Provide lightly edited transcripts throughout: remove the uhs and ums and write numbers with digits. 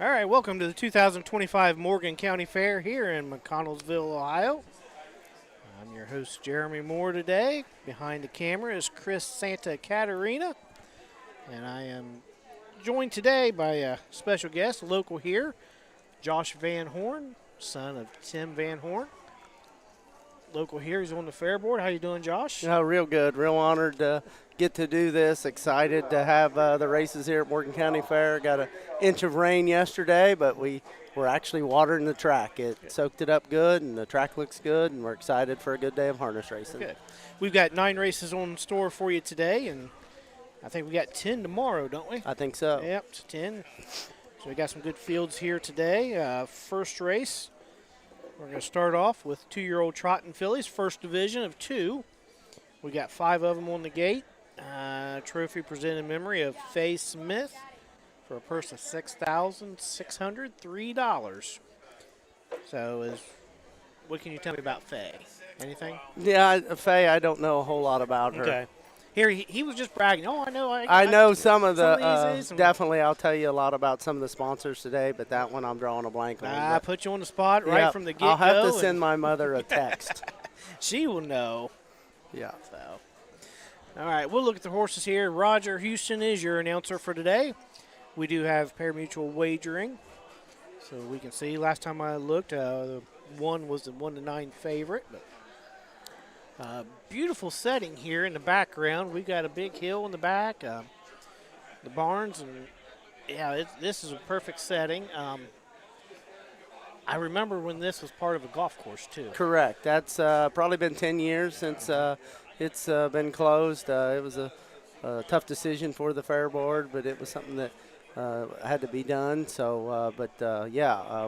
All right, welcome to the 2025 Morgan County Fair here in McConnelsville, Ohio. I'm your host, Jeremy Moore, today. Behind the camera is Chris Santa Caterina, and I am joined today by a special guest, local here, Josh Van Horn, son of Tim Van Horn. Local here, he's on the fair board. How you doing, Josh? Oh, real good. Real honored to get to do this. Excited to have the races here at Morgan County Fair. Got an inch of rain yesterday, but we were actually watering the track. It soaked it up good, and the track looks good, and we're excited for a good day of harness racing. Good. We've got 9 races on store for you today, and I think we got 10 tomorrow, don't we? I think so. Yep, it's 10. So we got some good fields here today. First race, we're going to start off with 2-year-old trotting fillies, first division of 2. We got 5 of them on the gate. Trophy presented in memory of Faye Smith for a purse of $6,603. So what can you tell me about Faye? Anything? Yeah, Faye, I don't know a whole lot about her. Okay. Here, he was just bragging. Oh, I know. I know some of these. definitely, I'll tell you a lot about some of the sponsors today, but that one I'm drawing a blank on. I put you on the spot right from the get-go. I'll have to send my mother a text. She will know. Yeah. So, all right, we'll look at the horses here. Roger Houston is your announcer for today. We do have pari-mutuel wagering, so we can see. Last time I looked, the one was the 1-9 favorite. But, beautiful setting here in the background. We've got a big hill in the back, the barns, and this is a perfect setting. I remember when this was part of a golf course too. Correct. That's probably been 10 years since it's been closed. It was a tough decision for the fair board, but it was something that had to be done. So,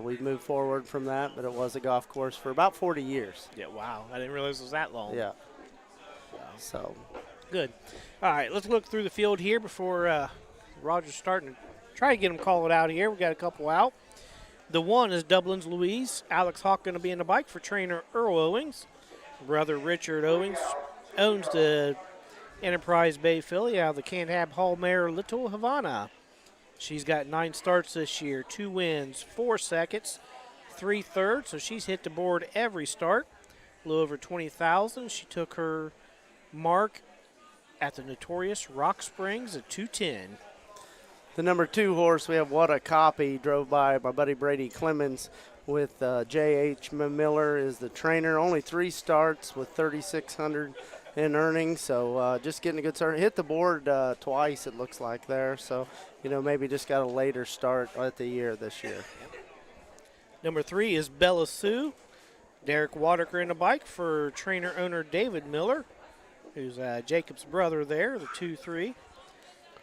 we've moved forward from that, but it was a golf course for about 40 years. Yeah, wow. I didn't realize it was that long. Yeah. Wow. So. Good. All right, let's look through the field here before Roger's starting to try to get them called out here. We got a couple out. The one is Dublin's Louise. Alex Hawk going to be in the bike for trainer Earl Owings. Brother Richard Owings owns the Enterprise Bay filly out of the Canhab Hall mare Little Havana. She's got 9 starts this year, 2 wins, 4 seconds, 3 thirds, so she's hit the board every start. A little over 20,000. She took her mark at the notorious Rock Springs at 210. The number 2 horse, we have What a Copy, drove by my buddy Brady Clemens with J.H. Miller is the trainer. Only 3 starts with 3,600 in earnings, so just getting a good start. Hit the board twice, it looks like there, so, maybe just got a later start at the year this year. Number 3 is Bella Sue. Derek Waterker in the bike for trainer-owner David Miller, who's Jacob's brother there, the 2-3.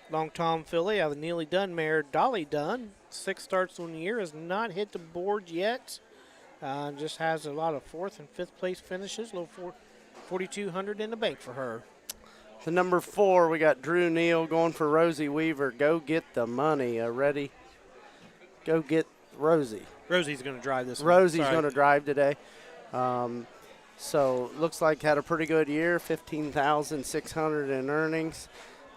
Long Tom filly out of the Neely Dunn mare, Dolly Dunn. 6 starts on the year, has not hit the board yet. Just has a lot of 4th and 5th place finishes, a little 4,200 in the bank for her. The number 4, we got Drew Neal going for Rosie Weaver. Go get the money. Ready? Go get Rosie. Rosie's going to drive this one. Rosie's going to drive today. So looks like had a pretty good year, 15,600 in earnings.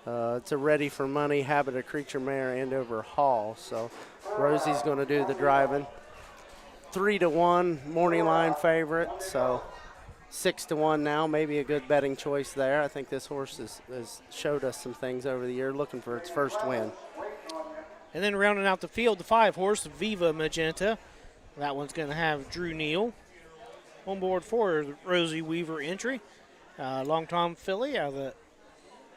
It's a ready for money Habit of Creature mare Andover Hall. So Rosie's going to do the driving. 3-1 morning line favorite. So 6-1 now, maybe a good betting choice there. I think this horse has showed us some things over the year, looking for its first win. And then rounding out the field, the 5 horse, Viva Magenta. That one's going to have Drew Neal. On board for the Rosie Weaver entry. Long Tom filly out of the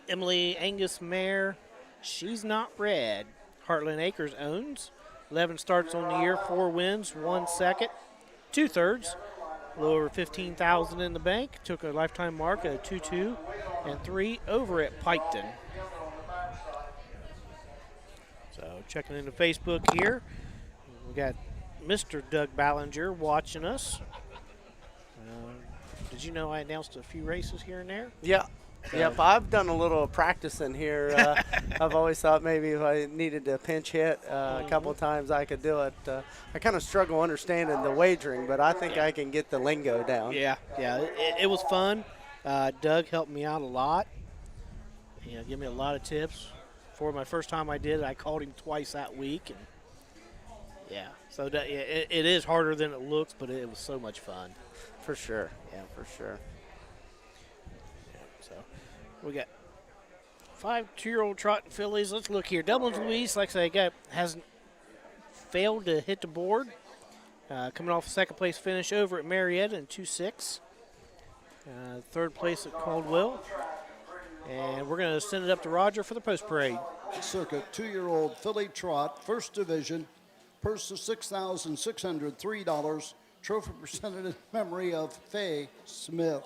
Emily Angus mare. She's not red. Heartland Acres owns. 11 starts on the year, 4 wins, 1 second, 2 thirds. A little over 15,000 in the bank. Took a lifetime mark at 2-2 and 3 over at Piketon. So checking into Facebook here. We got Mr. Doug Ballinger watching us. Did you know I announced a few races here and there? Yeah. Yep, I've done a little practicing here. I've always thought maybe if I needed to pinch hit a couple of times I could do it. I kind of struggle understanding the wagering, but I think I can get the lingo down. Yeah, it was fun. Doug helped me out a lot. Give me a lot of tips. For my first time I did it, I called him twice that week. And Yeah. So it is harder than it looks, but it was so much fun. For sure. Yeah, for sure. So we got 5 2-year-old trotting fillies. Let's look here. Dublin's Louise, like I say, hasn't failed to hit the board. Coming off a second place finish over at Marietta in 2-6. Third place at Caldwell. And we're going to send it up to Roger for the post parade. Circuit 2-year-old filly trot, first division, purse of $6,603. Trophy presented in memory of Faye Smith.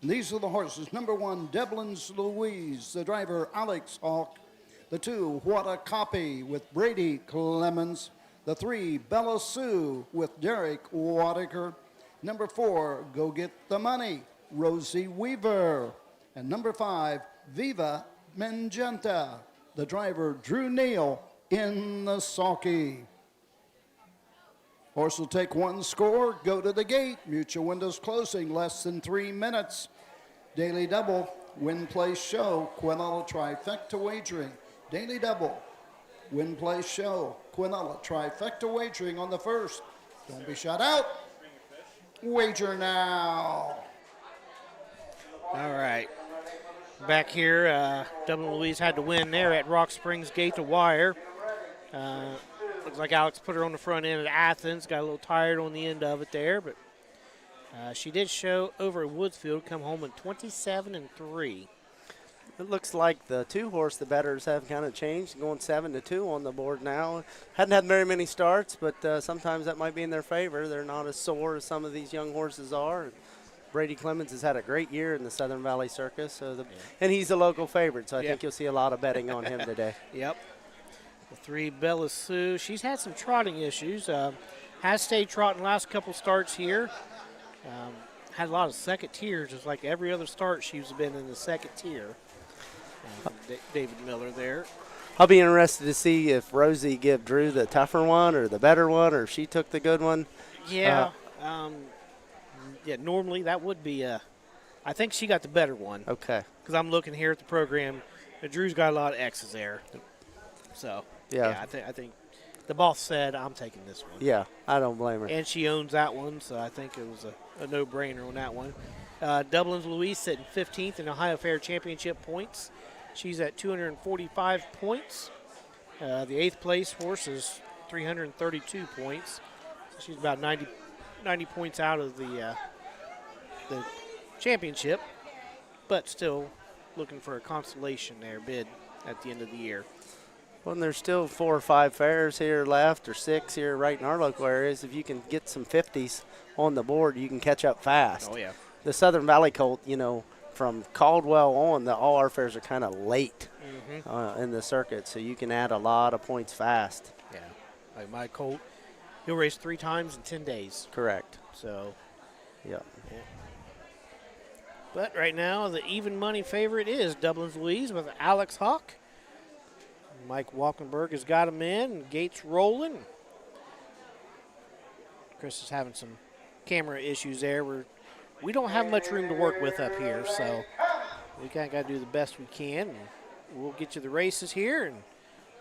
And these are the horses. Number 1, Dublin's Louise, the driver Alex Hawk. The 2, What a Copy with Brady Clemens. The 3, Bella Sue with Derek Wadiker. Number 4, Go Get the Money, Rosie Weaver. And number 5, Viva Magenta, the driver Drew Neal in the sulky. Horse will take 1 score, go to the gate. Mutual windows closing, less than 3 minutes. Daily double, win, place, show, Quinella trifecta wagering. Daily double, win, place, show, Quinella trifecta wagering on the first. Don't be shut out. Wager now. All right. Back here, Dublin Louise had to win there at Rock Springs Gate to wire. Looks like Alex put her on the front end at Athens. Got a little tired on the end of it there, but she did show over at Woodsfield, come home at 27-3. It looks like the 2-horse, the bettors have kind of changed, going 7-2 on the board now. Hadn't had very many starts, but sometimes that might be in their favor. They're not as sore as some of these young horses are. Brady Clemens has had a great year in the Southern Valley Circus, and he's a local favorite, so I think you'll see a lot of betting on him today. Yep. The 3, Bella Sue. She's had some trotting issues. Has stayed trotting last couple starts here. Had a lot of second tiers, just like every other start she's been in the second tier. David Miller there. I'll be interested to see if Rosie give Drew the tougher one or the better one, or if she took the good one. Yeah. Yeah, normally that would be I think she got the better one. Okay. Because I'm looking here at the program. Drew's got a lot of X's there. So, yeah I think the boss said, I'm taking this one. Yeah, I don't blame her. And she owns that one, so I think it was a no-brainer on that one. Dublin's Louise sitting 15th in Ohio Fair Championship points. She's at 245 points. The 8th place horse is 332 points. So she's about 90 points out of the championship, but still looking for a consolation there bid at the end of the year. Well, and there's still 4 or 5 fairs here left, or 6 here right in our local areas. If you can get some 50s on the board, you can catch up fast. Oh, yeah. The Southern Valley Colt, from Caldwell on, all our fairs are kind of late in the circuit, so you can add a lot of points fast. Yeah. Like my Colt, he'll race 3 times in 10 days. Correct. So, yeah. But right now, the even money favorite is Dublin's Louise with Alex Hawk. Mike Walkenberg has got him in, and Gates rolling. Chris is having some camera issues there. We don't have much room to work with up here, so we kind of got to do the best we can. And we'll get you the races here and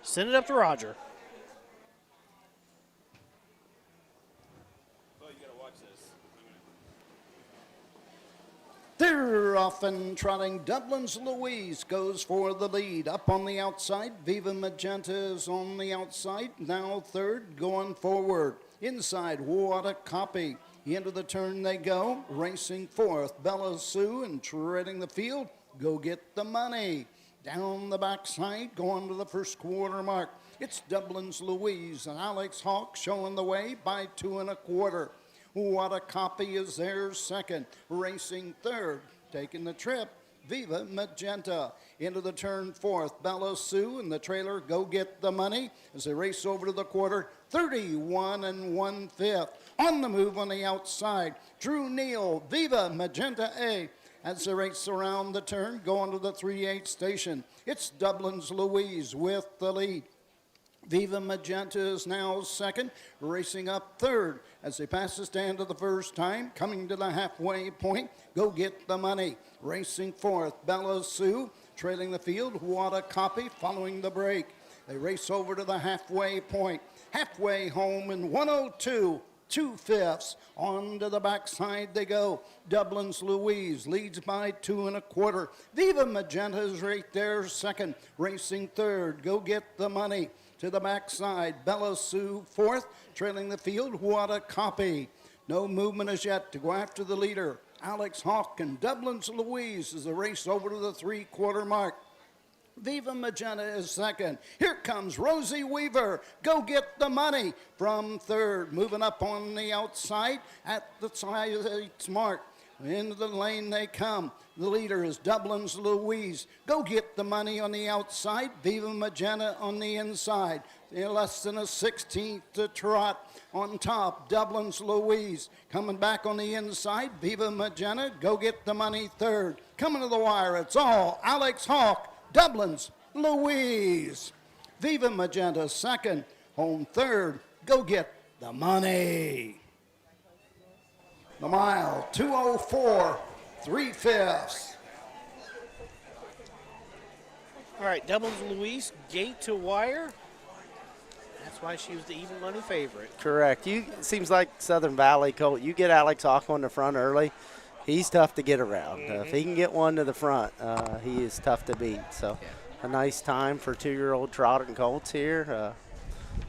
send it up to Roger. They're off and trotting. Dublin's Louise goes for the lead. Up on the outside, Viva Magenta is on the outside. Now third, going forward. Inside, What a Copy. Into the turn they go. Racing fourth, Bella Sue, and treading the field, Go Get the Money. Down the backside, going to the first quarter mark. It's Dublin's Louise and Alex Hawk showing the way by 2 1/4. What a Copy is there second. Racing third, taking the trip, Viva Magenta. Into the turn fourth, Bella Sue and the trailer Go Get the Money as they race over to the quarter, 31 1/5. On the move on the outside, Drew Neal, Viva Magenta A. As they race around the turn, going to the 3/8 station. It's Dublin's Louise with the lead. Viva Magenta is now second, racing up third as they pass the stand of the first time, coming to the halfway point, Go Get the Money. Racing fourth, Bella Sue, trailing the field, What a Copy, following the break. They race over to the halfway point. halfway home in 102. 2/5. On to the backside they go. Dublin's Louise leads by 2 1/4. Viva Magenta is right there second. Racing third. Go Get the Money. To the backside, Bella Sue fourth. Trailing the field, What a Copy. No movement as yet to go after the leader. Alex Hawk and Dublin's Louise as the race over to the 3/4 mark. Viva Magenta is second. Here comes Rosie Weaver. Go Get the Money from third. Moving up on the outside at the side mark. Into the lane they come. The leader is Dublin's Louise. Go Get the Money on the outside. Viva Magenta on the inside. In less than a 16th to trot. On top, Dublin's Louise. Coming back on the inside, Viva Magenta. Go Get the Money third. Coming to the wire, it's all Alex Hawk. Dublin's Louise. Viva Magenta second. Home third. Go Get the Money. The mile, 2:04, 3/5. All right, Dublin's Louise, gate to wire. That's why she was the even money favorite. Correct. It seems like Southern Valley Colt, you get Alex Hawk on the front early, he's tough to get around. If he can get one to the front, he is tough to beat. So a nice time for 2-year-old trotting colts here.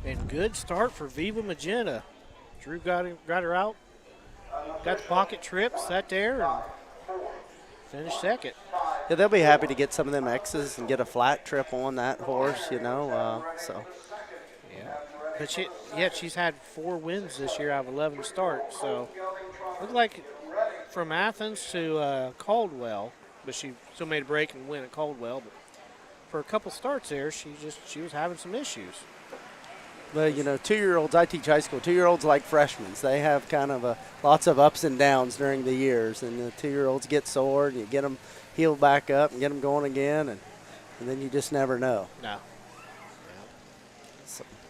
And good start for Viva Magenta. Drew got her out, got the pocket trip, sat there, and finished second. Yeah, they'll be happy to get some of them X's and get a flat trip on that horse, so. But she's had 4 wins this year out of 11 starts. So looked like from Athens to Caldwell, but she still made a break and win at Caldwell. But for a couple starts there, she was having some issues. Well, 2-year-olds, I teach high school, 2-year-olds like freshmen. They have kind of lots of ups and downs during the years, and the 2-year-olds get sore, and you get them healed back up and get them going again, and then you just never know. No.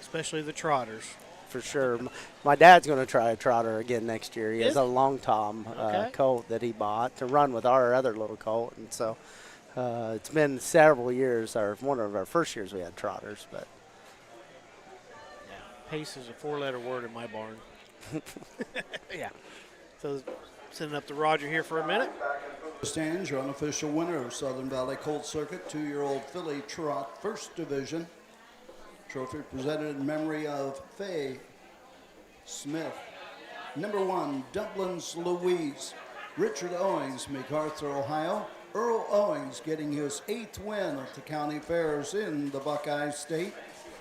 Especially the trotters. For sure. My dad's going to try a trotter again next year. He has a long tom colt that he bought to run with our other little colt. And so it's been several years, one of our first years we had trotters. But pace is a 4-letter word in my barn. Yeah. So sending up to Roger here for a minute. Stands your unofficial winner of Southern Valley Colt Circuit, 2-year-old filly trot, first division. Trophy presented in memory of Faye Smith. Number 1, Dublin's Louise. Richard Owings, MacArthur, Ohio. Earl Owings getting his 8th win at the county fairs in the Buckeye State.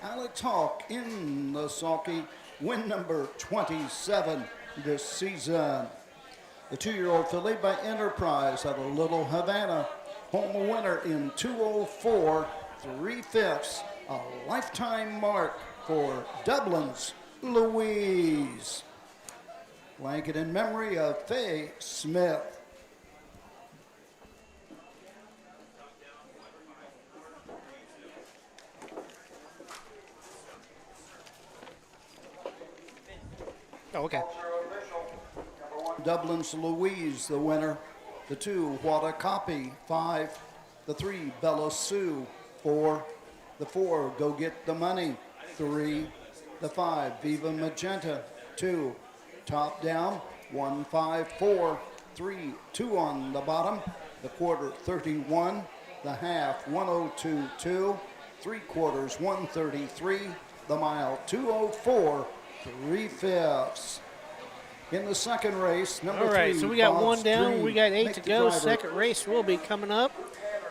Alex Hawk in the sulky, win number 27 this season. The 2-year-old filly by Enterprise out of Little Havana. Home winner in 2:04, 3/5. A lifetime mark for Dublin's Louise. Blanket in memory of Faye Smith. Oh, okay. Dublin's Louise, the winner. The 2, What a Copy. 5, the 3, Bella Sue. 4, the 4, Go Get the Money. 3, the 5, Viva Magenta. 2, Top Down. 1, 5, 4, 3, 2 on the bottom. The quarter, 31. The half, 102.2. 3/4, 133. The mile, 2:04, 3/5. In the second race, number 3. All right, so we got Bob's one down. Dream. We got 8 Make to the go. driver. Second race will be coming up,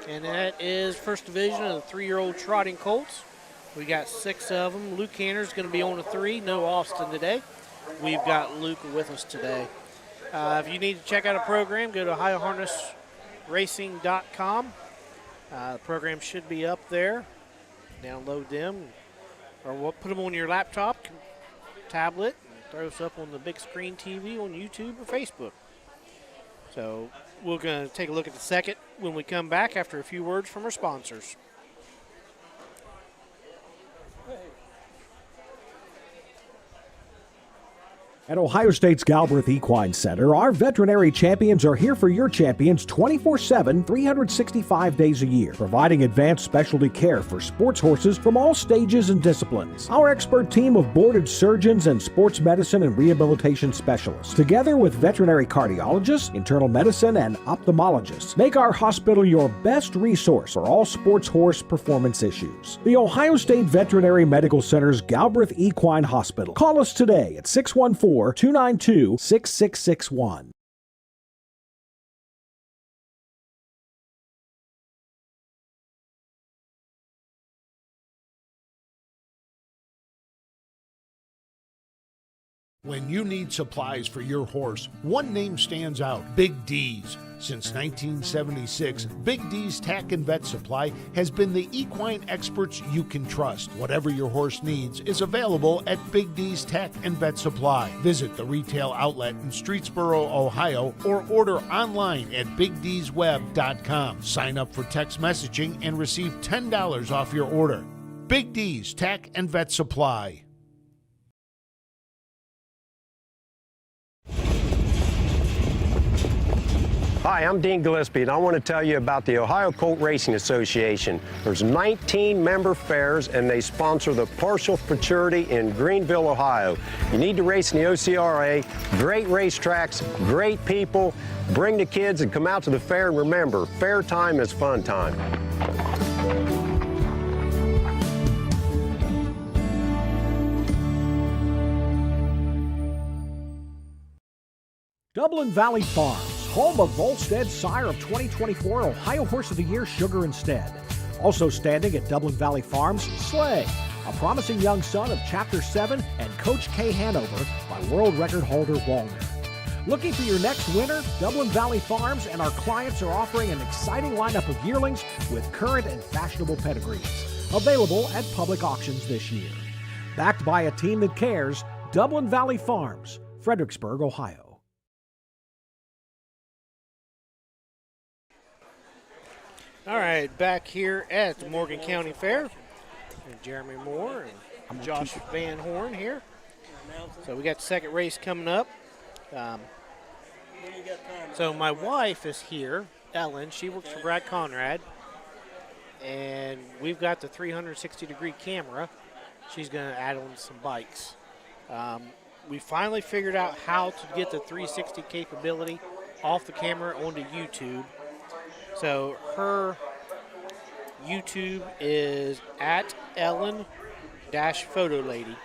and that is first division of the 3-year-old trotting colts. We got 6 of them. Luke Hanner's going to be on a 3. No Austin today. We've got Luke with us today. If you need to check out a program, go to highharnessracing.com. The program should be up there. Download them, or we'll put them on your laptop, tablet, and throw us up on the big screen TV on YouTube or Facebook. So we're going to take a look at the second when we come back after a few words from our sponsors. At Ohio State's Galbraith Equine Center, our veterinary champions are here for your champions 24/7, 365 days a year, providing advanced specialty care for sports horses from all stages and disciplines. Our expert team of boarded surgeons and sports medicine and rehabilitation specialists, together with veterinary cardiologists, internal medicine, and ophthalmologists, make our hospital your best resource for all sports horse performance issues. The Ohio State Veterinary Medical Center's Galbraith Equine Hospital. Call us today at 614-292-6661. When you need supplies for your horse, one name stands out: Big D's. Since 1976, Big D's Tack and Vet Supply has been the equine experts you can trust. Whatever your horse needs is available at Big D's Tack and Vet Supply. Visit the retail outlet in Streetsboro, Ohio, or order online at BigD'sWeb.com. Sign up for text messaging and receive $10 off your order. Big D's Tack and Vet Supply. Hi, I'm Dean Gillespie, and I want to tell you about the Ohio Colt Racing Association. There's 19 member fairs, and they sponsor the Partial Futurity in Greenville, Ohio. You need to race in the OCRA. Great racetracks, great people. Bring the kids and come out to the fair, and remember, fair time is fun time. Dublin Valley Farms, home of Volstead Sire of 2024 Ohio Horse of the Year Sugar Instead. Also standing at Dublin Valley Farms, Slay, a promising young son of Chapter 7 and Coach K Hanover by world record holder Walner. Looking for your next winner? Dublin Valley Farms and our clients are offering an exciting lineup of yearlings with current and fashionable pedigrees. Available at public auctions this year. Backed by a team that cares, Dublin Valley Farms, Fredericksburg, Ohio. All right, back here at the Morgan County Fair. And Jeremy Moore and Josh Van Horn here. So we got the second race coming up. So my wife is here, Ellen. She works for Brad Conrad. And we've got the 360-degree camera. She's going to add on some bikes. We finally figured out how to get the 360 capability off the camera onto YouTube. So her YouTube is at Ellen-Photo Lady.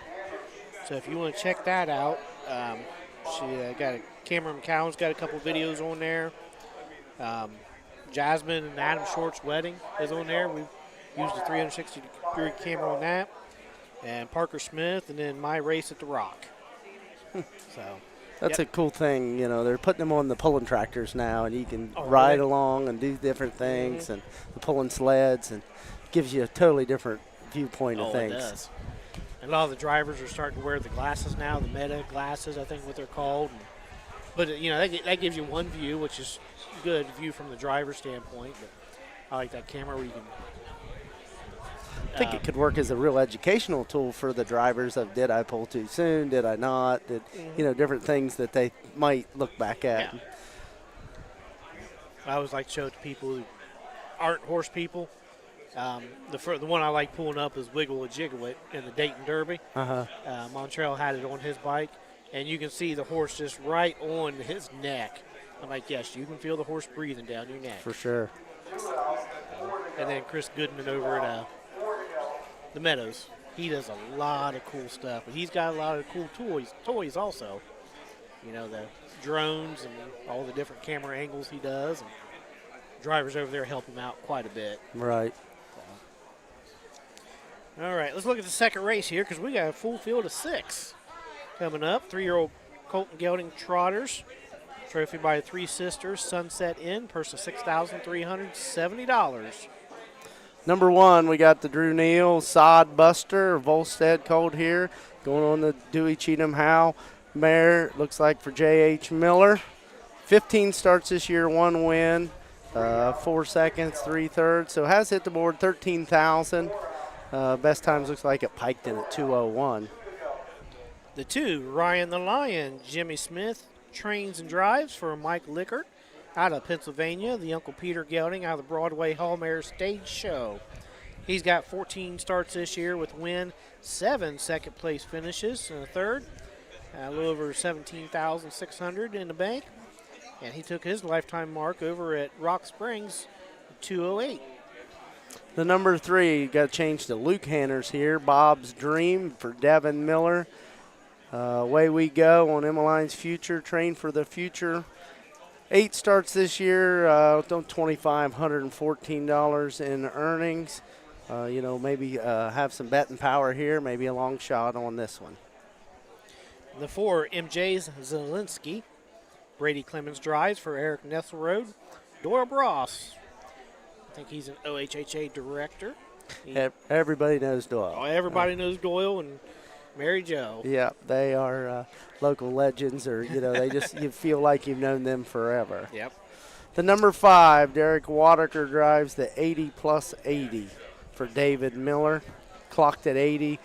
So if you want to check that out, she got a Cameron McCown's got a couple videos on there. Jasmine and Adam Short's wedding is on there. We've used the 360-degree camera on that. And Parker Smith, and then my race at the Rock. So. That's a cool thing, you know. They're putting them on the pulling tractors now, and you can ride along and do different things, and the pulling sleds, and gives you a totally different viewpoint of things. It does. And a lot of the drivers are starting to wear the glasses now, the Meta glasses, I think what they're called. But you know, that gives you one view, which is good view from the driver's standpoint. But I like that camera where you can. I think it could work as a real educational tool for the drivers of, did I pull too soon, did I not, you know, different things that they might look back at. Yeah. I always like to show it to people who aren't horse people. The one I like pulling up is Wiggle a Jiggle It in the Dayton Derby. Montreal had it on his bike, and you can see the horse just right on his neck. I'm like, yes, you can feel the horse breathing down your neck. For sure. And then Chris Goodman over at the Meadows. He does a lot of cool stuff, but he's got a lot of cool toys also. You know, the drones and all the different camera angles he does. And drivers over there help him out quite a bit. Right. All right, let's look at the second race here because we got a full field of 6 coming up. 3-year-old Colton Gelding Trotters. Trophy by Three Sisters, Sunset Inn, purse of $6,370. Number 1, we got the Drew Neal Sod Buster, Volstead colt here, going on the Dewey Cheatham Howe mare. Looks like for J.H. Miller. 15 starts this year, 1 win, 4 seconds, 3/3. So has hit the board 13,000. Best times looks like it piked in at 2:01. The 2, Ryan the Lion, Jimmy Smith, trains and drives for Mike Lickert out of Pennsylvania. The Uncle Peter gelding out of the Broadway Hallmare Stage Show. He's got 14 starts this year with win, 7 second place finishes, and a third. A little over 17,600 in the bank. And he took his lifetime mark over at Rock Springs, 208. The number 3 got changed to Luke Hanners here. Bob's Dream for Devin Miller. Away we go on Emmeline's Future. Train for the Future. 8 starts this year, $2,514 in earnings. Maybe have some betting power here, maybe a long shot on this one. The 4, MJ's Zielinski. Brady Clemens drives for Eric Nesselrode. Doyle Bross. I think he's an OHHA director. Everybody knows Doyle. Oh, everybody knows Doyle and Mary Jo. Yeah, they are local legends, or you feel like you've known them forever. Yep. The number 5, Derek Wadaker drives the 80+80 for David Miller. Clocked at 80.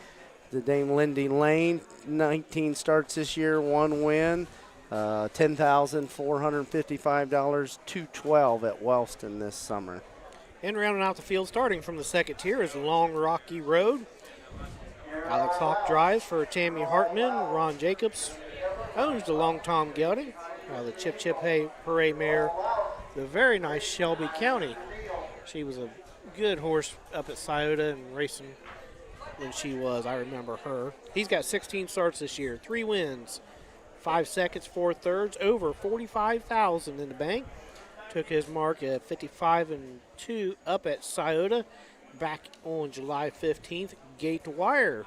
The Dame Lindy Lane, 19 starts this year, 1 win. $10,455, 212 at Wellston this summer. And rounding out the field, starting from the second tier, is Long Rocky Road. Alex Hawk drives for Tammy Hartman. Ron Jacobs owns the Long Tom gelding. The Chip Chip Hooray mare, the very nice Shelby County. She was a good horse up at Scioto and racing when she was. I remember her. He's got 16 starts this year, 3 wins, 5 seconds, 4 thirds, over 45,000 in the bank. Took his mark at 55-2 up at Scioto back on July 15th. Gate to wire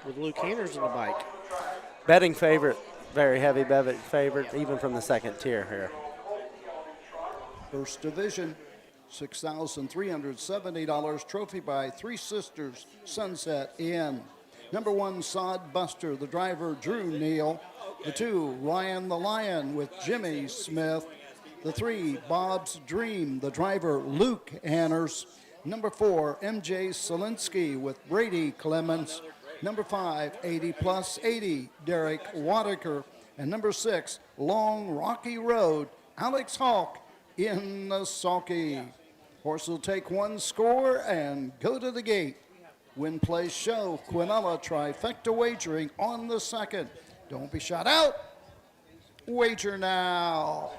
with Luke Hanners in the bike. Betting favorite, very heavy betting favorite, even from the second tier here. First division, $6,370. Trophy by Three Sisters Sunset Inn. Number 1, Sod Buster, the driver Drew Neal. The 2, Ryan the Lion with Jimmy Smith. The 3, Bob's Dream, the driver Luke Hanners. Number 4, MJ Zielinski with Brady Clemens. Number 5, 80+80, Derek Wadaker. And number 6, Long Rocky Road, Alex Hawk in the sulky. Horse will take 1 score and go to the gate. Win, place, show, Quinella trifecta wagering on the second. Don't be shot out. Wager now.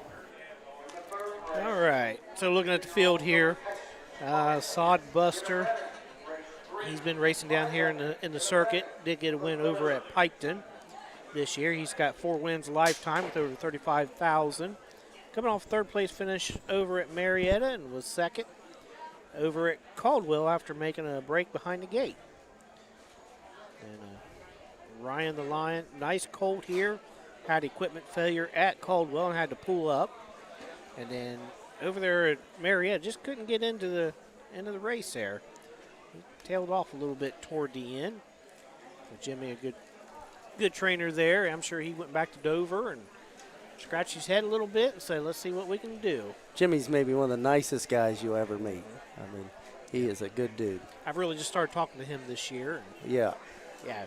All right, so looking at the field here, Sod Buster, he's been racing down here in the circuit. Did get a win over at Piketon this year. He's got 4 wins lifetime with over 35,000. Coming off third place finish over at Marietta and was second over at Caldwell after making a break behind the gate. And Ryan the Lion, nice colt here. Had equipment failure at Caldwell and had to pull up. And then over there at Marietta, just couldn't get into the end of the race there. He tailed off a little bit toward the end. But Jimmy, a good trainer there. I'm sure he went back to Dover and scratched his head a little bit and said, let's see what we can do. Jimmy's maybe one of the nicest guys you ever meet. I mean, he is a good dude. I've really just started talking to him this year. Yeah. Yeah.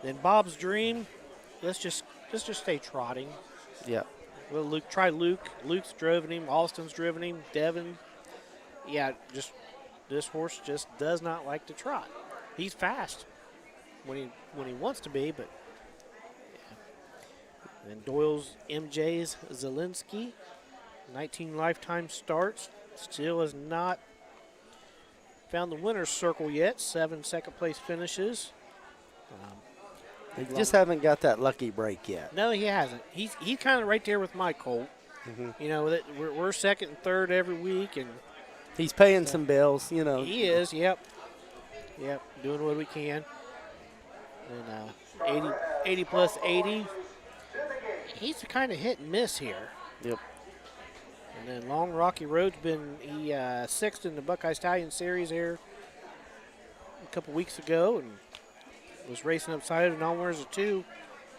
Then Bob's Dream, let's just stay trotting. Yeah. Well, try Luke. Luke's driven him. Austin's driven him. Devin. Yeah, just this horse just does not like to trot. He's fast when he wants to be, but yeah. And Doyle's MJ's Zielinski, 19 lifetime starts, still has not found the winner's circle yet. 7 second place finishes. They just haven't got that lucky break yet. No, he hasn't. He's kind of right there with my colt. Mm-hmm. You know, we're second and third every week, and he's paying some bills. You know, he is. Yep, doing what we can. And 80+80. He's a kind of hit and miss here. Yep. And then Long Rocky Road's been 6th in the Buckeye Stallion Series here a couple weeks ago, and was racing upside of non-winners of 2,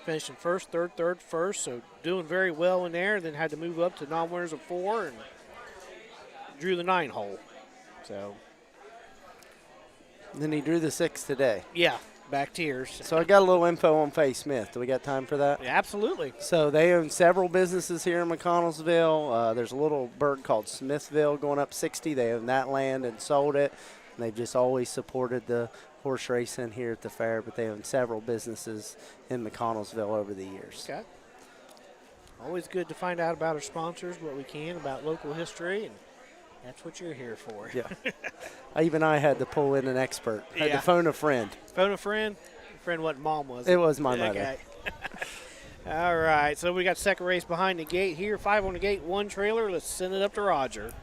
finishing first, third, first, so doing very well in there. Then had to move up to non-winners of 4 and drew the 9 hole. So then he drew the 6 today. yeah, Back tears. So I got a little info on Faye Smith. Do we got time for that? Yeah, absolutely. So they own several businesses here in McConnelsville. There's a little burg called Smithville going up 60. They own that land and sold it. And they've just always supported the horse racing here at the fair, but they own several businesses in McConnelsville over the years. Okay. Always good to find out about our sponsors, what we can about local history, and that's what you're here for. Yeah. Even I had to pull in an expert. I had to phone a friend. Phone a friend? Your friend wasn't mom, was it? It was my mother. Okay. All right, so we got second race behind the gate here. 5 on the gate, 1 trailer. Let's send it up to Roger.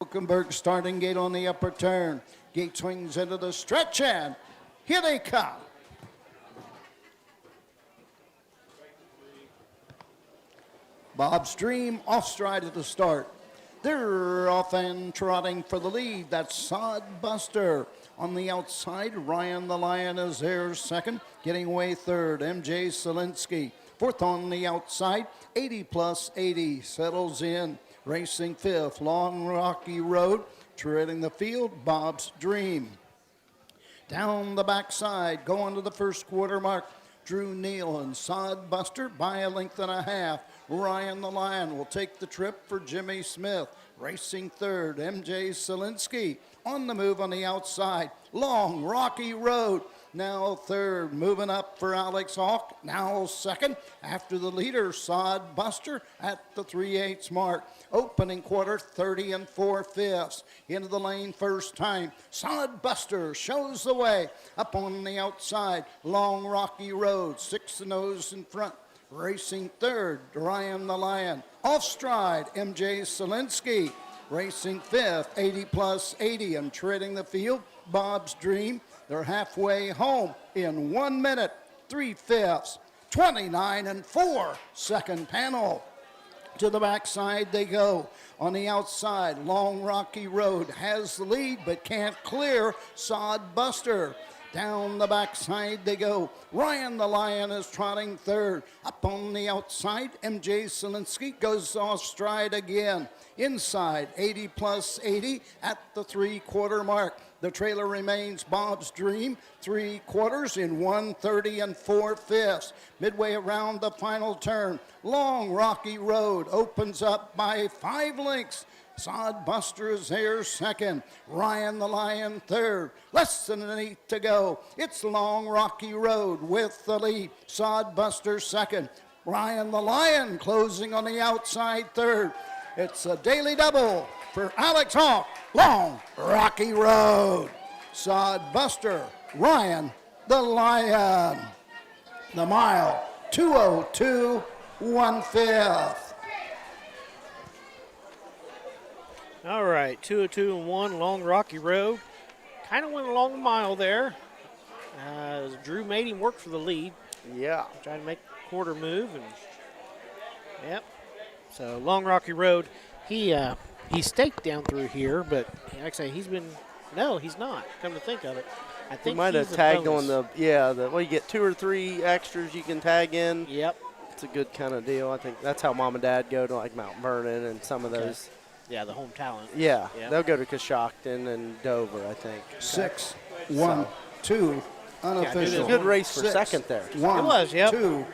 Wilkenberg starting gate on the upper turn. Gate swings into the stretch and here they come. Bob's Dream off stride at the start. They're off and trotting for the lead. That's Sod Buster. On the outside, Ryan the Lion is there second. Getting away third, MJ Selinsky. Fourth on the outside, 80 plus 80 settles in. Racing fifth, Long Rocky Road. Treading the field, Bob's Dream. Down the backside, going to the first quarter mark. Drew Neal and Sod Buster by a length and a half. Ryan the Lion will take the trip for Jimmy Smith. Racing third, MJ Selinsky. On the move on the outside, Long Rocky Road. Now third, moving up for Alex Hawk. Now second, after the leader, Sod Buster at the 3/8 mark. Opening quarter, 30 4/5. Into the lane first time. Sod Buster shows the way. Up on the outside, Long Rocky Road. 6 nose in front. Racing third, Ryan the Lion. Off stride, MJ Selinsky. Racing fifth, 80 plus 80 and treading the field, Bob's Dream. They're halfway home in 1 minute, 3/5, 29 4. Second panel. To the backside they go. On the outside, Long Rocky Road has the lead but can't clear Sod Buster. Down the backside they go. Ryan the Lion is trotting third. Up on the outside, MJ Selinsky goes off stride again. Inside, 80 plus 80 at the 3/4 mark. The trailer remains Bob's Dream, 3/4 in 1:30 4/5. Midway around the final turn, Long Rocky Road opens up by 5 lengths. Sod Buster is there second. Ryan the Lion third. Less than an 8 to go. It's Long Rocky Road with the lead. Sod Buster second. Ryan the Lion closing on the outside third. It's a daily double for Alex Hawk. Long Rocky Road. Sod Buster. Ryan the Lion. The mile, 2:02 1/5. All right, 2:02 and 1, Long Rocky Road. Kind of went along the mile there. Drew made him work for the lead. Yeah. Trying to make a quarter move. And yep. So Long Rocky Road, he staked down through here, but like I say, he's not. Come to think of it. I think he might have tagged on you get 2 or 3 extras you can tag in. Yep. It's a good kind of deal. I think that's how Mom and Dad go to like Mount Vernon and some of those. Yeah, the home talent. Yeah, they'll go to Coshocton and Dover, I think. 6, 1, 2, unofficial. It was a good race for second there. 1, It was, yep. 2,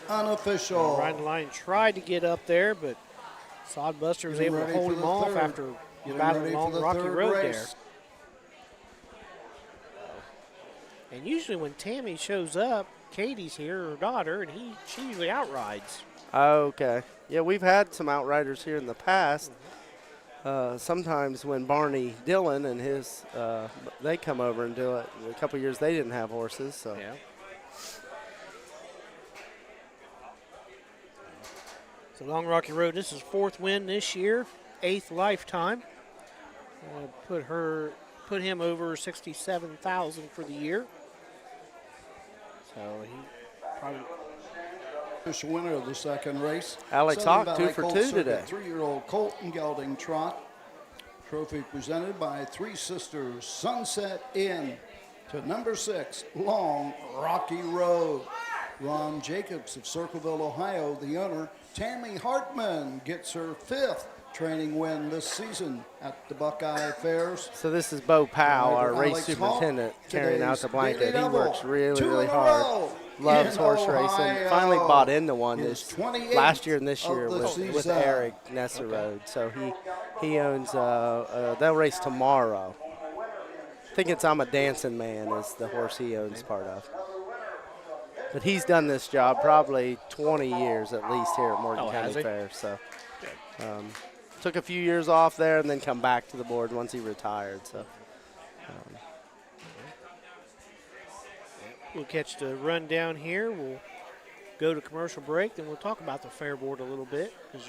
unofficial. Ryan the Lion tried to get up there, but Sod Buster was able to hold him off after battling Long Rocky Road there. And usually when Tammy shows up, Katie's here, her daughter, and she usually outrides. Okay. Yeah, we've had some outriders here in the past. Sometimes when Barney Dillon and his, they come over and do it. A couple of years they didn't have horses, so. Yeah. So Long Rocky Road, this is 4th win this year, 8th lifetime. Put him over 67,000 for the year. So he probably. Official winner of the second race. Alex Southern Hawk, 2 Valley for Colt 2 Circuit, today. 3-year-old Colton Gelding Trot. Trophy presented by Three Sisters Sunset Inn. To number 6, Long Rocky Road. Ron Jacobs of Circleville, Ohio, the owner. Tammy Hartman gets her 5th training win this season at the Buckeye Fairs. So this is Bo Powell, our Driver race Alex superintendent, Hawk, carrying out today's the blanket. daily He double. works really, 2 really in a hard. row Loves in horse racing. Ohio. Finally bought into one His this 28th last year and this of year the with season. Eric Nesserode. So he owns. They'll race tomorrow. I think it's I'm a Dancing Man is the horse he owns part of. But he's done this job probably 20 years at least here at Morgan County Fair. So took a few years off there and then come back to the board once he retired. So. We'll catch the rundown here. We'll go to commercial break, then we'll talk about the fair board a little bit because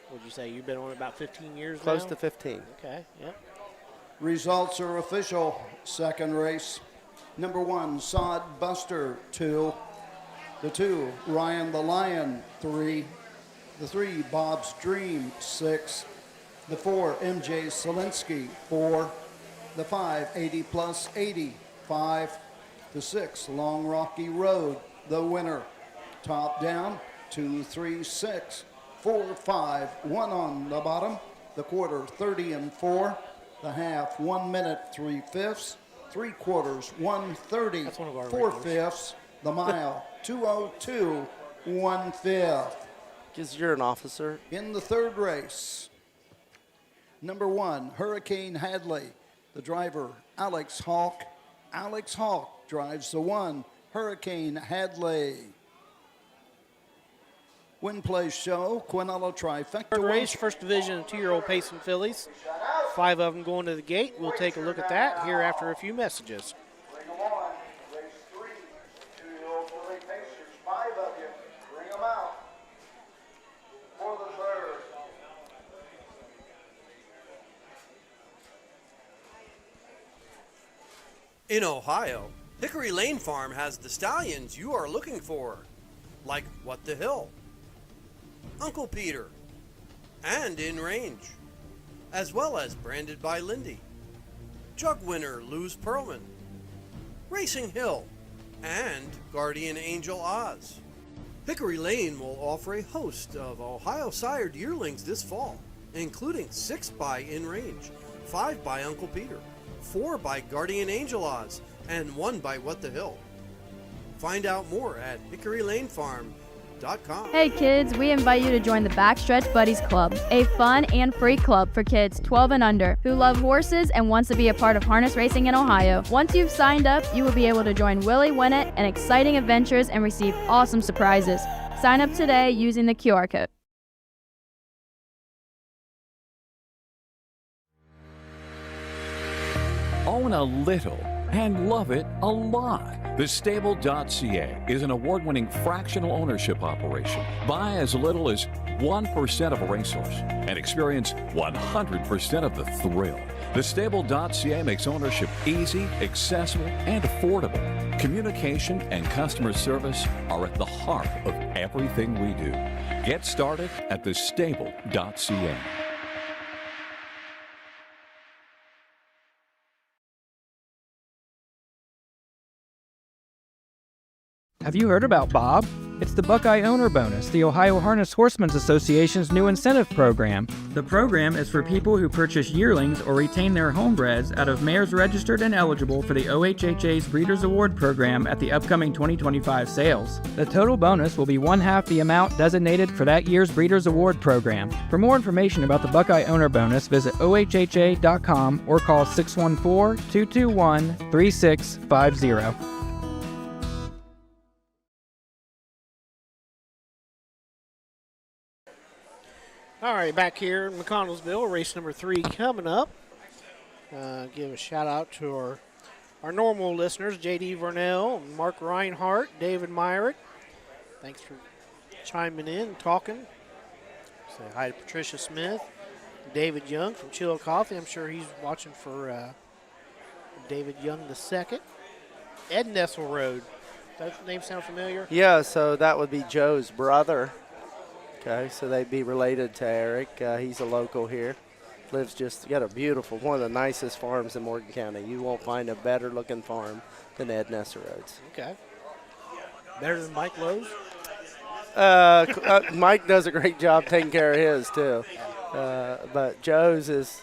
what'd you say, you've been on it about 15 years Close now? to 15. Okay, yep. Results are official. Second race. Number 1, Sod Buster, 2. The 2, Ryan the Lion, 3. The 3, Bob's Dream, 6. The 4, MJ Solinsky, 4. The 5, 80 plus 80, 5. The 6, Long Rocky Road, the winner. Top down, 2, 3, 6, 4, 5, 1 on the bottom. The quarter, 30 and 4. The half, 1 minute, 3/5. 3/4, 1:30, That's one of our 4/5. The mile, 2:02, 1/5. Because you're an officer. In the third race, number 1, Hurricane Hadley. The driver, Alex Hawk. Alex Hawk drives the 1, Hurricane Hadley. Win Place Show, Quinella Trifecta. Third race, first division of 2-year-old Payson fillies. 5 of them going to the gate. We'll take a look at that here after a few messages. Race 3, 2-year-old filly Pacers, 5 of you. Bring them out for the third. In Ohio, Hickory Lane Farm has the stallions you are looking for, like What the Hill, Uncle Peter, and In Range, as well as Branded by Lindy, Jug Winner Luz Pearlman, Racing Hill, and Guardian Angel Oz. Hickory Lane will offer a host of Ohio sired yearlings this fall, including 6 by In Range, 5 by Uncle Peter, 4 by Guardian Angel Oz, and 1 by What the Hill. Find out more at hickorylanefarm.com. Hey kids, we invite you to join the Backstretch Buddies Club, a fun and free club for kids 12 and under who love horses and wants to be a part of harness racing in Ohio. Once you've signed up, you will be able to join Willie Winnett and exciting adventures and receive awesome surprises. Sign up today using the QR code. Own a little and love it a lot. TheStable.ca is an award-winning fractional ownership operation. Buy as little as 1% of a racehorse and experience 100% of the thrill. TheStable.ca makes ownership easy, accessible, and affordable. Communication and customer service are at the heart of everything we do. Get started at TheStable.ca. Have you heard about Bob? It's the Buckeye Owner Bonus, the Ohio Harness Horsemen's Association's new incentive program. The program is for people who purchase yearlings or retain their homebreds out of mares registered and eligible for the OHHA's Breeders' Award program at the upcoming 2025 sales. The total bonus will be 1/2 the amount designated for that year's Breeders' Award program. For more information about the Buckeye Owner Bonus, visit ohha.com or call 614-221-3650. All right, back here in McConnelsville, race number 3 coming up. Give a shout out to our normal listeners, J.D. Vernell, Mark Reinhardt, David Myrick. Thanks for chiming in and talking. Say hi to Patricia Smith, David Young from Chillicothe Coffee. I'm sure he's watching for David Young II. Ed Nesselrode. Does that name sound familiar? Yeah, so that would be Joe's brother. Okay, so they'd be related to Eric. He's a local here. Lives got a beautiful, one of the nicest farms in Morgan County. You won't find a better looking farm than Ed Nesserode's. Okay. Better than Mike Lowe's? Mike does a great job taking care of his too. But Joe's is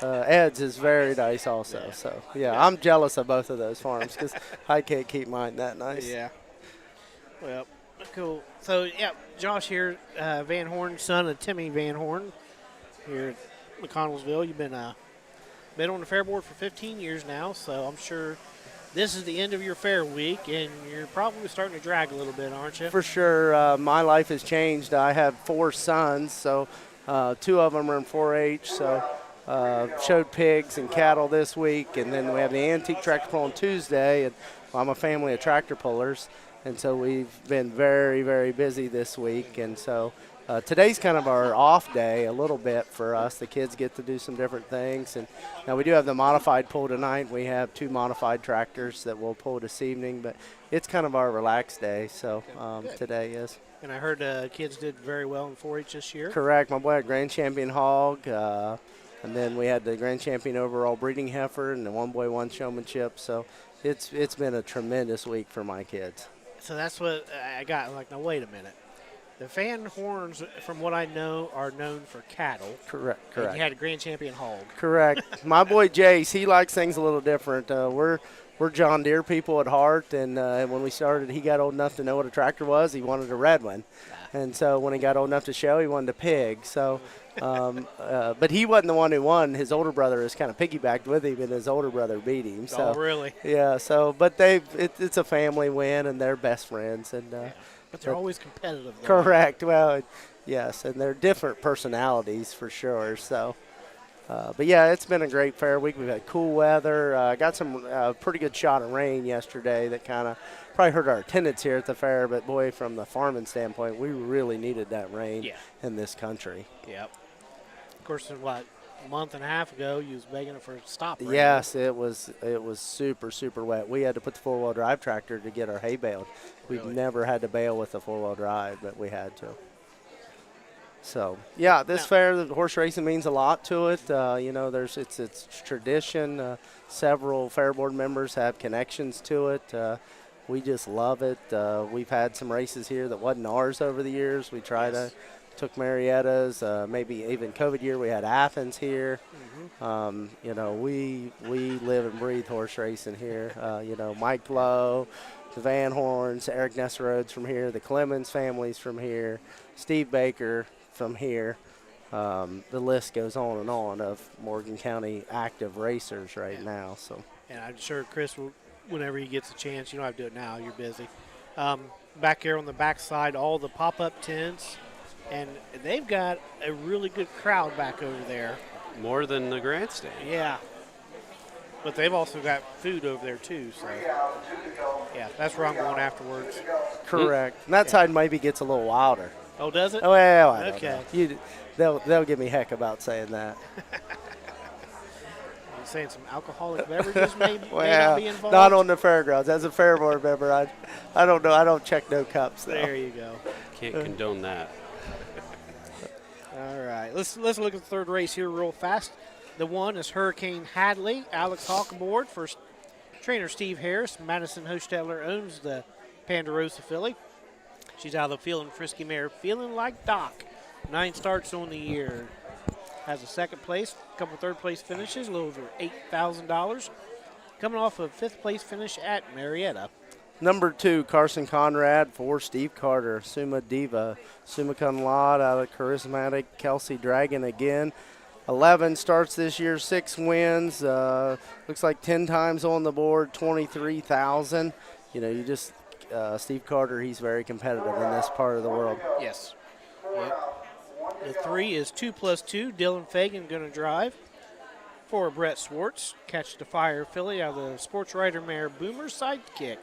Ed's is very nice also. So yeah, I'm jealous of both of those farms because I can't keep mine that nice. Yeah. Well, cool. So yeah, Josh here, Van Horn, son of Timmy Van Horn, here at McConnelsville. You've been on the fair board for 15 years now, so I'm sure this is the end of your fair week, and you're probably starting to drag a little bit, aren't you? For sure. My life has changed. I have 4 sons, so 2 of them are in 4-H, so showed pigs and cattle this week, and then we have the antique tractor pull on Tuesday, and I'm a family of tractor pullers, and so we've been very, very busy this week, and so today's kind of our off day a little bit for us. The kids get to do some different things. And now we do have the modified pull tonight. We have 2 modified tractors that we'll pull this evening, but it's kind of our relaxed day. So today is. And I heard kids did very well in 4-H this year. Correct. My boy had Grand Champion Hog, and then we had the Grand Champion overall breeding heifer, and the one boy won showmanship. So it's been a tremendous week for my kids. So that's what I got. Like, now wait a minute. The Van Horns, from what I know, are known for cattle. Correct. And you had a Grand Champion hog. Correct. My boy Jace, he likes things a little different. We're John Deere people at heart, and when we started, he got old enough to know what a tractor was. He wanted a red one, and so when he got old enough to show, he wanted a pig. So, but he wasn't the one who won. His older brother has kind of piggybacked with him, and his older brother beat him. So, oh, really? Yeah. So, but it's a family win, and they're best friends, and. But they're always competitive, though. Correct. Well, yes, and they're different personalities for sure. So, but yeah, it's been a great fair week. We've had cool weather. Got some pretty good shot of rain yesterday that kind of probably hurt our attendance here at the fair. But boy, from the farming standpoint, we really needed that rain in this country. Yep. Of course, a month and a half ago, you was begging it for a stop. Rain. Yes, it was super, super wet. We had to put the 4-wheel drive tractor to get our hay baled. We've never had to bale with a 4-wheel drive, but we had to. So, yeah, this fair, the horse racing means a lot to it. It's tradition. Several fair board members have connections to it. We just love it. We've had some races here that wasn't ours over the years. We took Marietta's, maybe even COVID year we had Athens here. Mm-hmm. We live and breathe horse racing here. Mike Lowe, the Van Horns, Eric Nessarode's from here, the Clemens family's from here, Steve Baker from here. The list goes on of Morgan County active racers right now. So. And I'm sure Chris will, whenever he gets a chance, you don't have to do it now, you're busy. Back here on the backside, all the pop-up tents. And they've got a really good crowd back over there. More than the grandstand. Yeah. But they've also got food over there, too. So, yeah, that's where I'm going afterwards. Correct. And that side maybe gets a little wilder. Oh, does it? Oh, well, I don't okay. know. They'll give me heck about saying that. You saying some alcoholic beverages may well, not be involved? Not on the fairgrounds. As a fair board member, I don't know. I don't check no cups, though. There you go. Can't condone that. All right, let's look at the third race here real fast. The one is Hurricane Hadley. Alex Hawk aboard for trainer Steve Harris. Madison Hostetler owns the Ponderosa filly. She's out of the field in Frisky Mare, feeling like Doc. 9 starts on the year. Has a second place, a couple third place finishes, a little over $8,000. Coming off a 5th place finish at Marietta. Number 2, Carson Conrad for Steve Carter. Suma Diva. Suma Kun Lot out of Charismatic. Kelsey Dragon again. 11 starts this year, 6 wins. Looks like 10 times on the board, 23,000. Steve Carter, he's very competitive in this part of the world. Yes. Yep. The 3 is 2+2. Dylan Fagan going to drive for Brett Swartz. Catch the Fire filly out of the Sports Rider Mare Boomer Sidekick.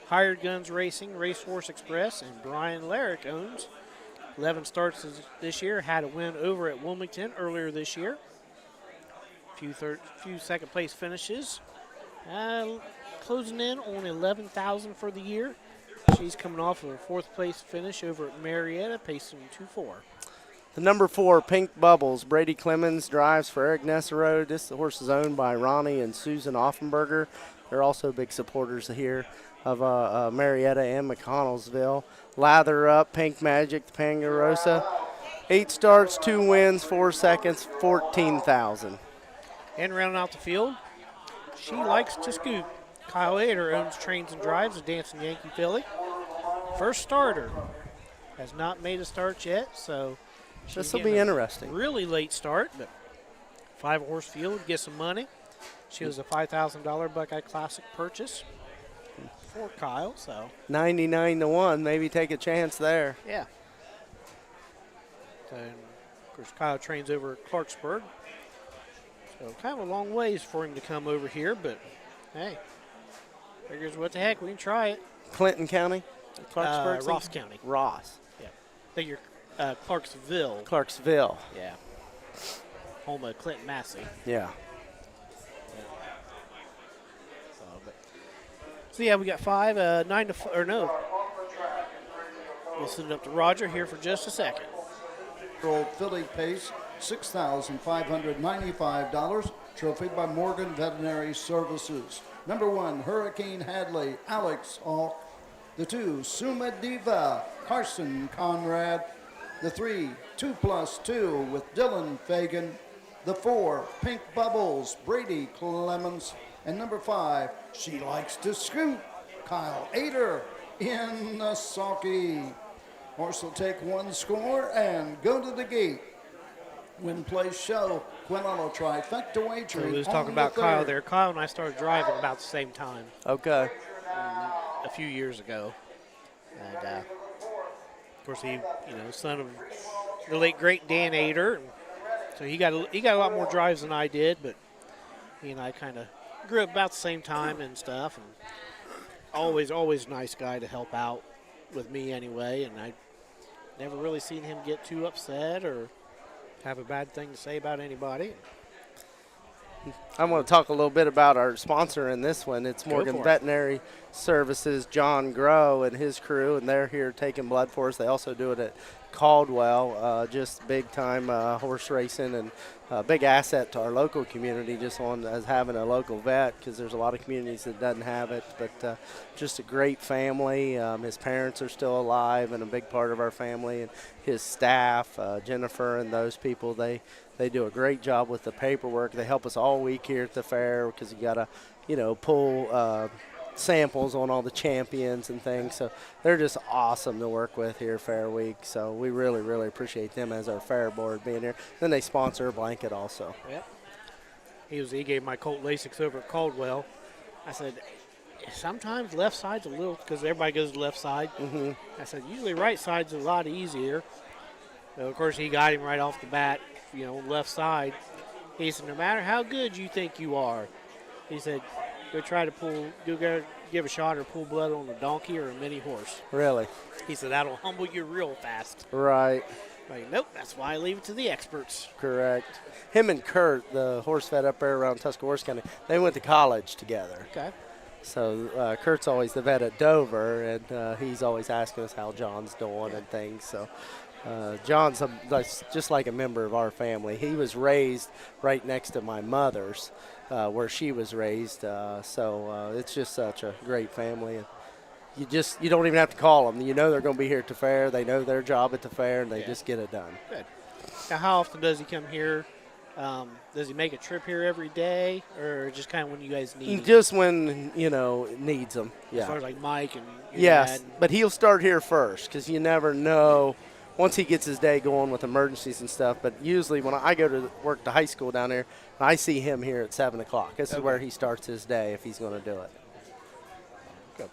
Hired Guns Racing, Racehorse Express, and Brian Larrick owns. 11 starts this year. Had a win over at Wilmington earlier this year. Few second place finishes. Closing in on 11,000 for the year. She's coming off of a 4th place finish over at Marietta, pacing 2-4. The number 4, Pink Bubbles. Brady Clemens drives for Eric Nessarode. This horse is owned by Ronnie and Susan Offenberger. They're also big supporters here. of Marietta and McConnelsville. Lather Up, Pink Magic, the Pangarosa. 8 starts, 2 wins, 4 seconds, 14,000. And rounding out the field, She Likes to Scoot. Kyle Ader owns Trains and Drives, a Dancing Yankee filly. First starter. Has not made a start yet, so this will be interesting. Really late start, but 5-horse field, get some money. She was a $5,000 Buckeye Classic purchase for Kyle, so 99-1, maybe take a chance there. yeah. And of course, Kyle trains over at Clarksburg, so kind of a long ways for him to come over here, but hey, figures what the heck, we can try it. Clinton County, Clarksburg, Ross County. Ross. Yeah, I think you're Clarksville. Clarksville. Yeah. Home of Clinton Massey. Yeah. So yeah, we got 5, 9 to 4, or no. We'll send it up to Roger here for just a second. Old filly pace, $6,595. Trophy by Morgan Veterinary Services. Number 1, Hurricane Hadley, Alex Hawk. The 2, Suma Diva, Carson Conrad. The 3, 2+2 with Dylan Fagan. The 4, Pink Bubbles, Brady Clemens. And number 5, She Likes to Scoot, Kyle Ader in the sulky. Horse will take 1 score and go to the gate. Win, place, show, Quinello trifecta wagering. So we was talking about Kyle there. Kyle and I started driving about the same time. Okay. A few years ago. And of course, he, son of the late great Dan Ader. So he got a lot more drives than I did, but he and I kind of grew up about the same time and stuff. And always a nice guy to help out with me anyway. And I never really seen him get too upset or have a bad thing to say about anybody. I want to talk a little bit about our sponsor in this one. It's Morgan Veterinary Services, John Grow and his crew, and they're here taking blood for us. They also do it at Caldwell, just big-time horse racing and a big asset to our local community just as having a local vet, because there's a lot of communities that doesn't have it. But just a great family. His parents are still alive and a big part of our family, and his staff, Jennifer and those people, they do a great job with the paperwork. They help us all week here at the fair because you got to, pull samples on all the champions and things. So they're just awesome to work with here Fair Week. So we really, really appreciate them as our fair board being here. Then they sponsor a blanket also. Yep. He gave my Colt Lasix over at Caldwell. I said, sometimes left side's a little, because everybody goes to left side. Mm-hmm. I said, usually right side's a lot easier. So of course, he got him right off the bat, left side. He said, no matter how good you think you are, he said, go try to give a shot or pull blood on a donkey or a mini horse. Really? He said, that'll humble you real fast. Right. Like, nope, that's why I leave it to the experts. Correct. Him and Kurt, the horse vet up there around Tuscaloosa County, they went to college together. Okay. So Kurt's always the vet at Dover, and he's always asking us how John's doing and things. So John's just like a member of our family. He was raised right next to my mother's, where she was raised. So it's just such a great family. And you don't even have to call them. They're going to be here at the fair. They know their job at the fair, and they just get it done. Good. Now, how often does he come here? Does he make a trip here every day, or just kind of when you guys need him? Just when, needs them. Yeah. As far as like Mike and your yes, dad. but he'll start here first because you never know once he gets his day going with emergencies and stuff. But usually when I go to work at the high school down there, I see him here at 7 o'clock. This is where he starts his day if he's going to do it. Good.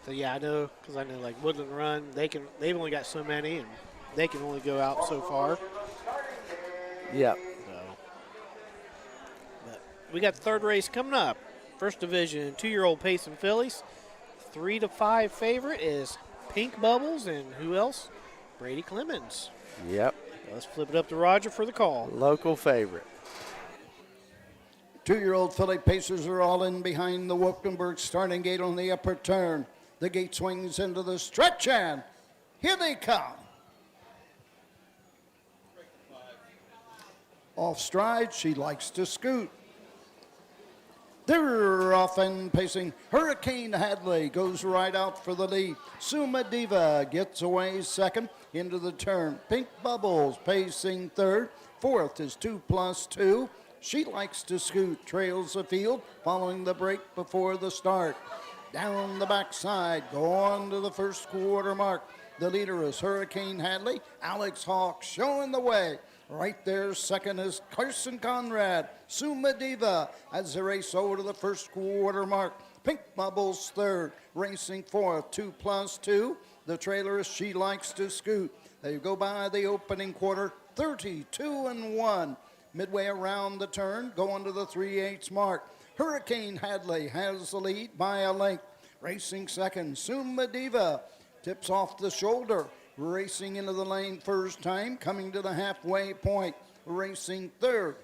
So, yeah, I know, because I know like Woodland Run, they've only got so many, and they can only go out so far. Yep. But we got the third race coming up. First division, 2-year-old Payson fillies. 3 to 5 favorite is Pink Bubbles, and who else? Brady Clemens. Yep. Let's flip it up to Roger for the call. Local favorite. 2-year-old filly pacers are all in behind the Wilkenberg starting gate on the upper turn. The gate swings into the stretch, and here they come. Off stride, She Likes to Scoot. They're off and pacing. Hurricane Hadley goes right out for the lead. Suma Diva gets away second into the turn. Pink Bubbles pacing third. Fourth is 2+2. She Likes to Scoot trails the field following the break before the start. Down the backside, going to the first quarter mark. The leader is Hurricane Hadley. Alex Hawk showing the way. Right there, second is Carson Conrad. Suma Diva as they race over to the first quarter mark. Pink Bubbles third, racing fourth, 2+2. The trailer is She Likes to Scoot. They go by the opening quarter, 32-1. Midway around the turn, going to the 3/8 mark. Hurricane Hadley has the lead by a length. Racing second, Suma Diva tips off the shoulder. Racing into the lane first time, coming to the halfway point. Racing third,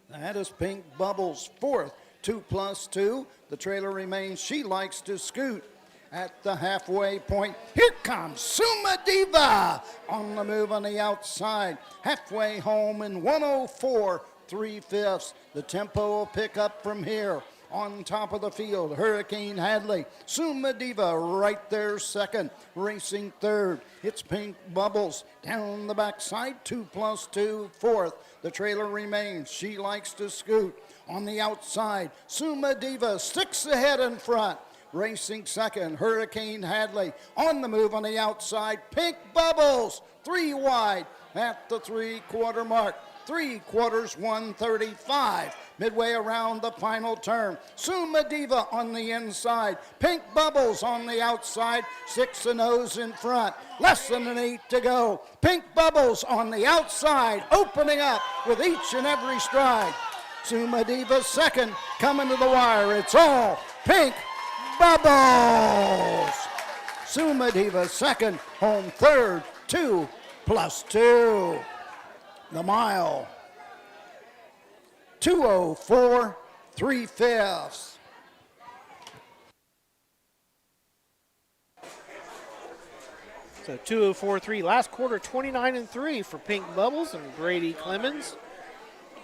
that is Pink Bubbles. Fourth, 2+2. The trailer remains She Likes to Scoot. At the halfway point, here comes Suma Diva on the move on the outside. Halfway home in 104 3/5. The tempo will pick up from here. On top of the field, Hurricane Hadley. Suma Diva right there second. Racing third, it's Pink Bubbles. Down the backside, 2+2, fourth. The trailer remains She Likes to Scoot. On the outside, Suma Diva sticks ahead in front. Racing second, Hurricane Hadley. On the move on the outside, Pink Bubbles. 3 wide at the 3/4 mark. 3/4, 135. Midway around the final turn. Suma Diva on the inside. Pink Bubbles on the outside. 6 and O's in front. Less than an 8 to go. Pink Bubbles on the outside, opening up with each and every stride. Suma Diva second, coming to the wire. It's all Pink Bubbles. Suma Diva second, home third, 2+2. The mile, 2:04 3/5. So 2:04.3. Last quarter, 29-3 for Pink Bubbles and Brady Clemens.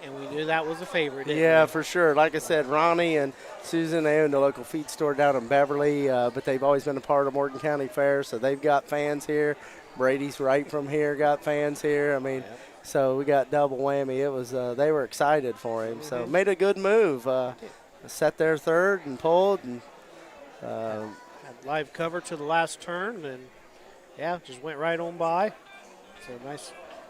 And we knew that was a favorite. Yeah, for sure. Like I said, Ronnie and Susan, they own a local feed store down in Beverly, but they've always been a part of Morgan County Fair, so they've got fans here. Brady's right from here, got fans here. I mean, so we got double whammy. It was they were excited for him, so made a good move. Set their third and pulled, and had live cover to the last turn, and yeah, just went right on by. So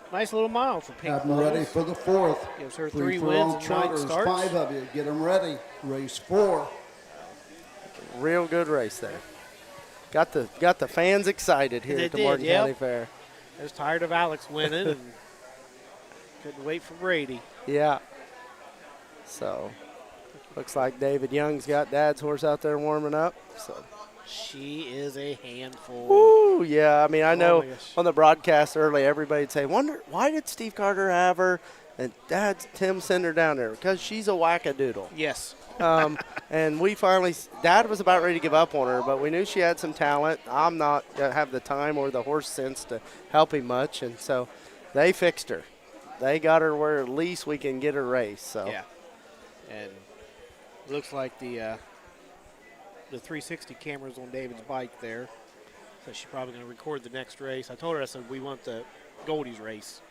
nice little mile for Pink Have Bubbles. them ready for the fourth. Gives her 3 Three wins furlong and 9 trotters, starts. 5 of you. Get them ready. Race 4. real good race there. Got the fans excited here at the Morgan County Fair. I was tired of Alex winning and couldn't wait for Brady. Yeah. So, looks like David Young's got Dad's horse out there warming up. So. She is a handful. Ooh, yeah. I mean, I know my gosh. on the broadcast early, everybody'd say, "Wonder why did Steve Carter have her and Tim send her down there?" Because she's a wackadoodle. Yes. And we finally, Dad was about ready to give up on her, but we knew she had some talent. I'm not going to have the time or the horse sense to help him much, and so they fixed her. They got her where at least we can get her race. So. Yeah. And it looks like the 360 cameras on David's bike there. So she's probably going to record the next race. I told her, I said, we want the Goldie's race.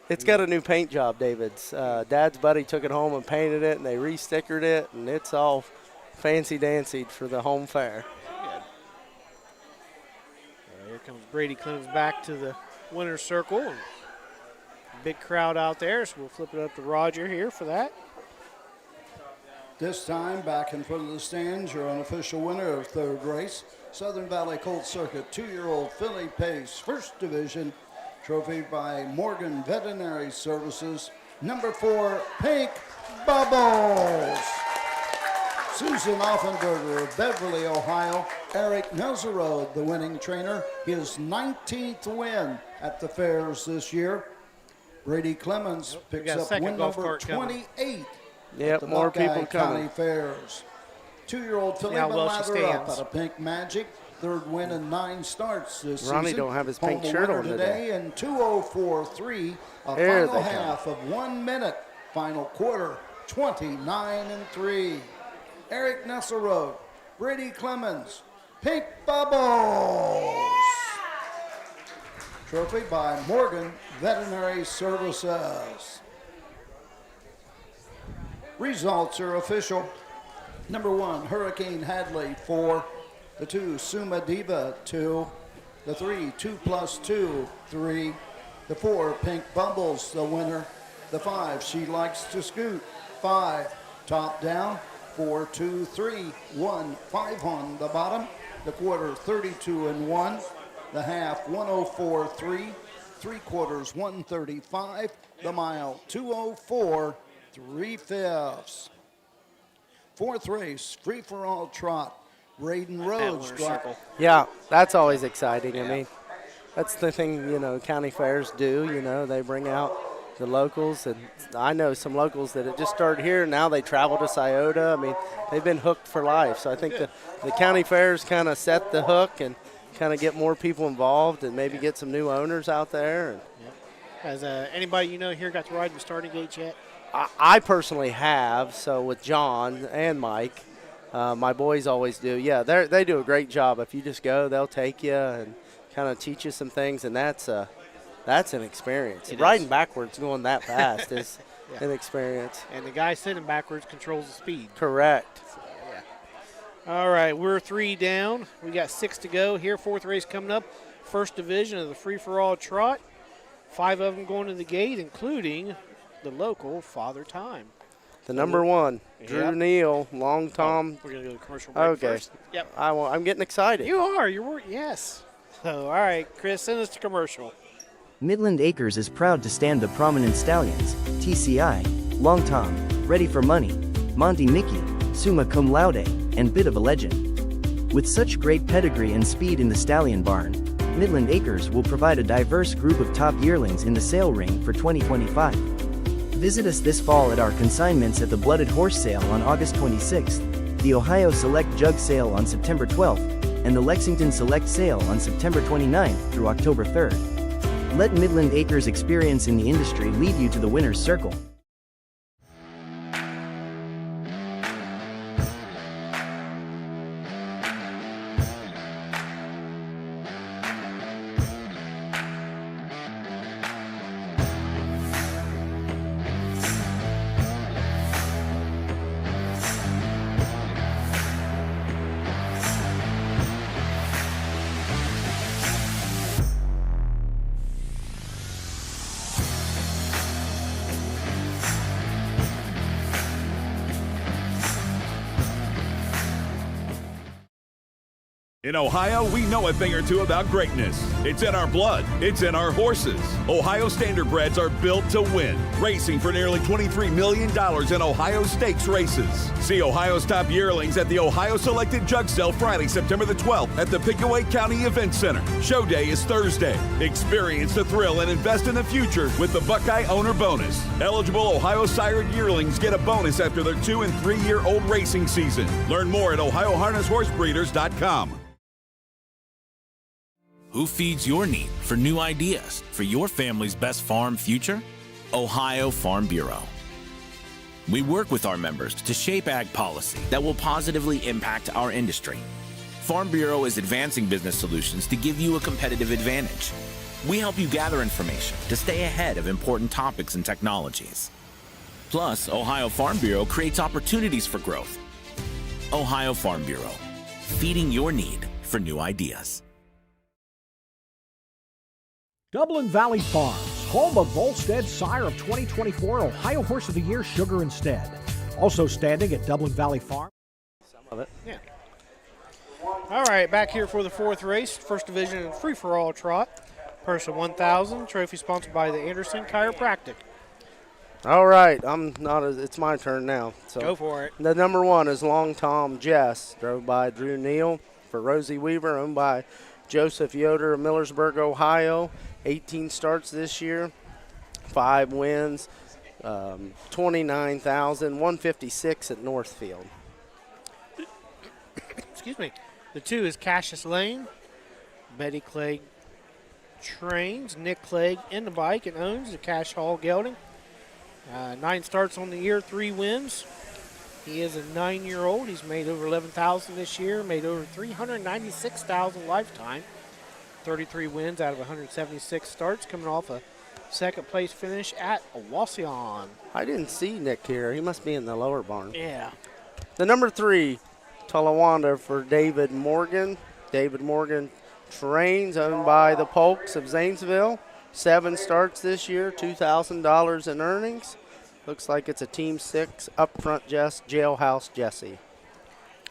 It's got a new paint job, David's. Dad's buddy took it home and painted it, and they re-stickered it, and it's all fancy-dancy for the home fair. Good. Here comes Brady Clemens back to the winner's circle. And big crowd out there, so we'll flip it up to Roger here for that. This time, back in front of the stands, your unofficial winner of third race, Southern Valley Colt Circuit 2-year-old Philly Pace, First Division, trophy by Morgan Veterinary Services, number 4, Pink Bubbles. Susan Offenberger of Beverly, Ohio. Eric Nezerode, the winning trainer, his 19th win at the fairs this year. Brady Clemens picks up win number 28. Yep, the more Buckeye people coming. County Fairs. 2-year-old Philly how well she Lather up stands. out of Pink Magic. Third win in 9 starts this season. Ronnie don't have his pink shirt on today. And 2:04.3, a There final they come. half of 1 minute. Final quarter, 29-3. Eric Nesselrode, Brady Clemens, Pink Bubbles. Trophy by Morgan Veterinary Services. Results are official. Number 1, Hurricane Hadley, 4. The 2, Suma Diva, 2. The 3, 2+2, 3. The 4, Pink Bubbles, the winner. The 5, She Likes to Scoot, 5. Top down, 4, 2, 3, 1, 5 on the bottom. The quarter, 32-1. The half, 104.3. 3/4, 135. The mile, 204 3/5. Fourth race, free-for-all trot. Braden Rhodes. Yeah, that's always exciting. I mean, that's the thing, county fairs do. They bring out the locals. And I know some locals that have just started here, and now they travel to Scioto. I mean, they've been hooked for life. So I think the county fairs kind of set the hook and kind of get more people involved and maybe get some new owners out there. And Has anybody here got to ride the starting gates yet? I personally have, so with John and Mike. My boys always do. Yeah, they do a great job. If you just go, they'll take you and kind of teach you some things, and that's an experience. Riding backwards going that fast is an experience. And the guy sitting backwards controls the speed. Correct. So, all right, we're 3 down. We got 6 to go here. 4th race coming up. First division of the free-for-all trot. 5 of them going to the gate, including the local Father Time. The number 1, Drew Neal, Long Tom. We're going to go to commercial break first. Yep. I'm getting excited. You are. Yes. So, all right, Chris, send us to commercial. Midland Acres is proud to stand the prominent stallions, TCI, Long Tom, Ready for Money, Monty Mickey, Summa Cum Laude, and Bit of a Legend. With such great pedigree and speed in the stallion barn, Midland Acres will provide a diverse group of top yearlings in the sale ring for 2025. Visit us this fall at our consignments at the Blooded Horse Sale on August 26th, the Ohio Select Jug Sale on September 12th, and the Lexington Select Sale on September 29th through October 3rd. Let Midland Acres' experience in the industry lead you to the winner's circle. In Ohio, we know a thing or two about greatness. It's in our blood. It's in our horses. Ohio Standardbreds are built to win, racing for nearly $23 million in Ohio Stakes races. See Ohio's top yearlings at the Ohio Selected Jug Sale Friday, September the 12th at the Pickaway County Event Center. Show day is Thursday. Experience the thrill and invest in the future with the Buckeye Owner Bonus. Eligible Ohio sired yearlings get a bonus after their 2- and 3-year-old racing season. Learn more at OhioHarnessHorseBreeders.com. Who feeds your need for new ideas for your family's best farm future? Ohio Farm Bureau. We work with our members to shape ag policy that will positively impact our industry. Farm Bureau is advancing business solutions to give you a competitive advantage. We help you gather information to stay ahead of important topics and technologies. Plus, Ohio Farm Bureau creates opportunities for growth. Ohio Farm Bureau, feeding your need for new ideas. Dublin Valley Farms, home of Volstead's sire of 2024 Ohio Horse of the Year, Sugar Instead. Also standing at Dublin Valley Farm. Some of it. Yeah. All right, back here for the 4th race, first division free-for-all trot. Purse of $1,000, trophy sponsored by the Anderson Chiropractic. All right, it's my turn now. So go for it. The number 1 is Long Tom Jess, drove by Drew Neal for Rosie Weaver, owned by Joseph Yoder of Millersburg, Ohio. 18 starts this year, 5 wins, 29,156 at Northfield. Excuse me. The 2 is Cassius Lane. Betty Clegg trains. Nick Clegg in the bike and owns the Cash Hall Gelding. 9 starts on the year, 3 wins. He is a 9-year-old. He's made over 11,000 this year, made over 396,000 lifetime. 33 wins out of 176 starts, coming off a second place finish at Wasion. I didn't see Nick here. He must be in the lower barn. Yeah. The number 3, Talawanda for David Morgan. David Morgan trains, owned by the Polks of Zanesville. 7 starts this year, $2,000 in earnings. Looks like it's a Team 6 up front Jailhouse Jesse.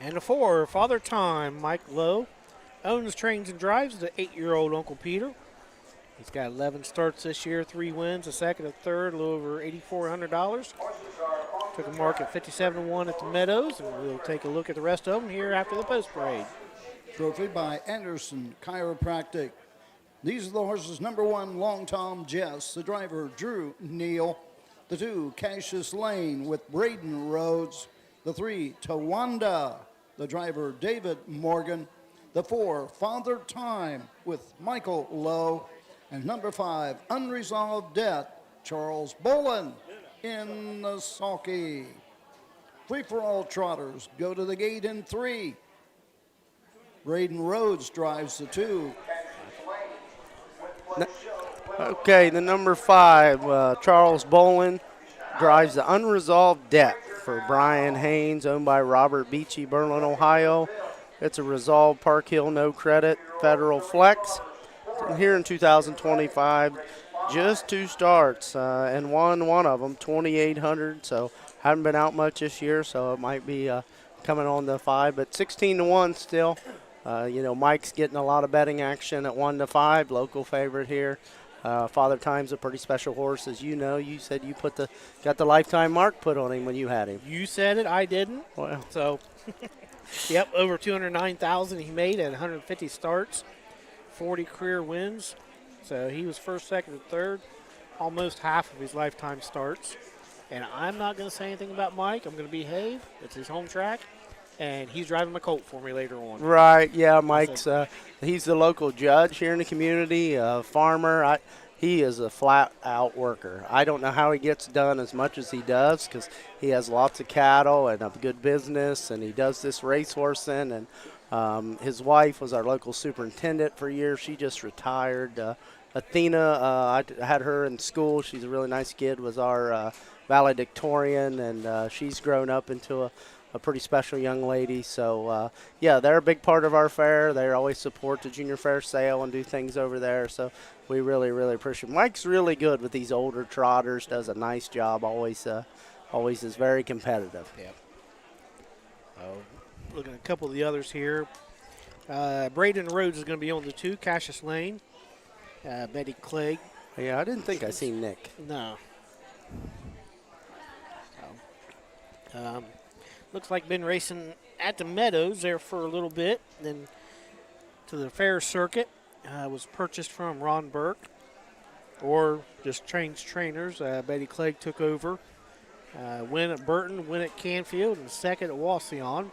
And the 4, Father Time, Mike Lowe. Owns, trains, and drives the 8-year-old Uncle Peter. He's got 11 starts this year, 3 wins, a second, a third, a little over $8,400. Took a mark at 57-1 at the Meadows, and we'll take a look at the rest of them here after the post parade. Trophy by Anderson Chiropractic. These are the horses. Number 1, Long Tom Jess. The driver, Drew Neal. The 2, Cassius Lane with Braden Rhodes. The 3, Tawanda. The driver, David Morgan. The 4, Father Time with Michael Lowe. And number 5, Unresolved Debt, Charles Bolin in the sulky. Free-for-all trotters go to the gate in 3. Braden Rhodes drives the 2. Okay, the number 5, Charles Bolin, drives the Unresolved Debt for Brian Haynes, owned by Robert Beachy, Berlin, Ohio. It's a Resolve Park Hill no credit Federal Flex. Here in 2025, just 2 starts and won one of them, 2,800. So haven't been out much this year, so it might be coming on the 5, but 16-1 still. Mike's getting a lot of betting action at 1-5, local favorite here. Father Time's a pretty special horse, as you know. You said you got the lifetime mark put on him when you had him. You said it, I didn't. Well. So, yep, over 209,000 he made at 150 starts, 40 career wins. So he was first, second, and third, almost half of his lifetime starts. And I'm not going to say anything about Mike. I'm going to behave. It's his home track. And he's driving my colt for me later on. Right, yeah, Mike's he's the local judge here in the community, farmer. He is a flat-out worker. I don't know how he gets done as much as he does because he has lots of cattle and a good business, and he does this racehorsing. And his wife was our local superintendent for years. She just retired. Athena, I had her in school. She's a really nice kid, was our valedictorian, and she's grown up into a pretty special young lady. So, they're a big part of our fair. They always support the junior fair sale and do things over there. So we really, really appreciate it. Mike's really good with these older trotters, does a nice job, always is very competitive. Yeah. Looking at a couple of the others here. Braden Rhodes is going to be on the 2, Cassius Lane. Betty Clegg. Yeah, I didn't think I seen Nick. No. Looks like been racing at the Meadows there for a little bit, then to the fair circuit. Was purchased from Ron Burke, or just changed trainers. Betty Clegg took over. Win at Burton, win at Canfield, and second at Wasion.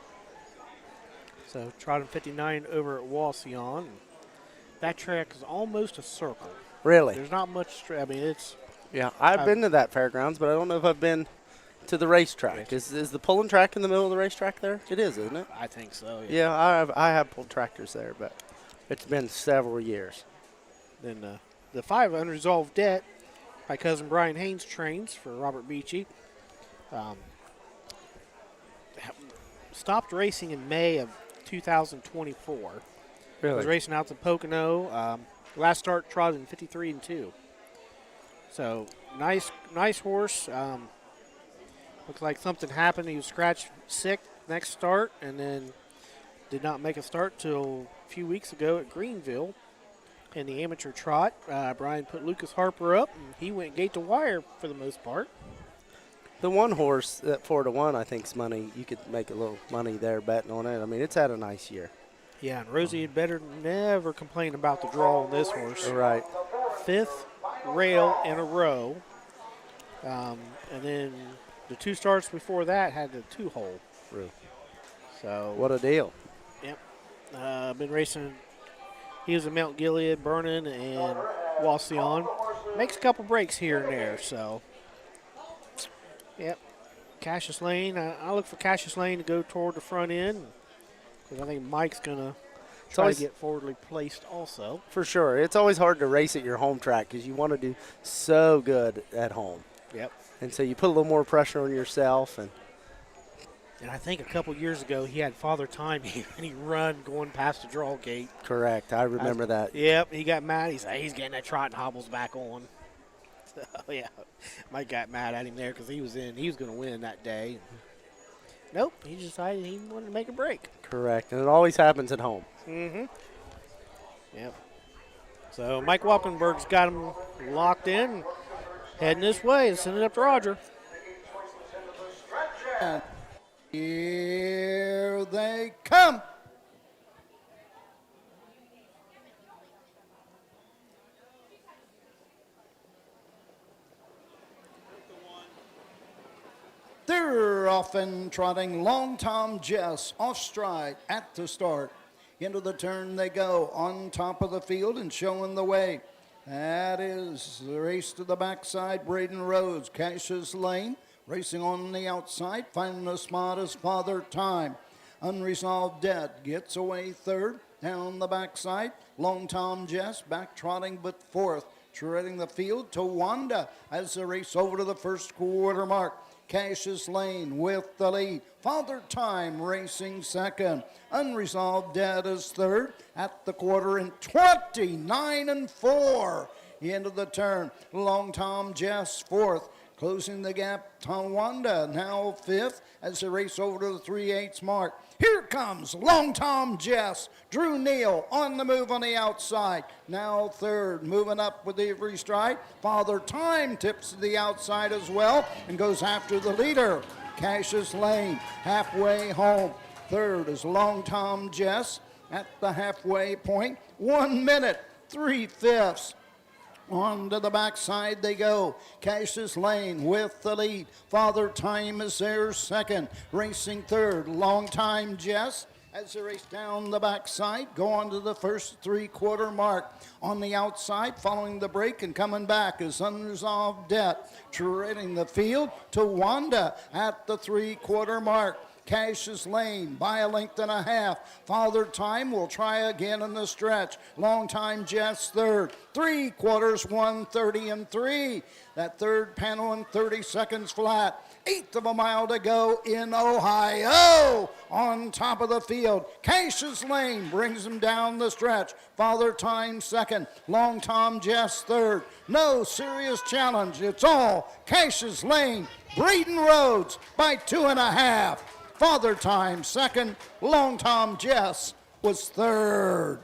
So trotting 59 over at Wasion. That track is almost a circle. Really? There's not much. It's. Yeah, I've been to that fairgrounds, but I don't know if I've been to the racetrack. Is the pulling track in the middle of the racetrack there? It is, isn't it? I think so. Yeah, I have pulled tractors there, but it's been several years. Then the 5, Unresolved Debt, my cousin Brian Haynes trains for Robert Beachy. Stopped racing in May of 2024. Really? Was racing out to Pocono. Last start trotted in 53-2. So nice horse. Looks like something happened. He was scratched sick next start, and then did not make a start till a few weeks ago at Greenville in the amateur trot. Brian put Lucas Harper up, and he went gate to wire for the most part. The one horse, that 4-1, I think is money. You could make a little money there betting on it. I mean, it's had a nice year. Yeah, and Rosie had better never complain about the draw on this horse. Right. 5th rail in a row. And then the 2 starts before that had the 2-hole. Really? So what a deal. Yep. Been racing. He was in Mount Gilead, Vernon, and Wasion. Makes a couple breaks here and there. So, yep. Cassius Lane. I look for Cassius Lane to go toward the front end because I think Mike's going to try to get forwardly placed also. For sure. It's always hard to race at your home track because you want to do so good at home. Yep. And so you put a little more pressure on yourself. And I think a couple years ago he had Father Time and he run going past the draw gate. Correct. I remember that. Yep. He got mad. He's getting that trot and hobbles back on. So, yeah. Mike got mad at him there because he was going to win that day. Nope. He decided he wanted to make a break. Correct. And it always happens at home. Mm-hmm. Yep. So Mike Walkenberg's got him locked in, heading this way and sending it up to Roger. Here they come. They're off and trotting. Long Tom Jess off stride at the start. Into the turn they go on top of the field and showing the way. That is the race to the backside. Braden Rhodes, Cassius Lane. Racing on the outside, finding the spot is Father Time. Unresolved Debt gets away third. Down the backside, Long Tom Jess back trotting but fourth. Treading the field to Wanda as the race over to the first quarter mark. Cassius Lane with the lead. Father Time racing second. Unresolved Debt is third at the quarter in 29-4. Into the turn, Long Tom Jess fourth. Closing the gap, Tawanda now fifth as they race over to the 3/8 mark. Here comes Long Tom Jess. Drew Neal on the move on the outside. Now third, moving up with every stride. Father Time tips to the outside as well and goes after the leader. Cassius Lane halfway home. Third is Long Tom Jess at the halfway point. 1 minute, 3/5. On to the backside they go. Cassius Lane with the lead. Father Time is there second. Racing third, Long Time Jess. As they race down the backside, go on to the first three-quarter mark. On the outside, following the break and coming back is Unresolved Debt. Treading the field to Wanda at the three-quarter mark. Cassius Lane by a length and a half. Father Time will try again in the stretch. Long Time Jess third. 3/4, 1:30-3. That third panel in 30 seconds flat. 1/8 of a mile to go in Ohio. On top of the field, Cassius Lane brings him down the stretch. Father Time second. Long Tom Jess third. No serious challenge. It's all Cassius Lane. Braden Rhodes by 2.5. Father Time second. Long Tom Jess was third.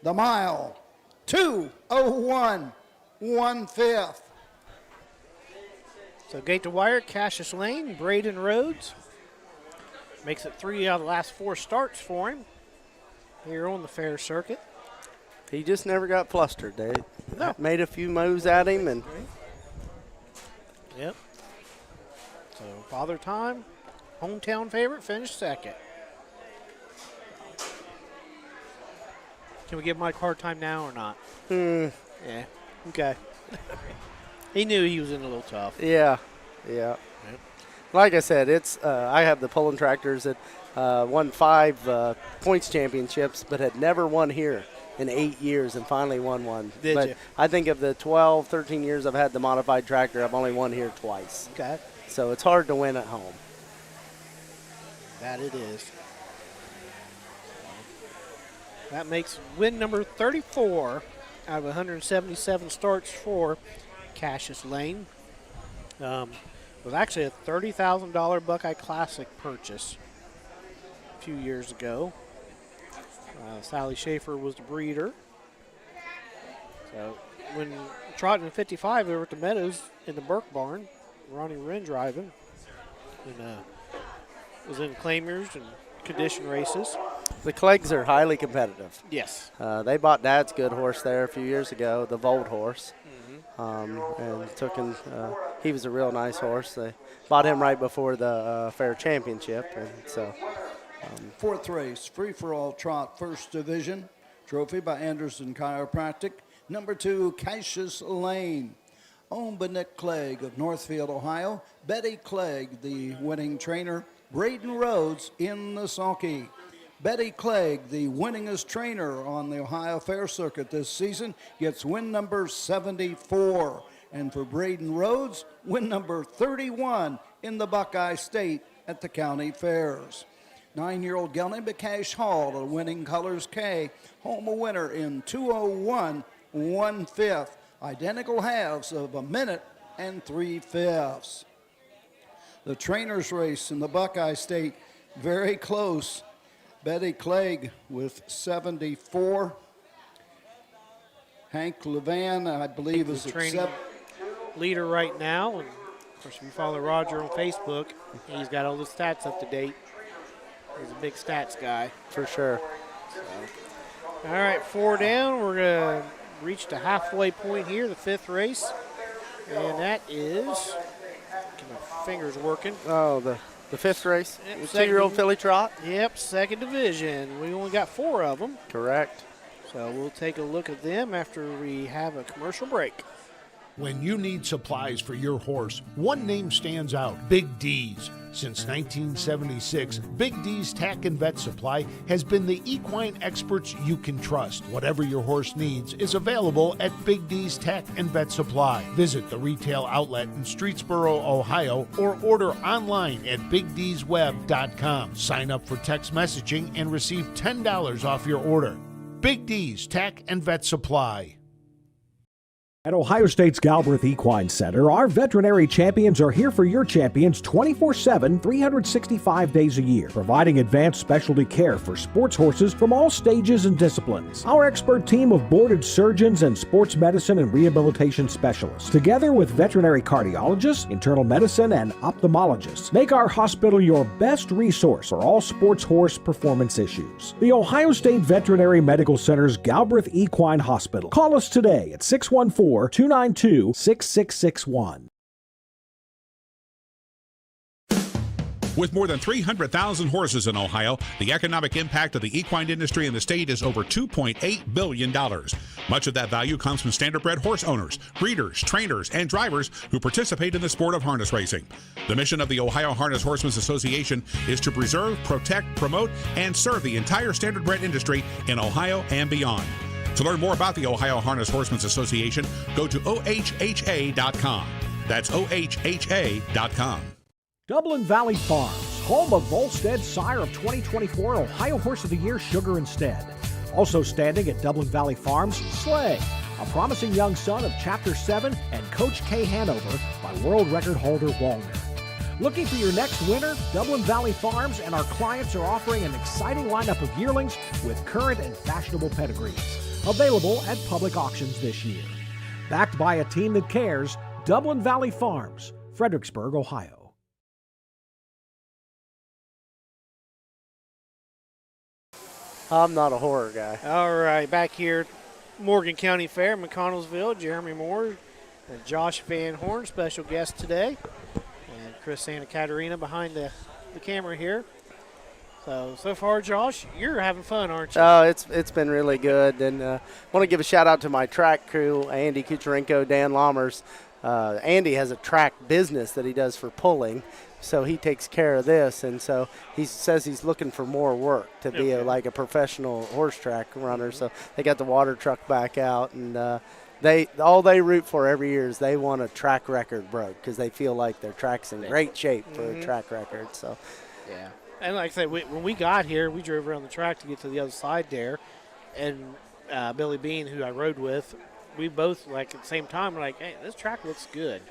The mile, 2:01, 1/5. So gate to wire, Cassius Lane, Braden Rhodes. Makes it 3 out of the last 4 starts for him here on the fair circuit. He just never got flustered. They made a few moves at him. And Yep. So Father Time, hometown favorite, finished second. Can we give Mike a hard time now or not? Yeah. Okay. He knew he was in a little tough. Yeah. Like I said, it's I have the pulling tractors that won 5 points championships, but had never won here in 8 years, and finally won one. Did you? I think of the 12, 13 years I've had the modified tractor, I've only won here twice. Okay. So it's hard to win at home. That it is. That makes win number 34 out of 177 starts for Cassius Lane. It was actually a $30,000 Buckeye Classic purchase a few years ago. Sally Schaefer was the breeder. So when trotting in 55, they were at the Meadows in the Burke barn. Ronnie Wren driving. And was in claimers and condition races. The Cleggs are highly competitive. Yes. They bought Dad's good horse there a few years ago, the Volt horse. And took him, he was a real nice horse. They bought him right before the fair championship. And so, Fourth race, free-for-all trot, first division. Trophy by Anderson Chiropractic. Number 2, Cassius Lane. owned by Nick Clegg of Northfield, Ohio. Betty Clegg, the winning trainer. Braden Rhodes in the sulky. Betty Clegg, the winningest trainer on the Ohio Fair Circuit this season, gets win number 74. And for Braden Rhodes, win number 31 in the Buckeye State at the county fairs. 9-year-old gelding Bakash Hall, the winning colors K, home a winner in 2:01 1/5. Identical halves of a minute and 3/5. The trainers race in the Buckeye State, very close. Betty Clegg with 74. Hank Levan, I believe, is training leader right now. And of course, if you follow Roger on Facebook, he's got all the stats up to date. He's a big stats guy. For sure. All right, 4 down. We're going to reach the halfway point here, the 5th race. And that is, get my fingers working. Oh, the 5th race? Yep, The 2-year-old filly trot? Yep, 2nd division. We only got 4 of them. Correct. So we'll take a look at them after we have a commercial break. When you need supplies for your horse, one name stands out: Big D's. Since 1976, Big D's Tack and Vet Supply has been the equine experts you can trust. Whatever your horse needs is available at Big D's Tack and Vet Supply. Visit the retail outlet in Streetsboro, Ohio, or order online at BigD'sWeb.com. Sign up for text messaging and receive $10 off your order. Big D's Tack and Vet Supply. At Ohio State's Galbraith Equine Center, our veterinary champions are here for your champions 24/7, 365 days a year, providing advanced specialty care for sports horses from all stages and disciplines. Our expert team of boarded surgeons and sports medicine and rehabilitation specialists, together with veterinary cardiologists, internal medicine, and ophthalmologists, make our hospital your best resource for all sports horse performance issues. The Ohio State Veterinary Medical Center's Galbraith Equine Hospital. Call us today at 614-292-6661. With more than 300,000 horses in Ohio, the economic impact of the equine industry in the state is over $2.8 billion. Much of that value comes from standardbred horse owners, breeders, trainers, and drivers who participate in the sport of harness racing. The mission of the Ohio Harness Horsemen's Association is to preserve, protect, promote, and serve the entire standardbred industry in Ohio and beyond. To learn more about the Ohio Harness Horsemen's Association, go to ohha.com. That's ohha.com. Dublin Valley Farms, home of Volstead's sire of 2024 Ohio Horse of the Year, Sugar Instead. Also standing at Dublin Valley Farms, Slay, a promising young son of Chapter 7 and Coach K Hanover by world record holder Wallner. Looking for your next winner? Dublin Valley Farms and our clients are offering an exciting lineup of yearlings with current and fashionable pedigrees. Available at public auctions this year. Backed by a team that cares, Dublin Valley Farms, Fredericksburg, Ohio. I'm not a horror guy. All right, back here, Morgan County Fair, McConnelsville, Jeremy Moore and Josh Van Horn, special guest today. And Chris Santa Caterina behind the camera here. So far, Josh, you're having fun, aren't you? Oh, it's been really good. And I want to give a shout-out to my track crew, Andy Kucherenko, Dan Lammers. Andy has a track business that he does for pulling, so he takes care of this. And so he says he's looking for more work to be like a professional horse track runner. So they got the water truck back out, and they root for every year is they want a track record broke because they feel like their track's in great shape for a track record. So, yeah. And like I said, when we got here, we drove around the track to get to the other side there. And Billy Bean, who I rode with, we both, like, at the same time, were like, hey, this track looks good.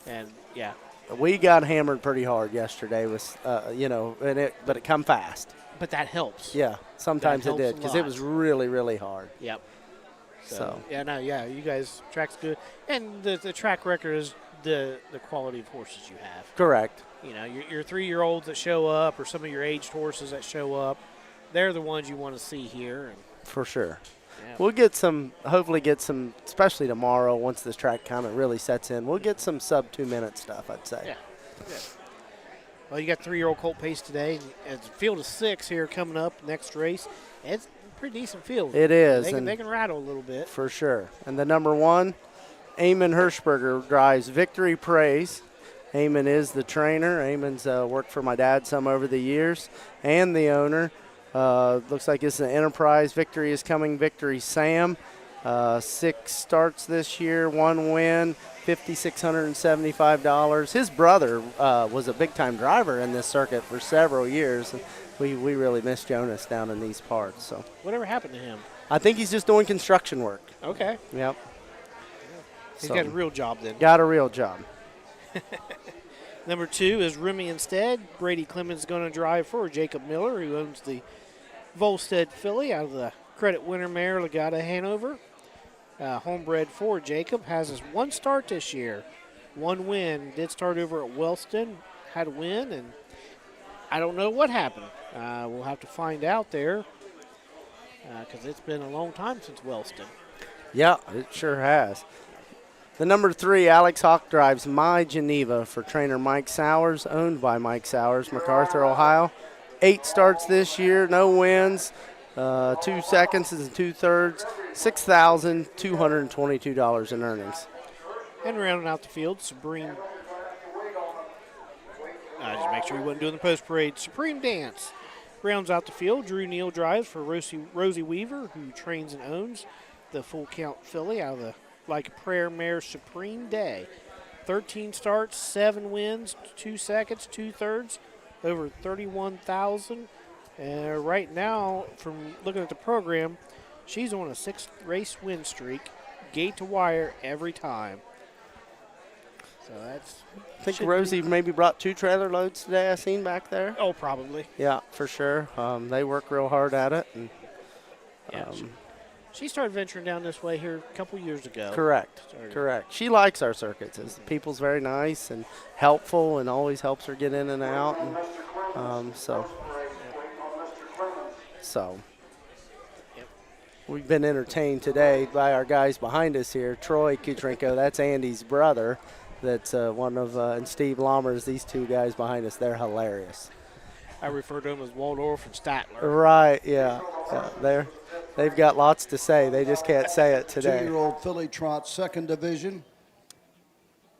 And, yeah. We got hammered pretty hard yesterday, but it come fast. But that helps. Yeah, sometimes it did because it was really, really hard. Yep. So, you guys, track's good. And the track record is the quality of horses you have. Correct. You know, your 3-year-olds that show up or some of your aged horses that show up, they're the ones you want to see here. And for sure. Yeah. We'll hopefully get some, especially tomorrow once this track kind of really sets in, we'll get some sub 2-minute stuff, I'd say. Yeah. Well, you got 3-year-old Colt Pace today. And it's a field of 6 here coming up next race. It's a pretty decent field. It is. They can rattle a little bit. For sure. And the number 1, Eamon Hirschberger drives Victory Praise. Eamon is the trainer. Eamon's worked for my dad some over the years and the owner. Looks like it's an Enterprise. Victory is coming. Victory Sam. 6 starts this year, 1 win, $5,675. His brother was a big-time driver in this circuit for several years. And we really miss Jonas down in these parts. So Whatever happened to him? I think he's just doing construction work. Okay. Yep. He's got a real job then. Got a real job. Number 2 is Remy Instead. Brady Clemens is going to drive for Jacob Miller, who owns the Volstead filly out of the Credit Winner Mare Legata Hanover. Homebred for Jacob, has his 1 start this year, 1 win. Did start over at Wellston, had a win, and I don't know what happened. We'll have to find out there because it's been a long time since Wellston. Yeah, it sure has. The number 3, Alex Hawk drives My Geneva for trainer Mike Sowers, owned by Mike Sowers, MacArthur, Ohio. 8 starts this year, no wins, 2 seconds and 2 thirds, $6,222 in earnings. And rounding out the field, Supreme. Just make sure he wasn't doing the post parade. Supreme Dance rounds out the field. Drew Neal drives for Rosie Weaver, who trains and owns the Full Count filly out of the Like a Prayer Mare Supreme Day. 13 starts, 7 wins, 2 seconds, 2 thirds, over 31,000. Right now, from looking at the program, she's on a 6-race win streak, gate to wire every time. So that's. I think Rosie maybe brought 2 trailer loads today. I seen back there. Oh, probably. Yeah, for sure. They work real hard at it, and she started venturing down this way here a couple years ago. Correct. She likes our circuits. People's very nice and helpful, and always helps her get in and out. And, so we've been entertained today by our guys behind us here. Troy Kutrenko, that's Andy's brother. That's one of and Steve Lammers. These 2 guys behind us, they're hilarious. I refer to them as Waldorf and Statler. Right. Yeah. They've got lots to say. They just can't say it today. 2-year-old filly trot, 2nd division.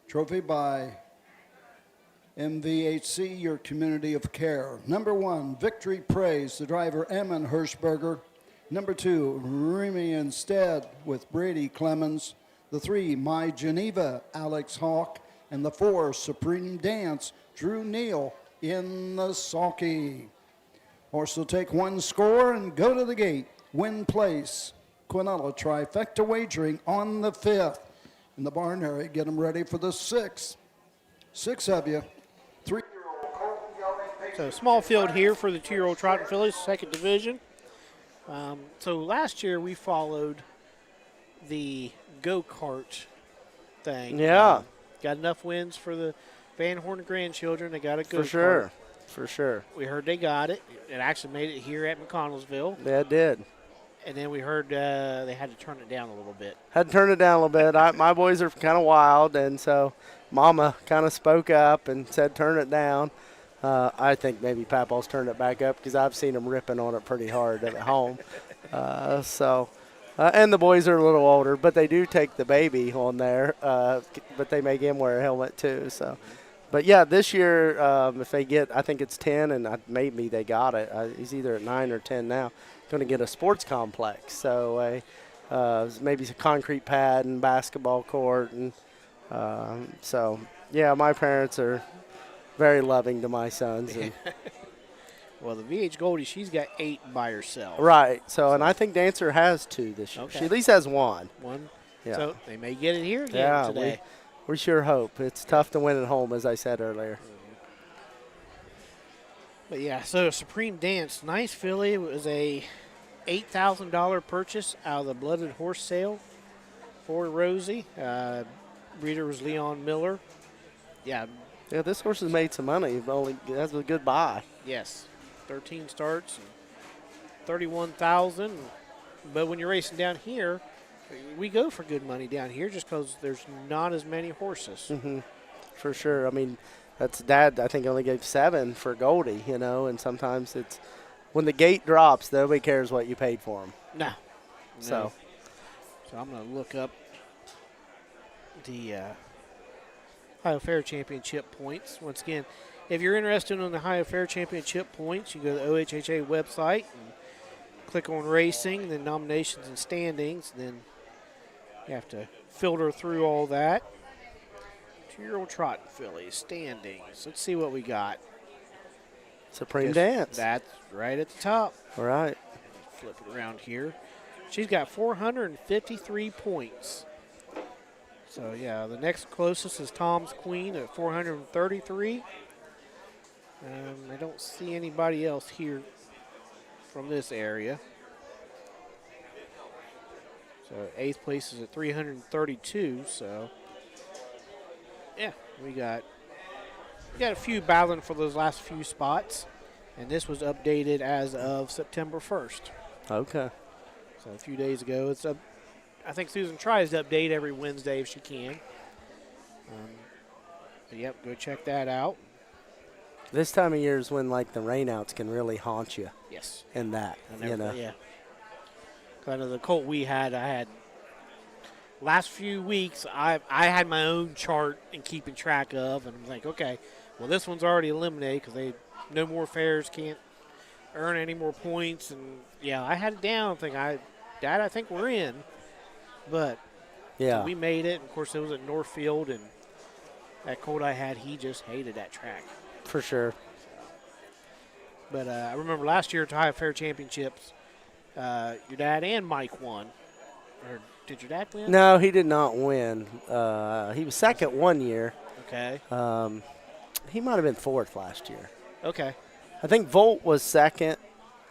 Trophy by MVHC, your community of care. Number 1, Victory Praise, the driver Eamon Hirschberger. Number 2, Remy Instead with Brady Clemens. The 3, My Geneva, Alex Hawk. And the 4, Supreme Dance, Drew Neal in the sulky. Horse will take 1 score and go to the gate. Win place. Quinella trifecta wagering on the 5th. In the barn area, get them ready for the 6th. 6 of you. 3. So small field here for the 2-year-old trotting fillies, 2nd division. So last year we followed the go-kart thing. Yeah. Got enough wins for the Van Horn grandchildren. They got a For go-kart. sure. We heard they got it. It actually made it here at McConnelsville. Yeah, it did. And then we heard they had to turn it down a little bit. Had to turn it down a little bit. My boys are kind of wild, and so Mama kind of spoke up and said turn it down. I think maybe Papa's turned it back up because I've seen them ripping on it pretty hard at home. And the boys are a little older, but they do take the baby on there, but they make him wear a helmet too. So, but yeah, this year if they get, I think it's 10, and maybe they got it. He's either at 9 or 10 now. Going to get a sports complex, so maybe a concrete pad and basketball court, and so yeah, my parents are very loving to my sons. And well, the VH Goldie, she's got 8 by herself. Right. So, and I think Dancer has 2 this year. Okay. She at least has 1. Yeah. So they may get it here again today. We sure hope. It's tough to win at home, as I said earlier. But yeah, so Supreme Dance, nice filly. It was a $8,000 purchase out of the Blooded Horse sale for Rosie. Breeder was Leon Miller. Yeah. Yeah, this horse has made some money. That's a good buy. Yes. 13 starts, 31,000. But when you're racing down here, we go for good money down here just because there's not as many horses. Mm-hmm. For sure. I mean, that's Dad, I think, only gave 7 for Goldie, and sometimes it's when the gate drops, nobody cares what you paid for them. No. So I'm going to look up the Ohio Fair Championship points. Once again, if you're interested in the Ohio Fair Championship points, you go to the OHHA website and click on racing, then nominations and standings. Then you have to filter through all that. 2-year-old trotting fillies, standings. Let's see what we got. Supreme Dance. That's right at the top. All right. Flip it around here. She's got 453 points. So, yeah, the next closest is Tom's Queen at 433. I don't see anybody else here from this area. So, 8th place is at 332. So, yeah, we got a few battling for those last few spots. And this was updated as of September 1st. Okay. So, a few days ago. It's up. I think Susan tries to update every Wednesday if she can. But yep, go check that out. This time of year is when, like, the rainouts can really haunt you. Yes. In that, Yeah. Kind of the colt I had last few weeks, I had my own chart and keeping track of, and I'm like, okay, well, this one's already eliminated because no more fairs can't earn any more points. And, yeah, I had it down thinking, Dad, I think we're in. But yeah, we made it. Of course, it was at Northfield, and that colt I had, he just hated that track. For sure. But I remember last year at the Ohio Fair Championships, your dad and Mike won. Or did your dad win? No, he did not win. He was second one year. Okay. He might have been fourth last year. Okay. I think Volt was second,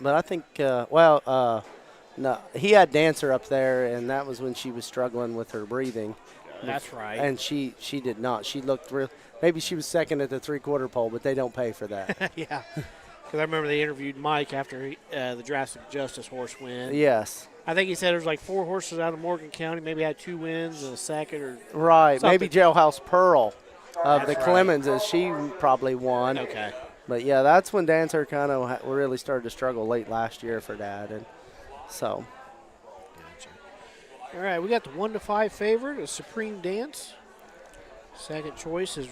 but I think, no, he had Dancer up there, and that was when she was struggling with her breathing. That's right. And she did not. She looked real. Maybe she was second at the 3/4 pole, but they don't pay for that. Yeah. Because I remember they interviewed Mike after the Jurassic Justice horse win. Yes. I think he said there was like 4 horses out of Morgan County, maybe had 2 wins and a second or right. something. Maybe Jailhouse Pearl of the That's Clemenses. She probably won. Okay. But, yeah, that's when Dancer kind of really started to struggle late last year for Dad. And so. Gotcha. All right, we got the 1-5 favorite, a Supreme Dance. Second choice is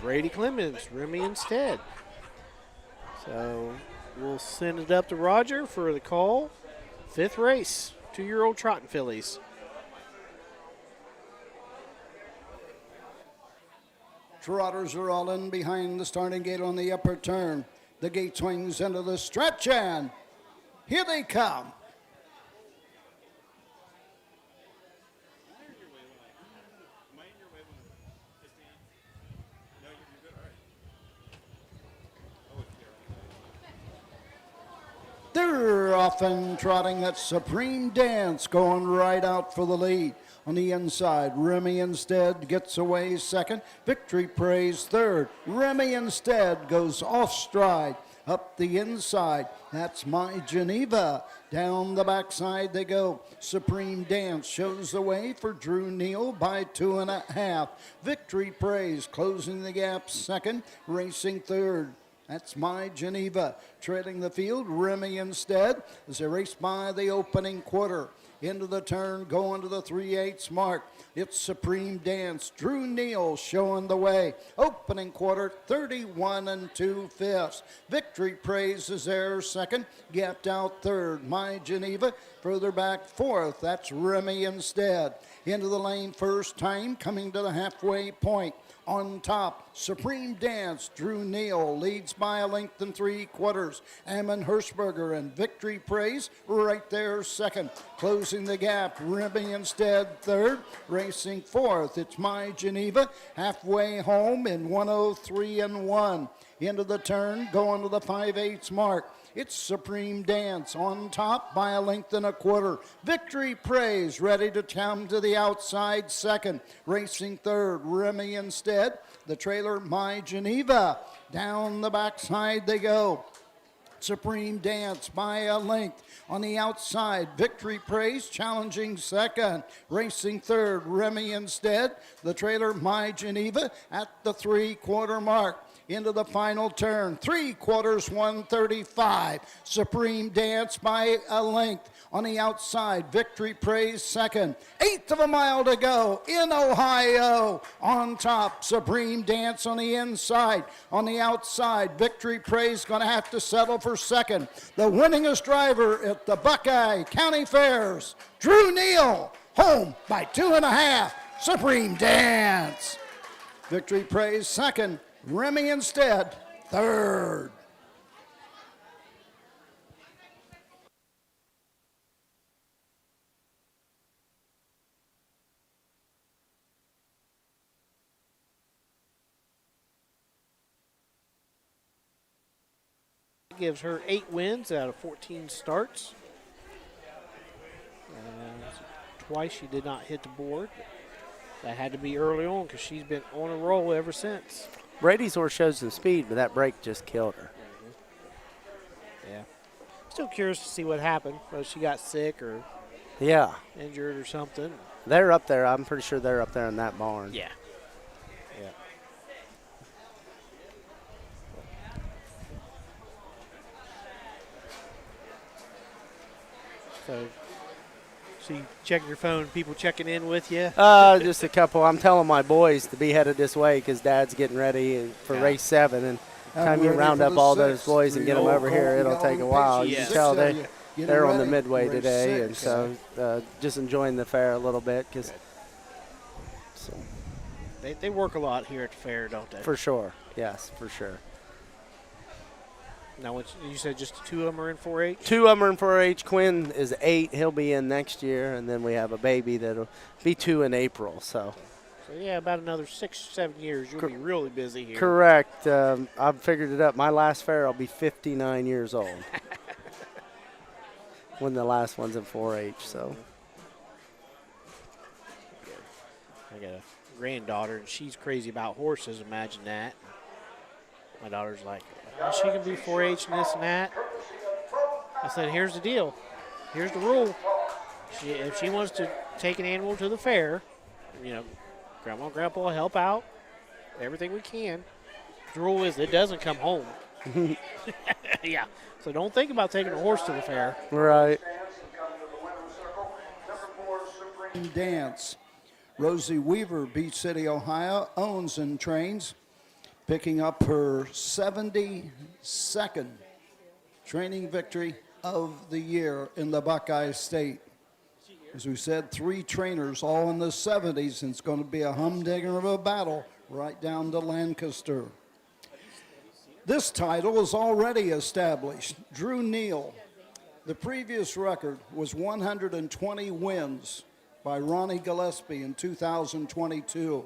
Brady Clemens, Remy instead. So we'll send it up to Roger for the call. 5th race, 2-year-old trotting fillies. Trotters are all in behind the starting gate on the upper turn. The gate swings into the stretch, and here they come. They're off and trotting. That Supreme Dance going right out for the lead. On the inside, Remy Instead gets away second. Victory Praise third. Remy Instead goes off stride. Up the inside, that's My Geneva. Down the backside they go. Supreme Dance shows the way for Drew Neal by 2.5. Victory Praise closing the gap second. Racing third. That's My Geneva. Trailing the field, Remy Instead as they race by the opening quarter. Into the turn, going to the 3/8 mark. It's Supreme Dance. Drew Neal showing the way. Opening quarter, 31 2/5. Victory Praise is there second. Gapped out third. My Geneva. Further back fourth. That's Remy Instead. Into the lane first time, coming to the halfway point. On top, Supreme Dance, Drew Neal leads by a length and 3/4. Ammon Hirschberger and Victory Praise right there second. Closing the gap, Remy Instead third. Racing fourth, it's My Geneva. Halfway home in 1:03.1. Into the turn, going to the 5/8 mark. It's Supreme Dance on top by a length and a quarter. Victory Praise ready to come to the outside second. Racing third, Remy Instead. The trailer, My Geneva. Down the backside they go. Supreme Dance by a length. On the outside, Victory Praise challenging second. Racing third, Remy Instead. The trailer, My Geneva, at the 3/4 mark. into the final turn. 3/4, 135. Supreme Dance by a length. On the outside, Victory Praise second. 1/8 of a mile to go in Ohio. On top, Supreme Dance on the inside. On the outside, Victory Praise going to have to settle for second. The winningest driver at the Buckeye County Fairs, Drew Neal, home by 2.5. Supreme Dance. Victory Praise second. Remy Instead third. Gives her 8 wins out of 14 starts. Twice she did not hit the board. That had to be early on because she's been on a roll ever since. Brady's horse shows some speed, but that break just killed her. Yeah. Still curious to see what happened, whether she got sick or injured or something. They're up there. I'm pretty sure they're up there in that barn. Yeah. Yeah. So you checking your phone, people checking in with you? Just a couple. I'm telling my boys to be headed this way because Dad's getting ready for race 7. And time you round up all those boys and get them over here, it'll take a while. You can tell they're on the midway today. And so just enjoying the fair a little bit. They work a lot here at the fair, don't they? For sure. Yes, for sure. Now, you said just 2 of them are in 4-H? 2 of them are in 4-H. Quinn is 8. He'll be in next year. And then we have a baby that'll be 2 in April. So yeah, about another 6-7 years, you'll be really busy here. Correct. I've figured it up. My last fair, I'll be 59 years old when the last one's in 4-H. So I got a granddaughter, and she's crazy about horses. Imagine that. My daughter's like, she can do 4-H and this and that. I said, here's the deal. Here's the rule. If she wants to take an animal to the fair, Grandma and Grandpa will help out, everything we can. The rule is it doesn't come home. Yeah. So don't think about taking a horse to the fair. Right. Dance. Rosie Weaver, Beach City, Ohio, owns and trains, picking up her 72nd training victory of the year in the Buckeye State. As we said, 3 trainers all in the 70s, and it's going to be a humdinger of a battle right down to Lancaster. This title is already established. Drew Neal. The previous record was 120 wins by Ronnie Gillespie in 2022.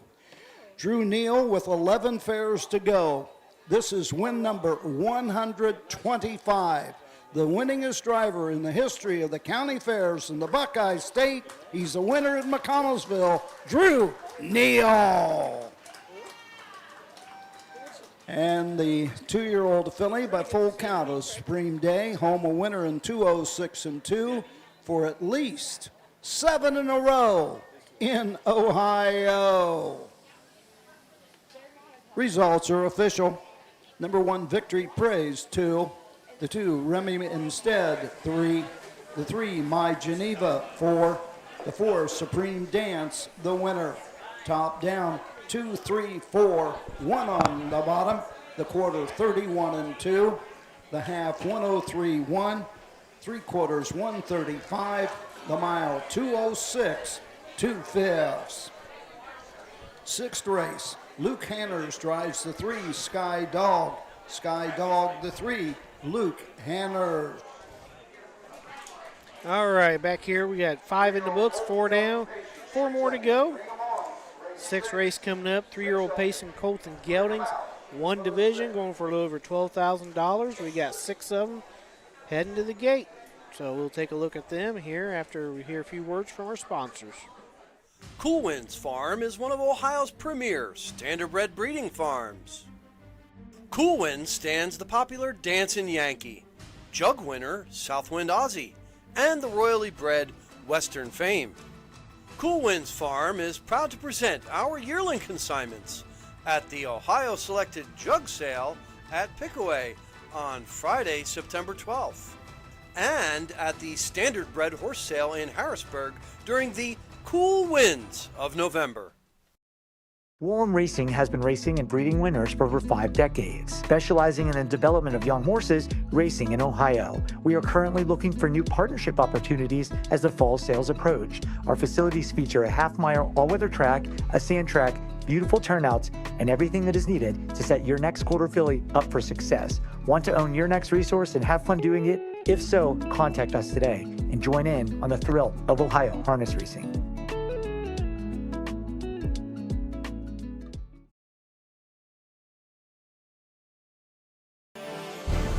Drew Neal with 11 fairs to go. This is win number 125. The winningest driver in the history of the county fairs in the Buckeye State. He's the winner at McConnelsville, Drew Neal. And the 2-year-old filly by full count of Supreme Day, home a winner in 206-2 for at least 7 in a row in Ohio. Results are official. Number 1, Victory Praise, 2. The 2, Remy Instead, 3. The 3, My Geneva, 4. The 4, Supreme Dance, the winner. Top down, 2, 3, 4, 1 on the bottom. The quarter, 31-2. The half, 103-1. 3/4, 135. The mile, 206, 2/5. 6th race, Luke Hanners drives the 3, Sky Dog. Sky Dog, the 3, Luke Hanners. All right, back here we got 5 in the books, 4 down, 4 more to go. 6th race coming up, 3-year-old Payson Colton Geldings, 1 division, going for a little over $12,000. We got 6 of them heading to the gate. So we'll take a look at them here after we hear a few words from our sponsors. Cool Winds Farm is one of Ohio's premier standardbred breeding farms. Cool Winds stands the popular Dancin' Yankee, jug winner Southwind Aussie, and the royally bred Western Fame. Cool Winds Farm is proud to present our yearling consignments at the Ohio Selected Jug Sale at Pickaway on Friday, September 12th, and at the Standard Bred Horse Sale in Harrisburg during the cool winds of November. Wallem Racing has been racing and breeding winners for over 5 decades, specializing in the development of young horses racing in Ohio. We are currently looking for new partnership opportunities as the fall sales approach. Our facilities feature a half-mile all-weather track, a sand track, beautiful turnouts, and everything that is needed to set your next quarter filly up for success. Want to own your next resource and have fun doing it? If so, contact us today and join in on the thrill of Ohio harness racing.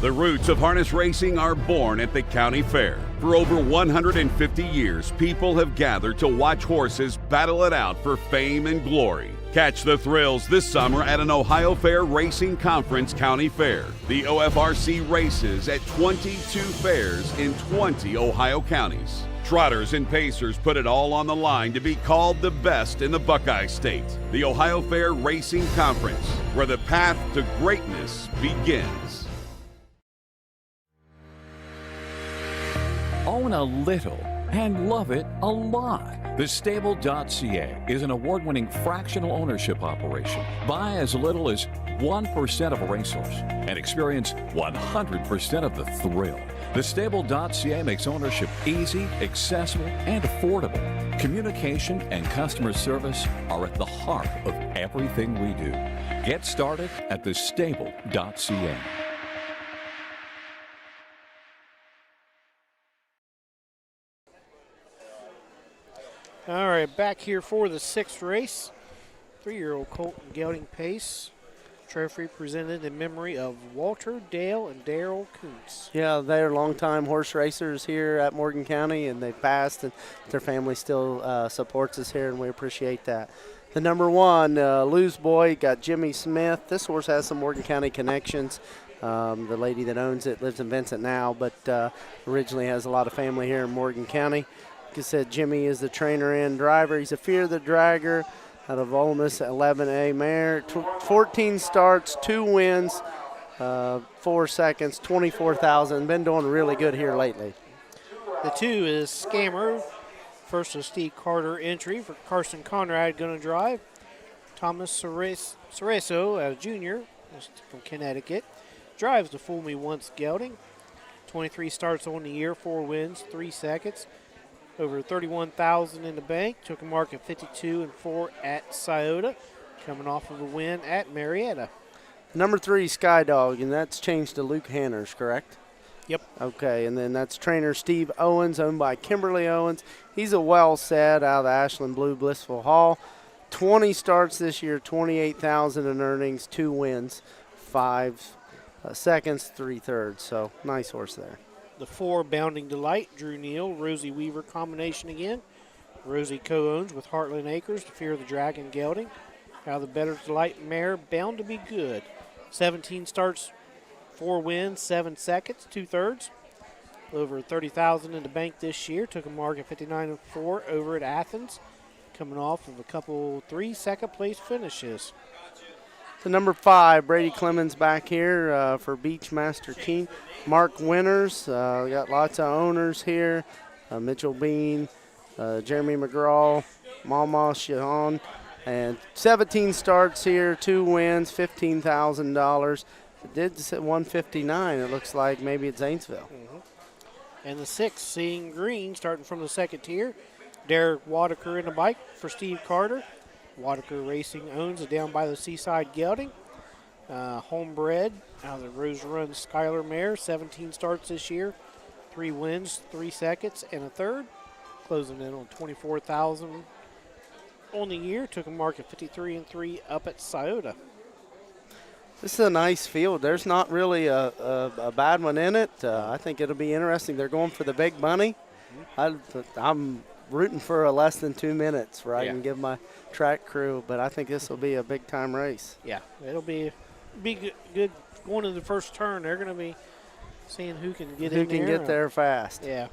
The roots of harness racing are born at the county fair. For over 150 years, people have gathered to watch horses battle it out for fame and glory. Catch the thrills this summer at an Ohio Fair Racing Conference County Fair. The OFRC races at 22 fairs in 20 Ohio counties. Trotters and pacers put it all on the line to be called the best in the Buckeye State. The Ohio Fair Racing Conference, where the path to greatness begins. Own a little and love it a lot. TheStable.ca is an award-winning fractional ownership operation. Buy as little as 1% of a racehorse and experience 100% of the thrill. TheStable.ca makes ownership easy, accessible, and affordable. Communication and customer service are at the heart of everything we do. Get started at TheStable.ca. All right, back here for the 6th race. 3-year-old colt and gelding pace. Trophy presented in memory of Walter, Dale, and Daryl Kuntz. Yeah, they're longtime horse racers here at Morgan County, and they've passed, and their family still supports us here, and we appreciate that. The number 1, Lou's Boy, got Jimmy Smith. This horse has some Morgan County connections. The lady that owns it lives in Vincent now, but originally has a lot of family here in Morgan County. Like I said, Jimmy is the trainer and driver. He's a Fear the Dragger out of Ole Miss 11A mare. 14 starts, 2 wins, 4 seconds, 24,000. Been doing really good here lately. The 2 is Scammer. First is Steve Carter entry for Carson Conrad, going to drive. Thomas Cereso, a junior from Connecticut, drives the Fool Me Once gelding. 23 starts on the year, 4 wins, 3 seconds. Over 31,000 in the bank. Took a mark at 52 and 4 at Scioto, coming off of a win at Marietta. Number 3, Skydog, and that's changed to Luke Hanners, correct? Yep. Okay, and then that's trainer Steve Owens, owned by Kimberly Owens. He's a well set out of the Ashland Blue Blissful Hall. 20 starts this year, 28,000 in earnings, 2 wins, 5 seconds, 3/3. So nice horse there. The 4, Bounding Delight, Drew Neal, Rosie Weaver combination again. Rosie co-owns with Heartland Acres, the Fear of the Dragon gelding. Out of the Better Delight mare, bound to be good. 17 starts, 4 wins, 7 seconds, 2/3. Over 30,000 in the bank this year. Took a mark at 59 and 4 over at Athens, coming off of a couple 3 second place finishes. The number 5, Brady Clemens back here for Beachmaster King. Mark Winters, we got lots of owners here. Mitchell Bean, Jeremy McGraw, Mama Shahan, and 17 starts here, 2 wins, $15,000. It did say 159. It looks like maybe it's Zanesville. And the 6, Seeing Green, starting from the 2nd tier. Derek Wadaker in the bike for Steve Carter. Wadaker Racing owns it down by the Seaside gelding. Homebred out of the Rose Run Skylar mare. 17 starts this year, 3 wins, 3 seconds, and a 1/3. Closing in on 24,000 on the year. Took a mark at 53 and 3 up at Scioto. This is a nice field. There's not really a bad one in it. I think it'll be interesting. They're going for the big money. I'm rooting for a less than 2 minutes where I can give my track crew, but I think this will be a big-time race. Yeah, it'll be good going to the first turn. They're going to be seeing who can get in there. Who can get there fast. Yeah.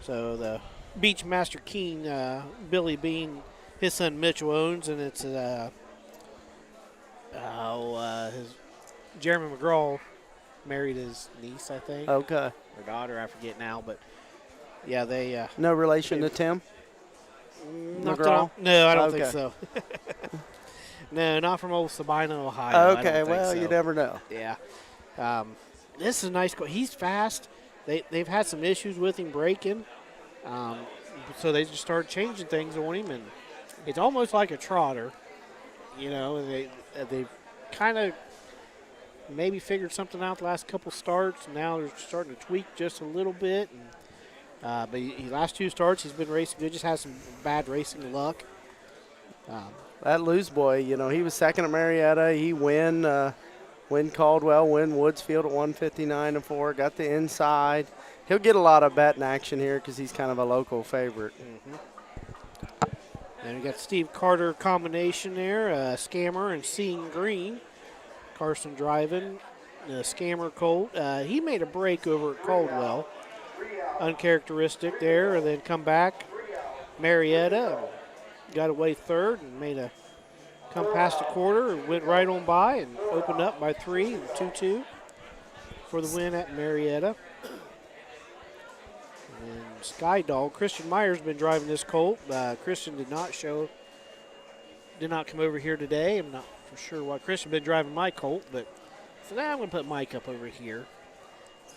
So the Beachmaster King, Billy Bean, his son Mitchell owns, and it's Jeremy McGraw married his niece, I think. Okay. Or daughter, I forget now. But, yeah, they no relation to Tim McGraw? No, I don't think Okay. so. No, not from old Sabina, Ohio. Okay, I don't think well, so. you never know. Yeah. This is a nice. He's fast. They've had some issues with him breaking. So they just started changing things on him, and it's almost like a trotter. You know, and they've kind of maybe figured something out the last couple starts. And now they're starting to tweak just a little bit. And, but last 2 starts he's been racing good. Just has some bad racing luck. That Lose boy, you know, he was second at Marietta. He win Caldwell, win Woodsfield at 159-4. Got the inside. He'll get a lot of betting action here because he's kind of a local favorite. Then we got Steve Carter combination there, Scammer and Seeing Green. Carson driving the Scammer colt. He made a break over at Caldwell. Uncharacteristic there, and then come back. Marietta got away third and come past the quarter and went right on by and opened up by 3 and 2-2 for the win at Marietta. And Sky Dog, Christian Meyer's been driving this colt. Christian did not come over here today. I'm not for sure why Christian been driving my colt, but so now I'm going to put Mike up over here.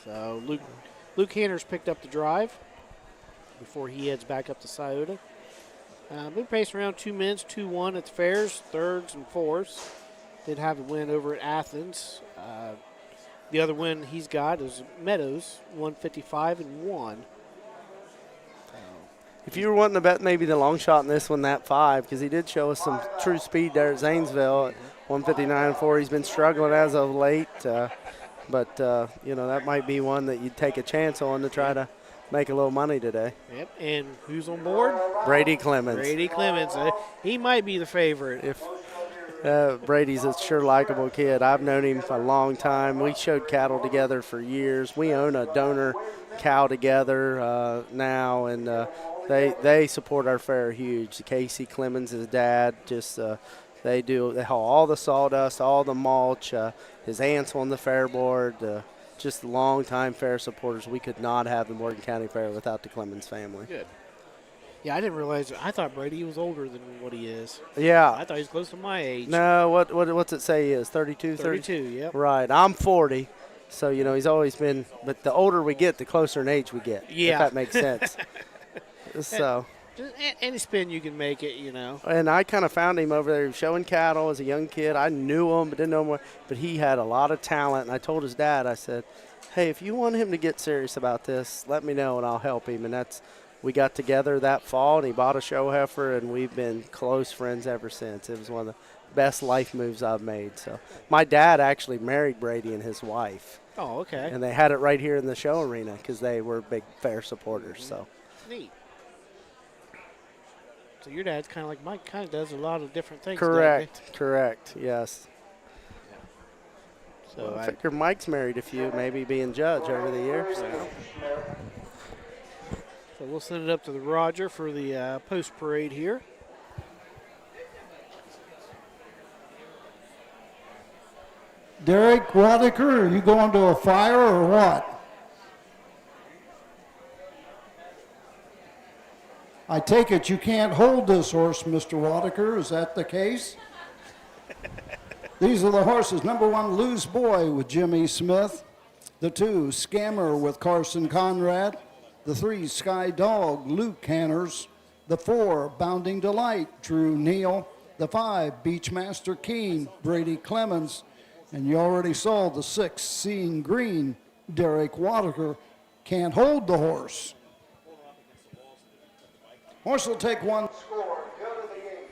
So Luke Hanners picked up the drive before he heads back up to Scioto. Been pacing around 2 minutes, 2-1 at the fairs, thirds and fourths. Did have a win over at Athens. The other win he's got is Meadows, 155-1. If you were wanting to bet maybe the long shot in this one, that 5, because he did show us some true speed there at Zanesville at 159-4. He's been struggling as of late, but you know, that might be one that you'd take a chance on to try to make a little money today. Yep, and who's on board? Brady Clemens. Brady Clemens. He might be the favorite. If Brady's a sure likable kid. I've known him for a long time. We showed cattle together for years. We own a donor cow together now, and they support our fair huge. Casey Clemens, his dad, just they haul all the sawdust, all the mulch. His aunt's on the fair board. Just long-time fair supporters. We could not have the Morgan County Fair without the Clemens family. Good. Yeah, I didn't realize. I thought Brady was older than what he is. Yeah. I thought he was close to my age. No, what's it say he is? 32? 32, yep. Right. I'm 40, so, you know, he's always been – but the older we get, the closer in age we get, yeah. if that makes sense. So – any spin you can make it, you know. And I kind of found him over there showing cattle as a young kid. I knew him but didn't know him more. But he had a lot of talent. And I told his dad, I said, hey, if you want him to get serious about this, let me know and I'll help him. And we got together that fall and he bought a show heifer and we've been close friends ever since. It was one of the best life moves I've made. So my dad actually married Brady and his wife. Oh, okay. And they had it right here in the show arena because they were big fair supporters. So neat. So your dad's kind of like Mike, kind of does a lot of different things. Correct, yes. So well, I figure Mike's married a few, maybe being judge over the years. So we'll send it up to the Roger for the post parade here. Derek Wadiker, are you going to a fire or what? I take it you can't hold this horse, Mr. Wadiker. Is that the case? These are the horses. Number 1, Lose Boy with Jimmy Smith. The 2, Scammer with Carson Conrad. The 3, Sky Dog, Luke Hanners. The 4, Bounding Delight, Drew Neal. The 5, Beachmaster Keen, Brady Clemens. And you already saw the 6, Seeing Green, Derek Wadiker. Can't hold the horse. Horse will take one score. Go to the gate.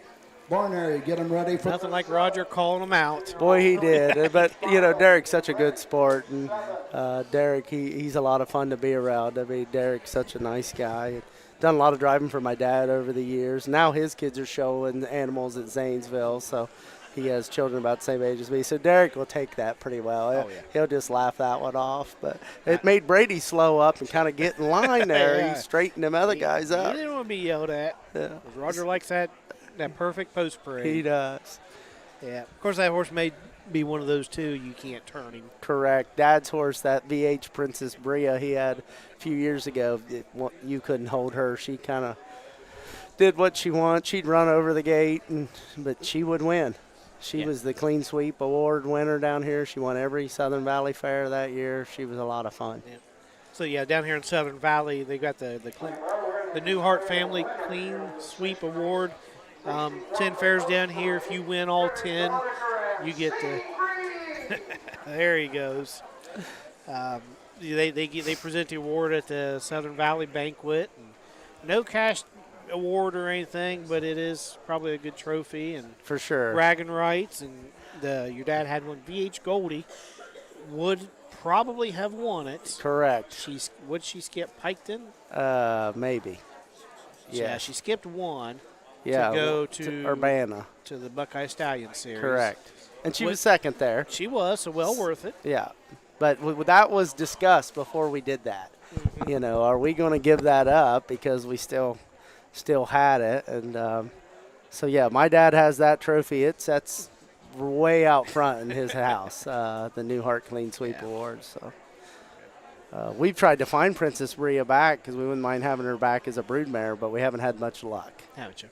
Barnary, get him ready for nothing like Roger calling him out. Boy, he did. But, you know, Derek's such a good sport. And Derek, he's a lot of fun to be around. I mean, Derek's such a nice guy. Done a lot of driving for my dad over the years. Now his kids are showing animals at Zanesville, so he has children about the same age as me. So Derek will take that pretty well. Oh, yeah. He'll just laugh that one off. But it made Brady slow up and kind of get in line there. Yeah. He straightened them other guys up. He didn't want to be yelled at. Yeah. Roger likes that perfect post parade. He does. Yeah. Of course, that horse may be one of those two. You can't turn him. Correct. Dad's horse, that VH Princess Bria he had a few years ago, you couldn't hold her. She kind of did what she wanted. She'd run over the gate, but she would win. She was the Clean Sweep Award winner down here. She won every Southern Valley Fair that year. She was a lot of fun. Yeah. So, yeah, down here in Southern Valley, they got the Newhart Family Clean Sweep Award. 10 fairs down here. If you win all 10, you get the – there he goes. They present the award at the Southern Valley Banquet. And no cash award or anything, but it is probably a good trophy. And for sure. Bragging rights. And your dad had one. VH Goldie would probably have won it. Correct. Would she skip Piketon? Maybe. Yeah, she skipped one. Yeah, to go to Urbana. To the Buckeye Stallion Series. Correct. And she was second there. She was, so well worth it. Yeah. But that was discussed before we did that. Mm-hmm. Are we going to give that up because we still had it? And so, yeah, my dad has that trophy. That's way out front in his house, the Newhart Clean Sweep Award. So we've tried to find Princess Bria back because we wouldn't mind having her back as a broodmare, but we haven't had much luck. Haven't you?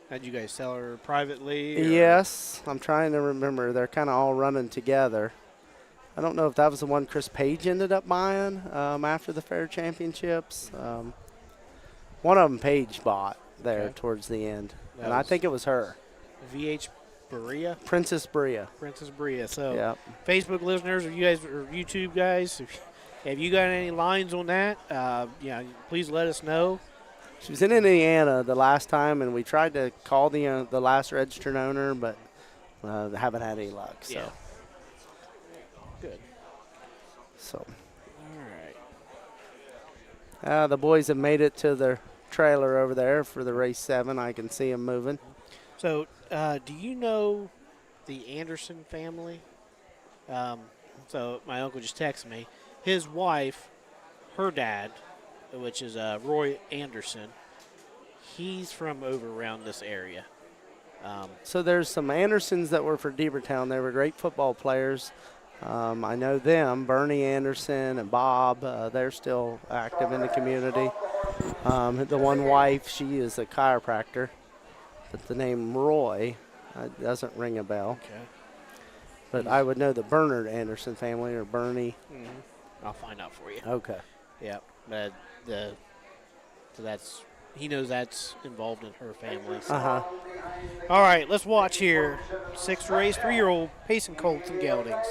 How'd you guys sell her privately? Yes, I'm trying to remember. They're kind of all running together. I don't know if that was the one Chris Page ended up buying after the Fair Championships. One of them Page bought there towards the end, and I think it was her. VH Bria? Princess Bria. Princess Bria. So, Facebook listeners, or you guys, or YouTube guys, if you got any lines on that, please let us know. She was in Indiana the last time, and we tried to call the last registered owner, but haven't had any luck. So. Yeah. Good. So. All right. The boys have made it to their trailer over there for the race 7. I can see them moving. So, do you know the Anderson family? So my uncle just texted me. His wife, her dad, which is Roy Anderson, he's from over around this area. So there's some Andersons that were for Deavertown. They were great football players. I know them, Bernie Anderson and Bob. They're still active in the community. The one wife, she is a chiropractor. But the name Roy doesn't ring a bell. Okay. But I would know the Bernard Anderson family or Bernie. Mm-hmm. I'll find out for you. Okay. Yeah. But he knows that's involved in her family. So. All right, let's watch here. 6th race, 3-year-old Pacing Colts and Geldings.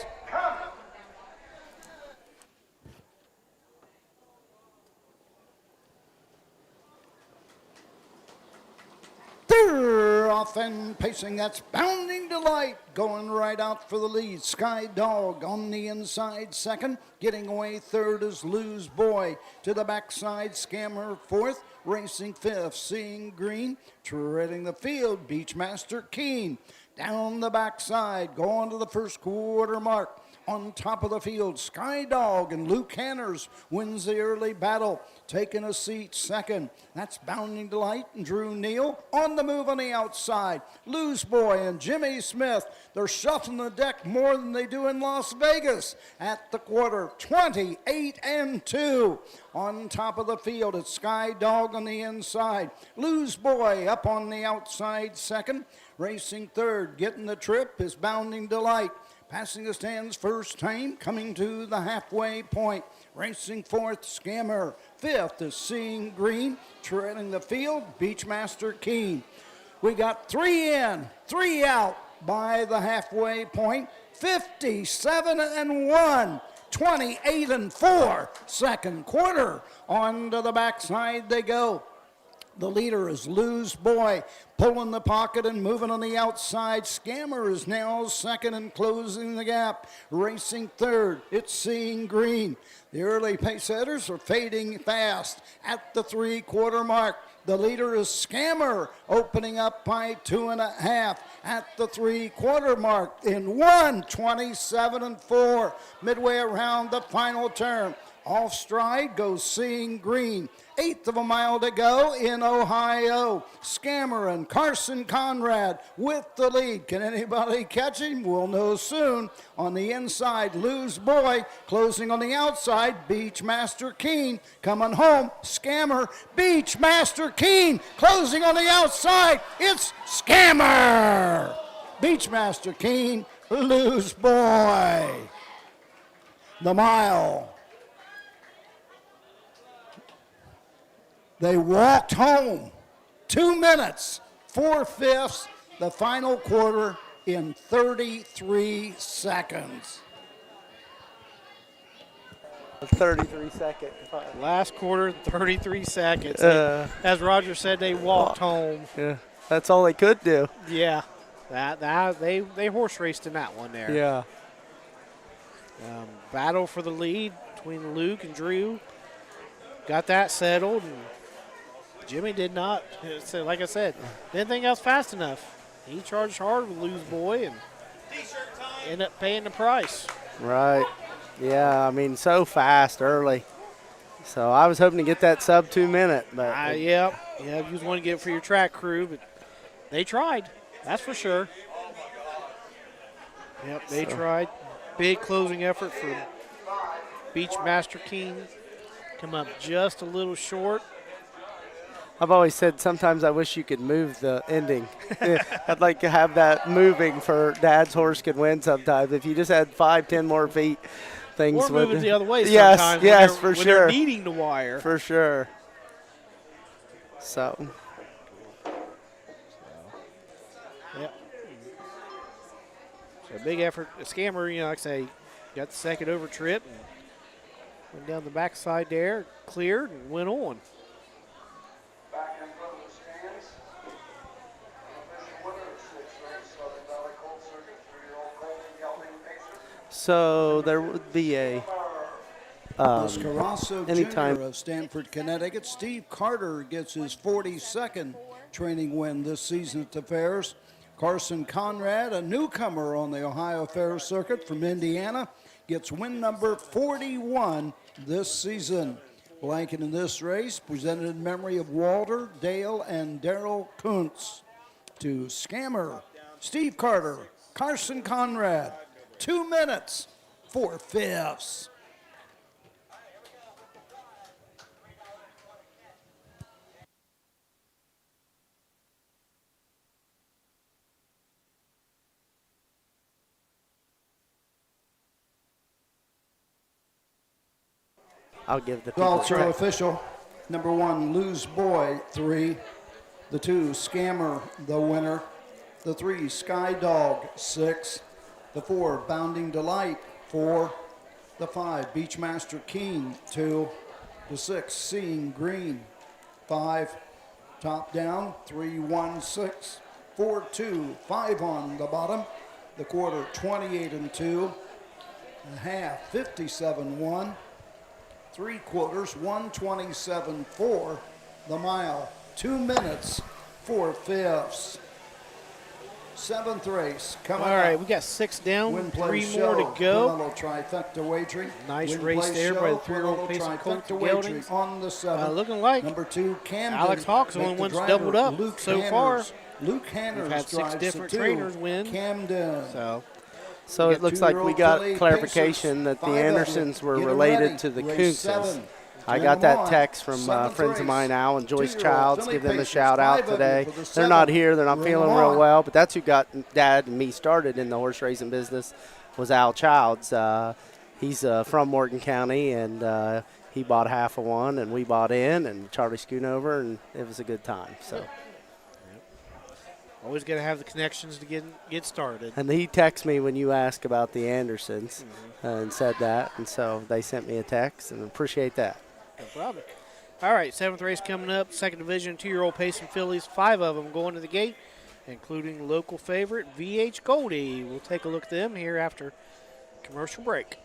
They're off and pacing. That's Bounding Delight going right out for the lead. Sky Dog on the inside second. Getting away third is Lose Boy. To the backside, Scammer fourth. Racing fifth, Seeing Green. Treading the field, Beachmaster Keen. Down the backside, going to the first quarter mark. On top of the field, Sky Dog and Luke Hanners wins the early battle, taking a seat second. That's Bounding Delight and Drew Neal on the move on the outside. Lose Boy and Jimmy Smith, they're shuffling the deck more than they do in Las Vegas at the quarter, 28-2. On top of the field, it's Sky Dog on the inside. Lose Boy up on the outside second. Racing third, getting the trip is Bounding Delight. Passing the stands first time, coming to the halfway point. Racing fourth, Scammer. Fifth is Seeing Green. Trailing the field, Beachmaster Keen. We got 3 in, 3 out by the halfway point. 57-1, 28-4. Second quarter. On to the backside they go. The leader is Lose Boy, pulling the pocket and moving on the outside. Scammer is now second and closing the gap. Racing third, it's Seeing Green. The early pace setters are fading fast at the 3-quarter mark. The leader is Scammer, opening up by 2.5 at the 3-quarter mark in 1:27-4. Midway around the final turn. Off stride goes Seeing Green. 1/8 of a mile to go in Ohio. Scammer and Carson Conrad with the lead. Can anybody catch him? We'll know soon. On the inside, Lou's Boy. Closing on the outside, Beachmaster Keen. Coming home, Scammer, Beachmaster Keen. Closing on the outside, it's Scammer. Beachmaster Keen, Lou's Boy. The mile. They walked home. 2 minutes, 4/5, the final quarter in 33 seconds. 33 second. Last quarter, 33 seconds. As Roger said, they walked home. Yeah, that's all they could do. Yeah, they horse raced in that one there. Yeah. Battle for the lead between Luke and Drew. Got that settled, and Jimmy did not. So, like I said, didn't think I was fast enough. He charged hard with Lou's Boy and ended up paying the price. Right. Yeah, I mean, so fast early. So I was hoping to get that sub 2 minute, but Yeah, you just want to get it for your track crew, but they tried. That's for sure. Yep, they tried. Big closing effort for Beachmaster King. Come up just a little short. I've always said sometimes I wish you could move the ending. I'd like to have that moving for Dad's horse could win sometimes. If you just had 5-10 more feet, things Or would move it the other way yes, sometimes. Yes, for when sure. they're needing the wire. For sure. So. Yep. So big effort. A Scammer, like I say, got the second over trip and went down the backside there, cleared, and went on. Back in front of the stands, official winner of the 6th race, Southern Valley Colt Circuit, 3-year-old Colt Gelding Pacer. So there would be a Los Carrasco anytime. Jr. of Stamford, Connecticut. Steve Carter gets his 42nd training win this season at the fairs. Carson Conrad, a newcomer on the Ohio Fair Circuit from Indiana, gets win number 41 this season. Blanket in this race, presented in memory of Walter, Dale, and Darrell Kuntz. To Scammer, Steve Carter, Carson Conrad, 2 minutes, 4/5. I'll give the people Also credit. official. Number 1, Lou's Boy, 3. The 2, Scammer, the winner. The 3, Sky Dog, 6. The 4, Bounding Delight, 4. The 5, Beachmaster Keen, 2. The 6, Seeing Green, 5. Top down, 3-1-6. 4-2, 5 on the bottom. The quarter, 28-2. The half, 57-1. 3/4, 127.4. The mile, 2 minutes, 4/5. 7th race coming All right, up. we got 6 down, Win 3 Play more Show, to go. Quinello Trifecta Wagering. Nice Win race Play there Show, by the 3-year-old Quinello Pacer Colt Trifecta Wagering Geldings. on the 7th. Looking like Number 2, Camden. Alex Hawks only Make the one's driver, doubled up Luke so Hanners. far. Luke Hanners We've had 6 drives different the 2, trainers win. Camden. So it looks like we got clarification that the Andersons were related to the Kuntzes. I got that text from friends of mine, Al and Joyce Childs. Give them a shout out today. They're not here. They're not feeling real well, but that's who got Dad and me started in the horse racing business was Al Childs. He's from Morgan County, and he bought half of one, and we bought in, and Charlie Schoonover, and it was a good time. So. Always got to have the connections to get started. And he texted me when you asked about the Andersons and said that, and so they sent me a text, and appreciate that. No problem. All right, 7th race coming up. 2nd division, 2-year-old Pacing fillies. 5 of them going to the gate, including local favorite VH Goldie. We'll take a look at them here after commercial break.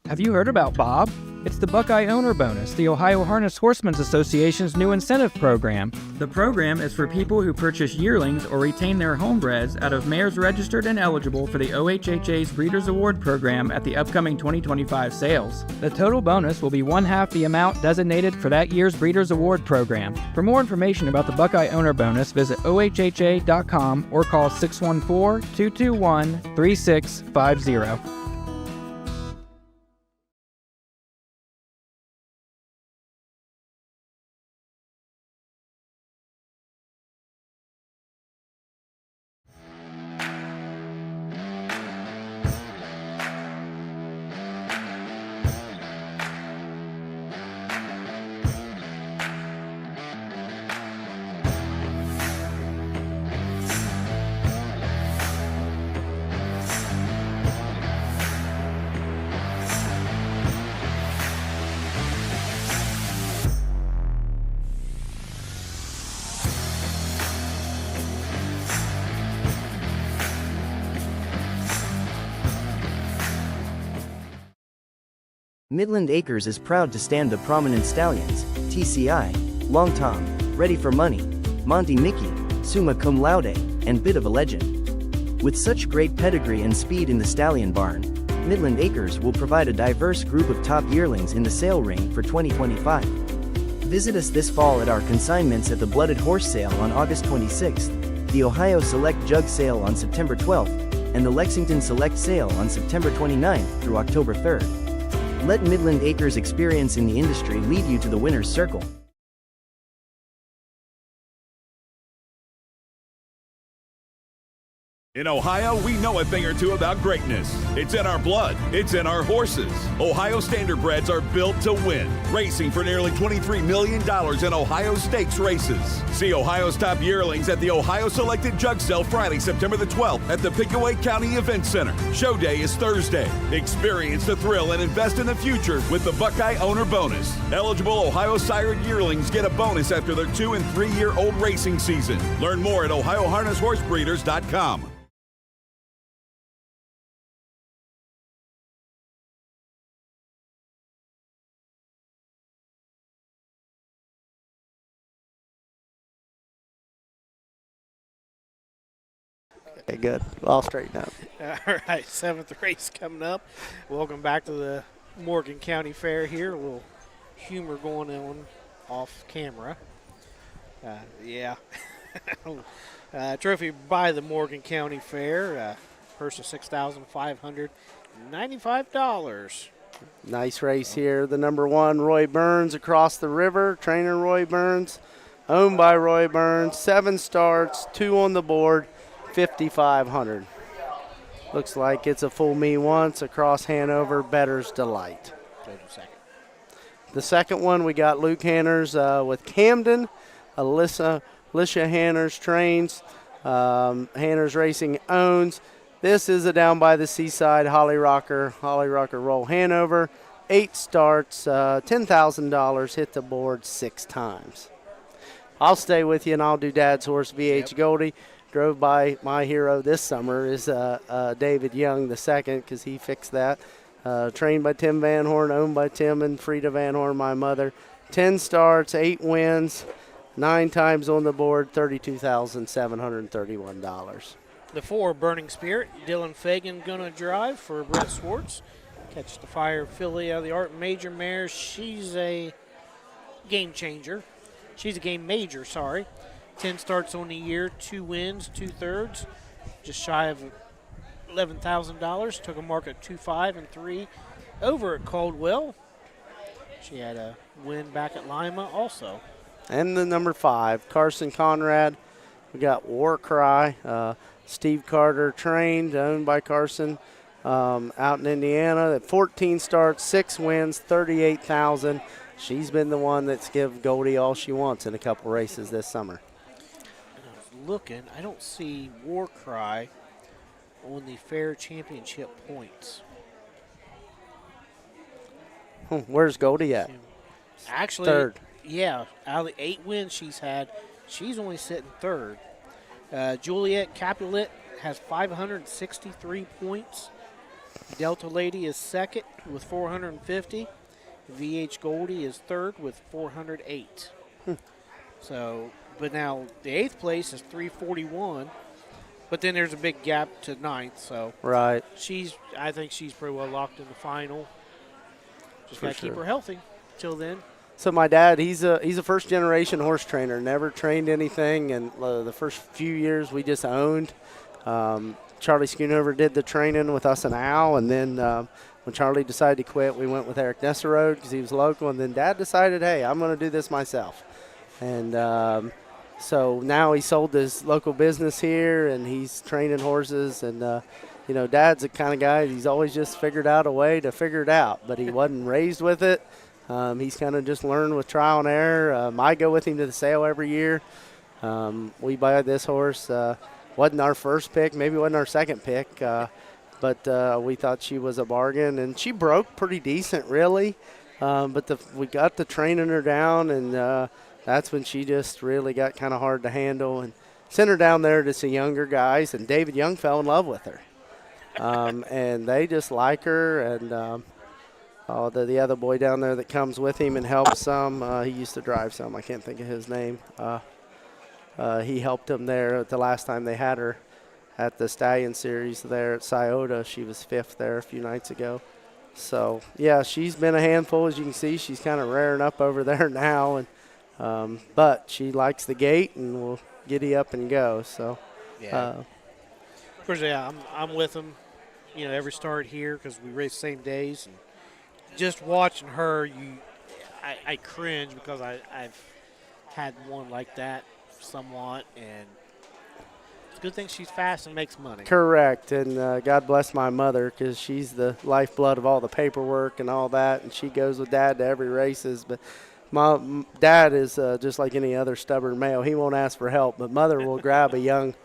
Have you heard about Bob? It's the Buckeye Owner Bonus, the Ohio Harness Horsemen's Association's new incentive program. The program is for people who purchase yearlings or retain their homebreds out of mares registered and eligible for the OHHA's Breeders' Award program at the upcoming 2025 sales. The total bonus will be 1/2 the amount designated for that year's Breeders' Award program. For more information about the Buckeye Owner Bonus, visit ohha.com or call 614-221-3650. Midland Acres is proud to stand the prominent stallions, TCI, Long Tom, Ready for Money, Monty Mickey, Summa Cum Laude, and Bit of a Legend. With such great pedigree and speed in the stallion barn, Midland Acres will provide a diverse group of top yearlings in the sale ring for 2025. Visit us this fall at our consignments at the Blooded Horse Sale on August 26th, the Ohio Select Jug Sale on September 12th, and the Lexington Select Sale on September 29th through October 3rd. Let Midland Acres' experience in the industry lead you to the winner's circle. In Ohio, we know a thing or two about greatness. It's in our blood. It's in our horses. Ohio Standardbreds are built to win, racing for nearly $23 million in Ohio Stakes races. See Ohio's top yearlings at the Ohio Selected Jug Sale Friday, September the 12th at the Pickaway County Event Center. Show day is Thursday. Experience the thrill and invest in the future with the Buckeye Owner Bonus. Eligible Ohio sired yearlings get a bonus after their 2- and 3-year-old racing season. Learn more at OhioHarnessHorseBreeders.com. Okay, good. All straightened up. All right, 7th race coming up. Welcome back to the Morgan County Fair here. A little humor going on off camera. Yeah. Trophy by the Morgan County Fair. Purse of $6,595. Nice race here. The number 1, Roy Burns, across the river. Trainer Roy Burns, owned by Roy Burns. 7 starts, 2 on the board, 5,500. Looks like it's a full me once across Hanover, Better's Delight. The second one, we got Luke Hanners with Camden. Alicia Hanners trains. Hanners Racing owns. This is a down by the seaside Holly Rocker Roll Hanover. 8 starts, $10,000, hit the board 6 times. I'll stay with you and I'll do Dad's horse, VH Goldie. Drove by my hero this summer is David Young the second, because he fixed that. Trained by Tim Van Horn, owned by Tim and Frida Van Horn, my mother. 10 starts, 8 wins, 9 times on the board, $32,731. The 4, Burning Spirit. Dylan Fagan going to drive for Brett Swartz. Catch the Fire filly out of the Art Major mare. She's a game changer. She's a game major, sorry. 10 starts on the year, 2 wins, 2/3, just shy of $11,000. Took a mark at 2.5 and 3 over at Caldwell. She had a win back at Lima also. And the number 5, Carson Conrad. We got War Cry. Steve Carter trained, owned by Carson, out in Indiana. At 14 starts, 6 wins, $38,000. She's been the one that's give Goldie all she wants in a couple races this summer. Looking, I don't see War Cry on the Fair Championship points. Where's Goldie at? Actually, 3rd. Yeah, out of the 8 wins she's had, she's only sitting 3rd. Juliet Capulet has 563 points. Delta Lady is second with 450. VH Goldie is third with 408. So, but now the 8th place is 341. But then there's a big gap to 9th. So Right. I think she's pretty well locked in the final. Just For got to keep sure. her healthy till then. So my dad, he's a first generation horse trainer. Never trained anything, and the first few years we just owned. Charlie Schoonover did the training with us and Al, and then when Charlie decided to quit, we went with Eric Nesserode because he was local, and then Dad decided, hey, I'm going to do this myself. And so now he sold his local business here, and he's training horses, and Dad's the kind of guy, he's always just figured out a way to figure it out, but he wasn't raised with it. He's kind of just learned with trial and error. I go with him to the sale every year. We buy this horse. Wasn't our first pick, maybe wasn't our second pick, but we thought she was a bargain, and she broke pretty decent, really. But we got the training her down, and that's when she just really got kind of hard to handle. And sent her down there to some younger guys, and David Young fell in love with her. And they just like her, and the other boy down there that comes with him and helps some, he used to drive some, I can't think of his name. He helped him there the last time they had her at the Stallion Series there at Scioto. She was 5th there a few nights ago. So, yeah, she's been a handful. As you can see, she's kind of rearing up over there now. And but she likes the gate and will giddy up and go. So, yeah. Of course, yeah, I'm with them, every start here because we race the same days. And just watching her, I cringe because I've had one like that somewhat, and it's a good thing she's fast and makes money. Correct, and God bless my mother because she's the lifeblood of all the paperwork and all that, and she goes with Dad to every races. But my Dad is just like any other stubborn male. He won't ask for help, but Mother will grab a young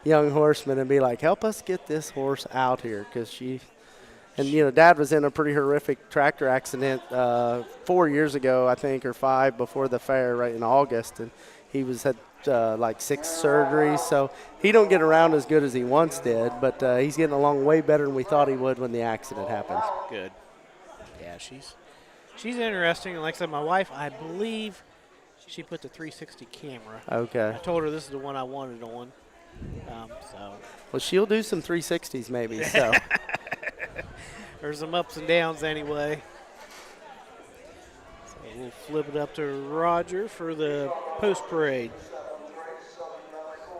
horseman and be like, help us get this horse out here because she – and, Dad was in a pretty horrific tractor accident 4 years ago, I think, or 5 before the fair right in August, and he had like 6 surgeries, so he don't get around as good as he once did, but he's getting along way better than we thought he would when the accident happened. Good. Yeah, she's interesting. And like I said, my wife, I believe she put the 360 camera. Okay. I told her this is the one I wanted on. Well, she'll do some 360s maybe, so. There's some ups and downs anyway. So we'll flip it up to Roger for the post parade.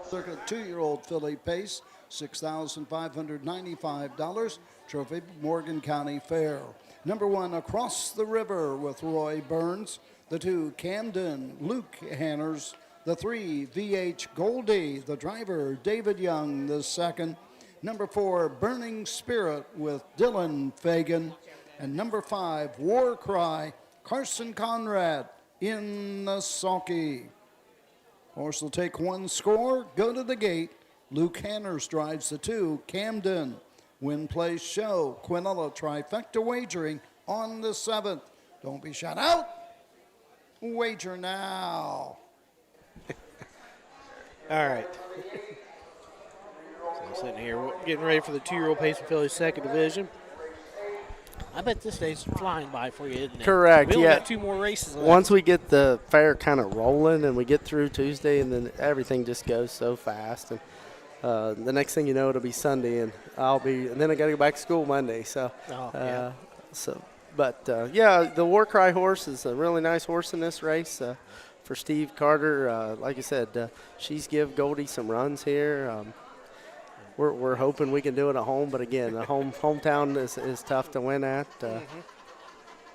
Circa 2-year-old filly pace, $6,595. Trophy Morgan County Fair. Number 1, Across the River with Roy Burns. The 2, Camden, Luke Hanners. The 3, VH Goldie. The driver, David Young, the 2nd. Number 4, Burning Spirit with Dylan Fagan. And number 5, War Cry, Carson Conrad in the sulky. Horse will take 1 score, go to the gate. Luke Hanners drives the 2, Camden. Win, place, show. Quinella trifecta wagering on the 7th. Don't be shut out. Wager now. All right. So I'm sitting here getting ready for the 2-year-old Pacing Phillies 2nd Division. I bet this day's flying by for you, isn't it? Correct, we only yeah. got 2 more races left. Once we get the fair kind of rolling and we get through Tuesday, and then everything just goes so fast. And the next thing you know, it'll be Sunday, and then I got to go back to school Monday. So, yeah. The War Cry horse is a really nice horse in this race. For Steve Carter, like I said, she's give Goldie some runs here. We're hoping we can do it at home, but again, the hometown is tough to win at.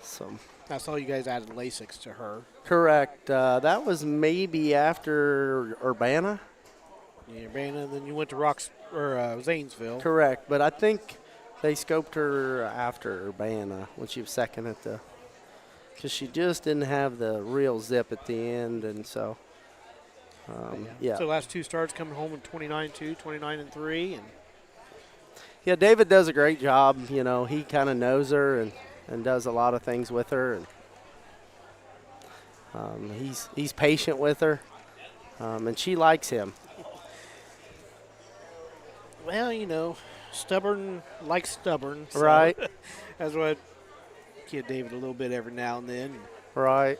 So I saw you guys added Lasix to her. Correct. That was maybe after Urbana. Yeah, Urbana, then you went to Zanesville. Correct, but I think they scoped her after Urbana when she was 2nd at the. Because she just didn't have the real zip at the end, and so, yeah. So the last 2 starts coming home in 29-2, 29-3, and yeah, David does a great job. He kind of knows her and does a lot of things with her, and he's patient with her, and she likes him. Well, stubborn like stubborn. So Right. That's what kid David a little bit every now and then. Right.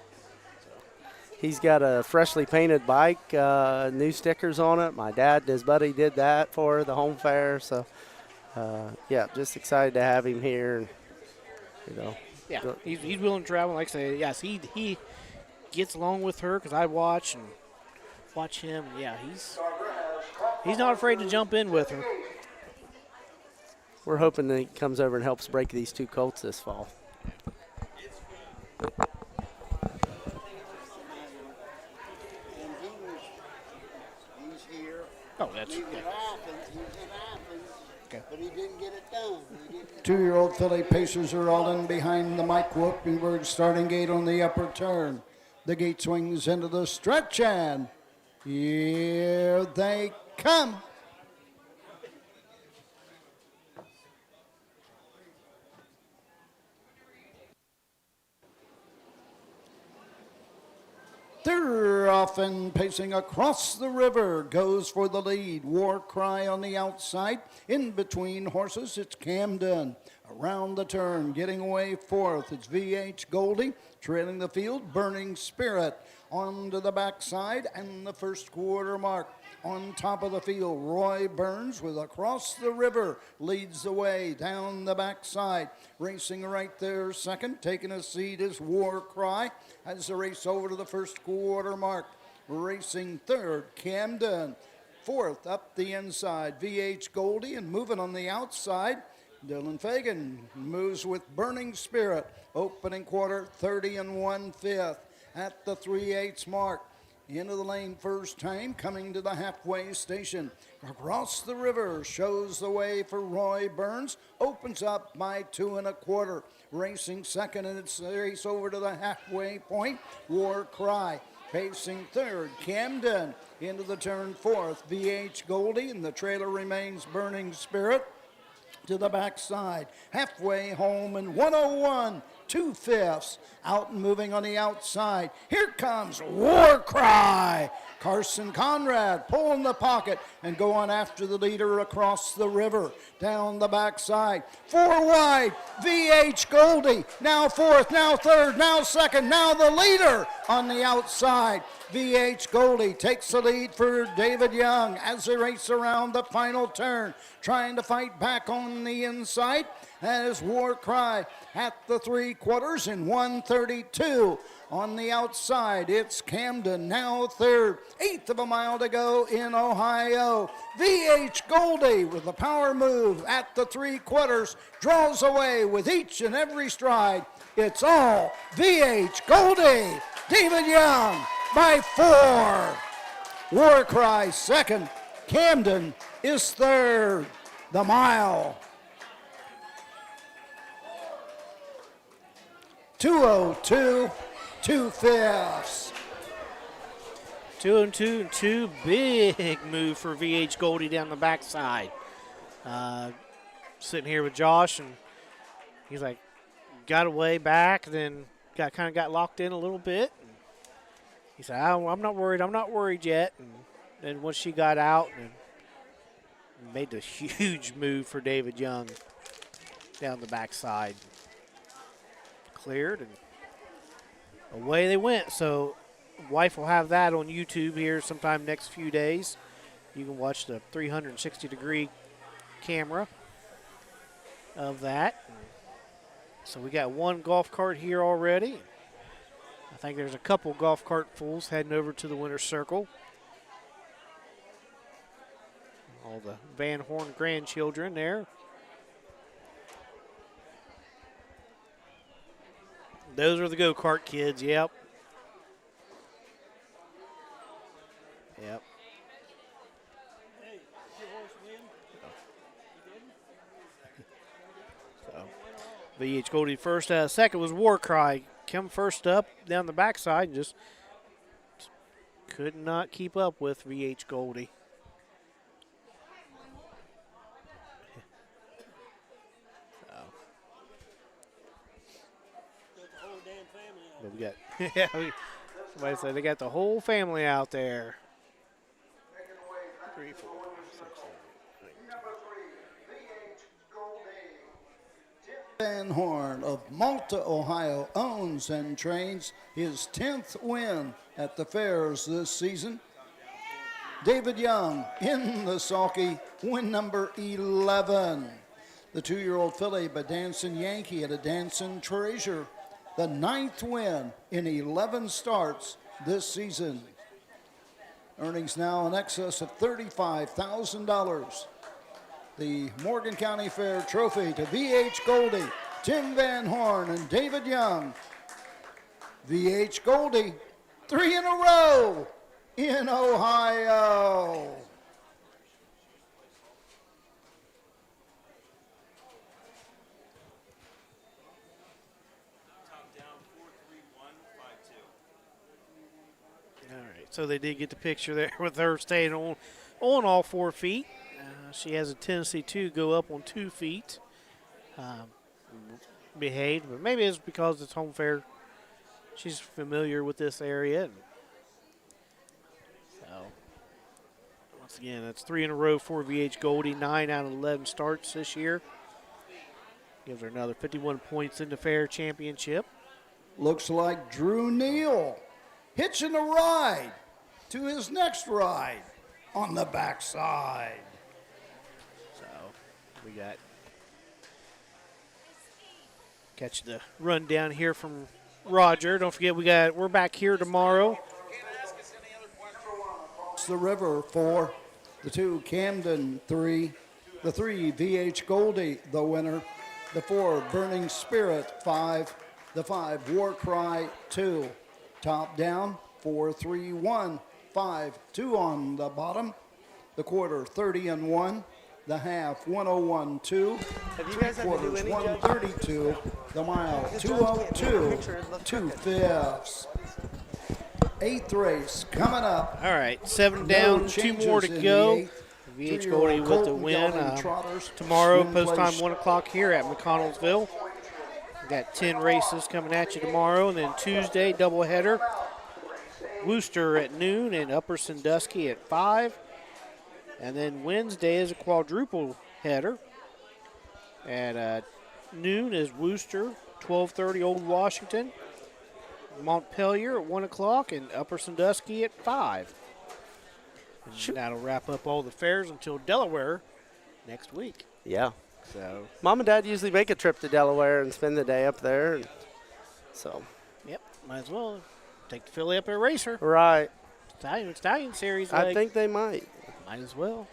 He's got a freshly painted bike, new stickers on it. My dad and his buddy did that for the home fair. So, yeah, just excited to have him here. And, you know. Yeah, he's willing to travel. Like I say, yes, he gets along with her because I watch him. Yeah, he's not afraid to jump in with her. We're hoping that he comes over and helps break these two colts this fall. Oh, that's okay. But he didn't get it done. 2-year-old filly pacers are all in behind the Mike Whoopenberg starting gate on the upper turn. The gate swings into the stretch, and here they come. They're often pacing across the river, goes for the lead. War Cry on the outside. In between horses, it's Camden. Around the turn, getting away fourth, it's VH Goldie. Trailing the field, Burning Spirit. Onto the backside and the first quarter mark. On top of the field, Roy Burns with Across the River leads the way down the backside. Racing right there second, taking a seat is War Cry as the race over to the first quarter mark. Racing third, Camden. Fourth, up the inside, VH Goldie, and moving on the outside, Dylan Fagan moves with Burning Spirit. Opening quarter, 30 1/5 at the 3/8 mark. Into the lane first time, coming to the halfway station. Across the River shows the way for Roy Burns. Opens up by 2 1/4. Racing second, and it's a race over to the halfway point. War Cry. Pacing third, Camden. Into the turn fourth, VH Goldie, and the trailer remains Burning Spirit. To the backside, halfway home, and 101 2/5 out and moving on the outside. Here comes War Cry. Carson Conrad pulling the pocket and going after the leader Across the River. Down the backside, 4 wide, VH Goldie. Now fourth, now third, now second, now the leader on the outside. VH Goldie takes the lead for David Young as they race around the final turn, trying to fight back on the inside. As War Cry at the 3/4 in 1:32. On the outside, it's Camden, now third. 1/8 of a mile to go in Ohio. VH Goldie with the power move at the 3/4 draws away with each and every stride. It's all VH Goldie. David Young by 4. War Cry second. Camden is third. The mile. 2:02 2/5. 2 and 2 and 2. Big move for VH Goldie down the backside. Sitting here with Josh, and he's like, got away back, then kind of got locked in a little bit. And he said, I'm not worried yet. And then once she got out, and made the huge move for David Young down the backside. Cleared, and away they went. So wife will have that on YouTube here sometime next few days. You can watch the 360-degree camera of that. So we got one golf cart here already. I think there's a couple golf cart fulls heading over to the winner's circle. All the Van Horn grandchildren there. Those are the go-kart kids, yep. Yep. So, VH Goldie first. Second was War Cry. Come first up down the backside and just could not keep up with VH Goldie. But we got, somebody said they got the whole family out there. 3, 4, 6, 7, 8, 9, 10. Van Horn of Malta, Ohio, owns and trains his 10th win at the fairs this season. David Young in the sulky, win number 11. The 2-year-old filly by Dancing Yankee at a Dancing Treasure, the 9th win in 11 starts this season. Earnings now in excess of $35,000. The Morgan County Fair Trophy to VH Goldie, Tim Van Horn, and David Young. VH Goldie, 3 in a row in Ohio. All right, so they did get the picture there with her staying on all 4 feet. She has a tendency to go up on 2 feet. Behaved, but maybe it's because it's home fair. She's familiar with this area. And so, once again, that's 3 in a row for VH Goldie. 9 out of 11 starts this year. Gives her another 51 points in the fair championship. Looks like Drew Neal hitching a ride to his next ride on the backside. So we got catch the rundown here from Roger. Don't forget we're back here tomorrow. It's the river for the 2 Camden 3, the 3 VH Goldie the winner, the 4 Burning Spirit 5, the 5 War Cry 2. Top down 4-3-1, 5-2 on the bottom. The quarter 30-1. The half 101.2. Have you guys had to do any 132. The mile 202. 2/5. 8th race coming up. All right, 7 down, 2 more to go. VH Goldie with the win. Tomorrow, post time 1 o'clock here at McConnelsville. We got 10 races coming at you tomorrow, and then Tuesday doubleheader. Worcester at noon and Upper Sandusky at 5. And then Wednesday is a quadruple header. At noon is Worcester, 12:30 Old Washington, Montpelier at 1 o'clock, and Upper Sandusky at 5. And that'll wrap up all the fairs until Delaware next week. Yeah. So Mom and Dad usually make a trip to Delaware and spend the day up there. And so. Yep, might as well take the filly up at Racer. Right. Stallion Series. I think they might. Might as well.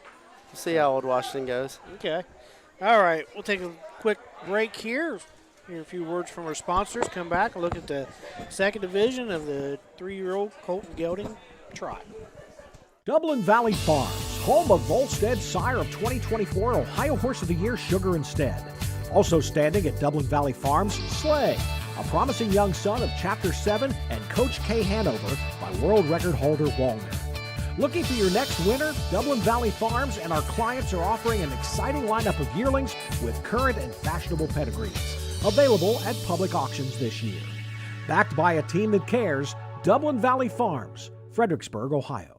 We'll see how Old Washington goes. Okay. All right. We'll take a quick break here. Hear a few words from our sponsors. Come back and look at the second division of the 3-year-old Colton Gelding Trot. Dublin Valley Farms, home of Volstead Sire of 2024 Ohio Horse of the Year Sugar Instead. Also standing at Dublin Valley Farms, Slay, a promising young son of Chapter 7 and Coach K. Hanover by world record holder Wallner. Looking for your next winner? Dublin Valley Farms and our clients are offering an exciting lineup of yearlings with current and fashionable pedigrees. Available at public auctions this year. Backed by a team that cares, Dublin Valley Farms, Fredericksburg, Ohio.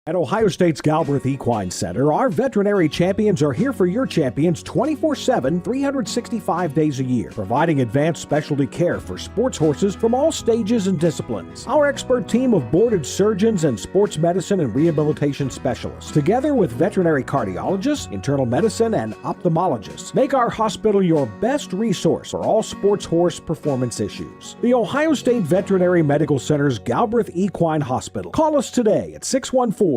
At Ohio State's Galbraith Equine Center, our veterinary champions are here for your champions 24/7, 365 days a year, providing advanced specialty care for sports horses from all stages and disciplines. Our expert team of boarded surgeons and sports medicine and rehabilitation specialists, together with veterinary cardiologists, internal medicine, and ophthalmologists, make our hospital your best resource for all sports horse performance issues. The Ohio State Veterinary Medical Center's Galbraith Equine Hospital. Call us today at 614-292-6661.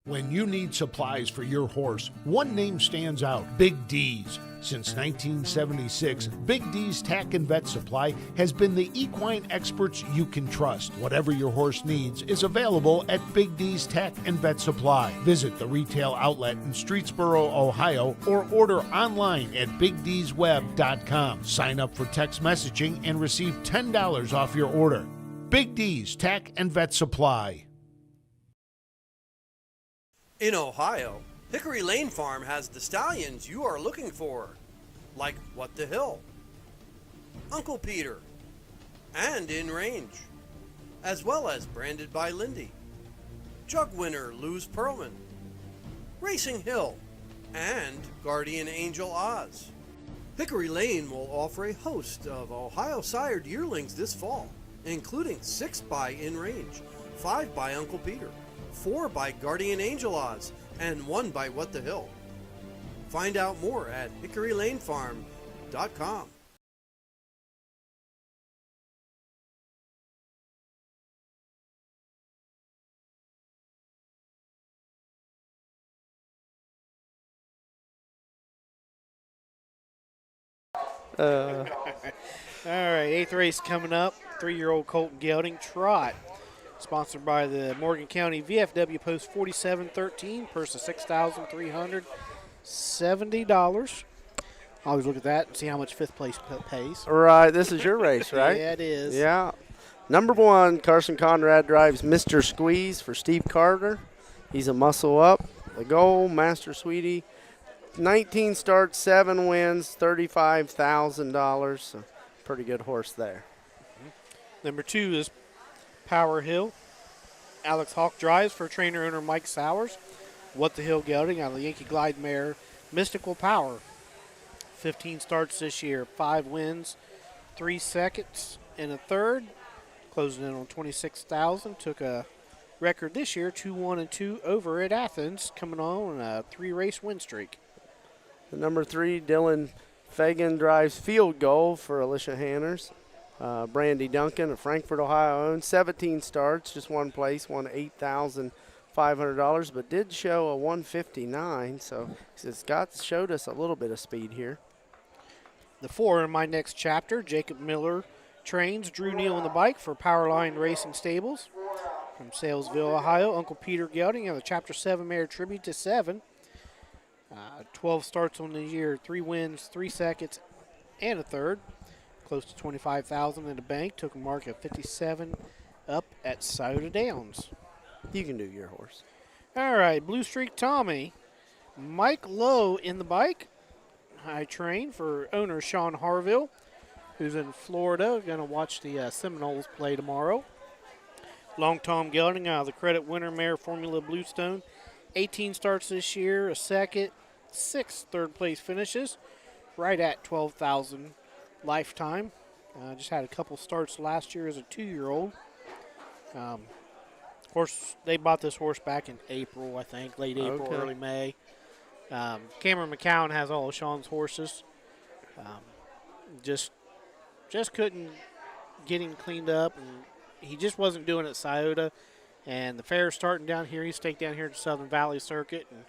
When you need supplies for your horse, one name stands out: Big D's. Since 1976, Big D's Tack and Vet Supply has been the equine experts you can trust. Whatever your horse needs is available at Big D's Tack and Vet Supply. Visit the retail outlet in Streetsboro, Ohio, or order online at BigD'sWeb.com. Sign up for text messaging and receive $10 off your order. Big D's Tack and Vet Supply. In Ohio, Hickory Lane Farm has the stallions you are looking for, like What the Hill, Uncle Peter, and In Range. as well as branded by Lindy, Jug winner Luz Perlman, Racing Hill, and Guardian Angel Oz. Hickory Lane will offer a host of Ohio sired yearlings this fall, including 6 by In Range, 5 by Uncle Peter, 4 by Guardian Angel Oz, and 1 by What the Hill. Find out more at hickorylanefarm.com. All right, 8th race coming up. 3-year-old Colton Gelding Trot, sponsored by the Morgan County VFW Post 4713. Purse of $6,370. Always look at that and see how much 5th place pays. Right, this is your race, right? Yeah, it is. Yeah. Number 1, Carson Conrad drives Mr. Squeeze for Steve Carter. He's a muscle up. The goal, Master Sweetie. 19 starts, 7 wins, $35,000. So pretty good horse there. Number 2 is Power Hill. Alex Hawk drives for trainer owner Mike Sowers. What the Hill Gelding out of the Yankee Glide mare Mystical Power. 15 starts this year, 5 wins, 3 seconds and a third. Closing in on $26,000. Took a record this year, 2-1-2 over at Athens, coming on a 3-race win streak. The number 3, Dylan Fagan drives Field Goal for Alicia Hanners. Brandy Duncan of Frankfort, Ohio, owns 17 starts, just 1 place, won $8,500, but did show a 159, so it's showed us a little bit of speed here. The 4 in my next chapter, Jacob Miller trains Drew Neal on the bike for Powerline Racing Stables. From Salesville, Ohio, Uncle Peter Gelding on the Chapter 7 mare Tribute to 7. 12 starts on the year, 3 wins, 3 seconds, and a third. Close to $25,000 in the bank. Took a mark of 57 up at Scioto Downs. You can do your horse. All right, Blue Streak Tommy. Mike Lowe in the bike. I train for owner Sean Harville, who's in Florida. Going to watch the Seminoles play tomorrow. Long Tom Gelding out of the Credit Winner mare Formula Bluestone. 18 starts this year, a second, 6 third-place finishes, right at $12,000 lifetime. Just had a couple starts last year as a 2-year-old. Of course, they bought this horse back in April, I think, late April, early May. Cameron McCown has all of Sean's horses. Just couldn't get him cleaned up, and he just wasn't doing it at Scioto. And the fair's starting down here. He's taken down here to Southern Valley Circuit. And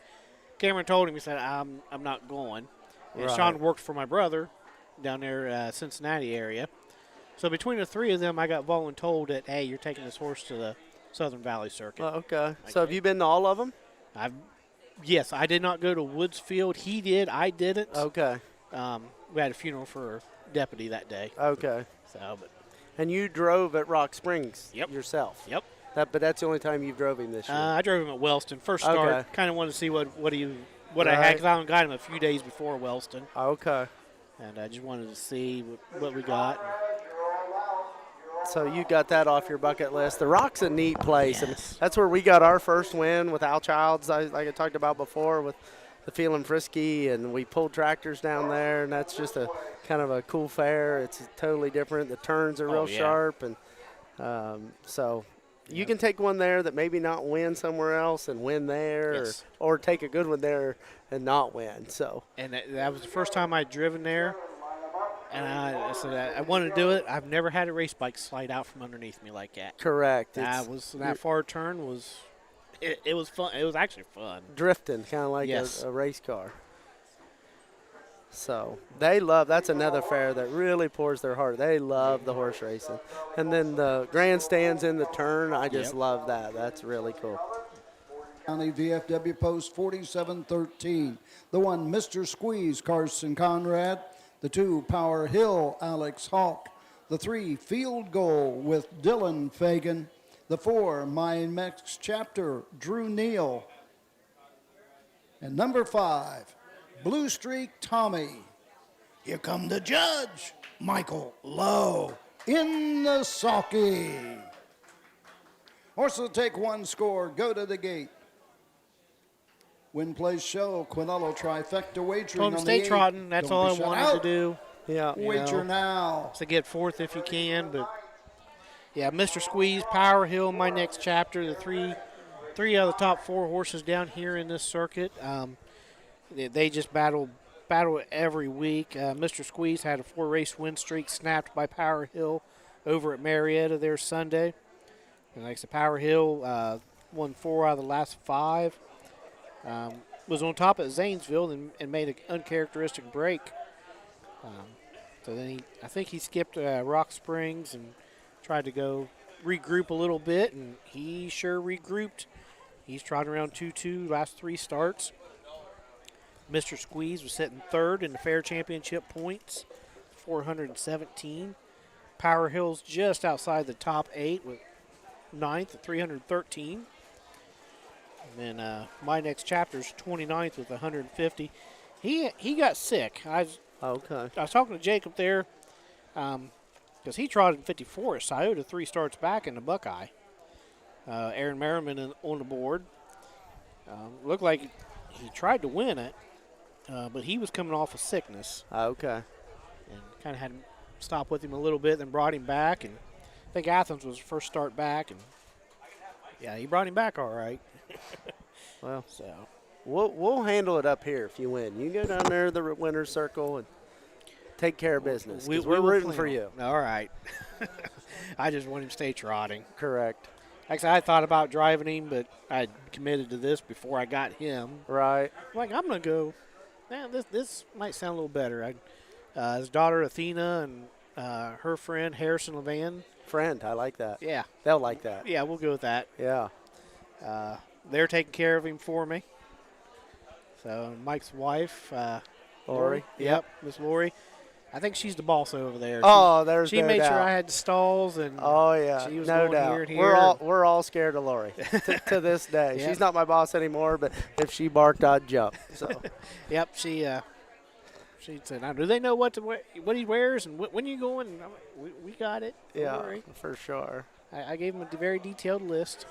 Cameron told him, he said, I'm not going. And Right. Sean worked for my brother down there, Cincinnati area. So between the 3 of them, I got voluntold that, hey, you're taking this horse to the Southern Valley Circuit. Okay. So have you been to all of them? Yes, I did not go to Woodsfield. He did. I didn't. Okay. We had a funeral for a deputy that day. Okay. So, but and you drove at Rock Springs yourself? Yep. But that's the only time you've drove him this year? I drove him at Wellston. First start, Okay. kind of wanted to see what I had, because I got him a few days before Wellston. Okay. And I just wanted to see what we got. So you got that off your bucket list. The Rock's a neat place. Yes. And that's where we got our first win with Al Childs, like I talked about before, with the Feelin' Frisky, and we pulled tractors down there, and that's just a kind of a cool fair. It's totally different. The turns are real sharp, and so you can take one there that maybe not win somewhere else and win there, or take a good one there and not win. So. And that was the first time I'd driven there. And I said, I want to do it. I've never had a race bike slide out from underneath me like that. Correct. That far turn was, it was fun. It was actually fun. Drifting, kind of like a race car. So they love, that's another fair that really pours their heart. They love the horse racing. And then the grandstands in the turn, I just love that. That's really cool. County VFW Post 4713. The 1, Mr. Squeeze, Carson Conrad. The 2, Power Hill, Alex Hawk. The 3, Field Goal with Dylan Fagan. The 4, my next chapter, Drew Neal. And number 5, Blue Streak Tommy. Here come the judge, Michael Lowe, in the sulky. Horse will take one score, go to the gate. Win, place, show, Quinello trifecta wagering Told him on stay the trotting. 8. That's Don't all be I shut wanted out. to do. Yeah. Wager now. To get fourth if you can, but yeah, Mr. Squeeze, Power Hill, my next chapter. The three of the top 4 horses down here in this circuit. They just battle every week. Mr. Squeeze had a 4-race win streak snapped by Power Hill over at Marietta there Sunday. And like I said, Power Hill won 4 out of the last 5. Was on top at Zanesville and made an uncharacteristic break. So then I think he skipped Rock Springs and tried to go regroup a little bit, and he sure regrouped. He's trotting around 2-2 last 3 starts. Mr. Squeeze was sitting 3rd in the Fair Championship points, 417. Power Hill's just outside the top 8 with 9th at 313. And then my next chapter's 29th with 150. He got sick. I was talking to Jacob there because he trotted in 54 at Scioto 3 starts back in the Buckeye. Aaron Merriman on the board. Looked like he tried to win it, but he was coming off of sickness. Okay. And kind of had him stop with him a little bit, then brought him back. And I think Athens was the first start back. And yeah, he brought him back all right. Well, so we'll handle it up here if you win. You go down there to the winner's circle and take care of business. We're rooting for you. All right. I just want him to stay trotting. Correct. Actually, I thought about driving him, but I committed to this before I got him. Right. I'm going to go, man, this might sound a little better. His daughter Athena and her friend Harrison Levan. Friend, I like that. Yeah. They'll like that. Yeah, we'll go with that. Yeah. They're taking care of him for me. So Mike's wife, Lori. Yep, Miss Lori. I think she's the boss over there. There's she no made doubt. sure I had the stalls and she was no going doubt. here and here. We're all scared of Lori to this day. Yep. She's not my boss anymore, but if she barked, I'd jump. So. Yep, she said, "Now, do they know what he wears and when you going?" And I'm like, we got it. Don't Yeah, worry. for sure. I gave him a very detailed list.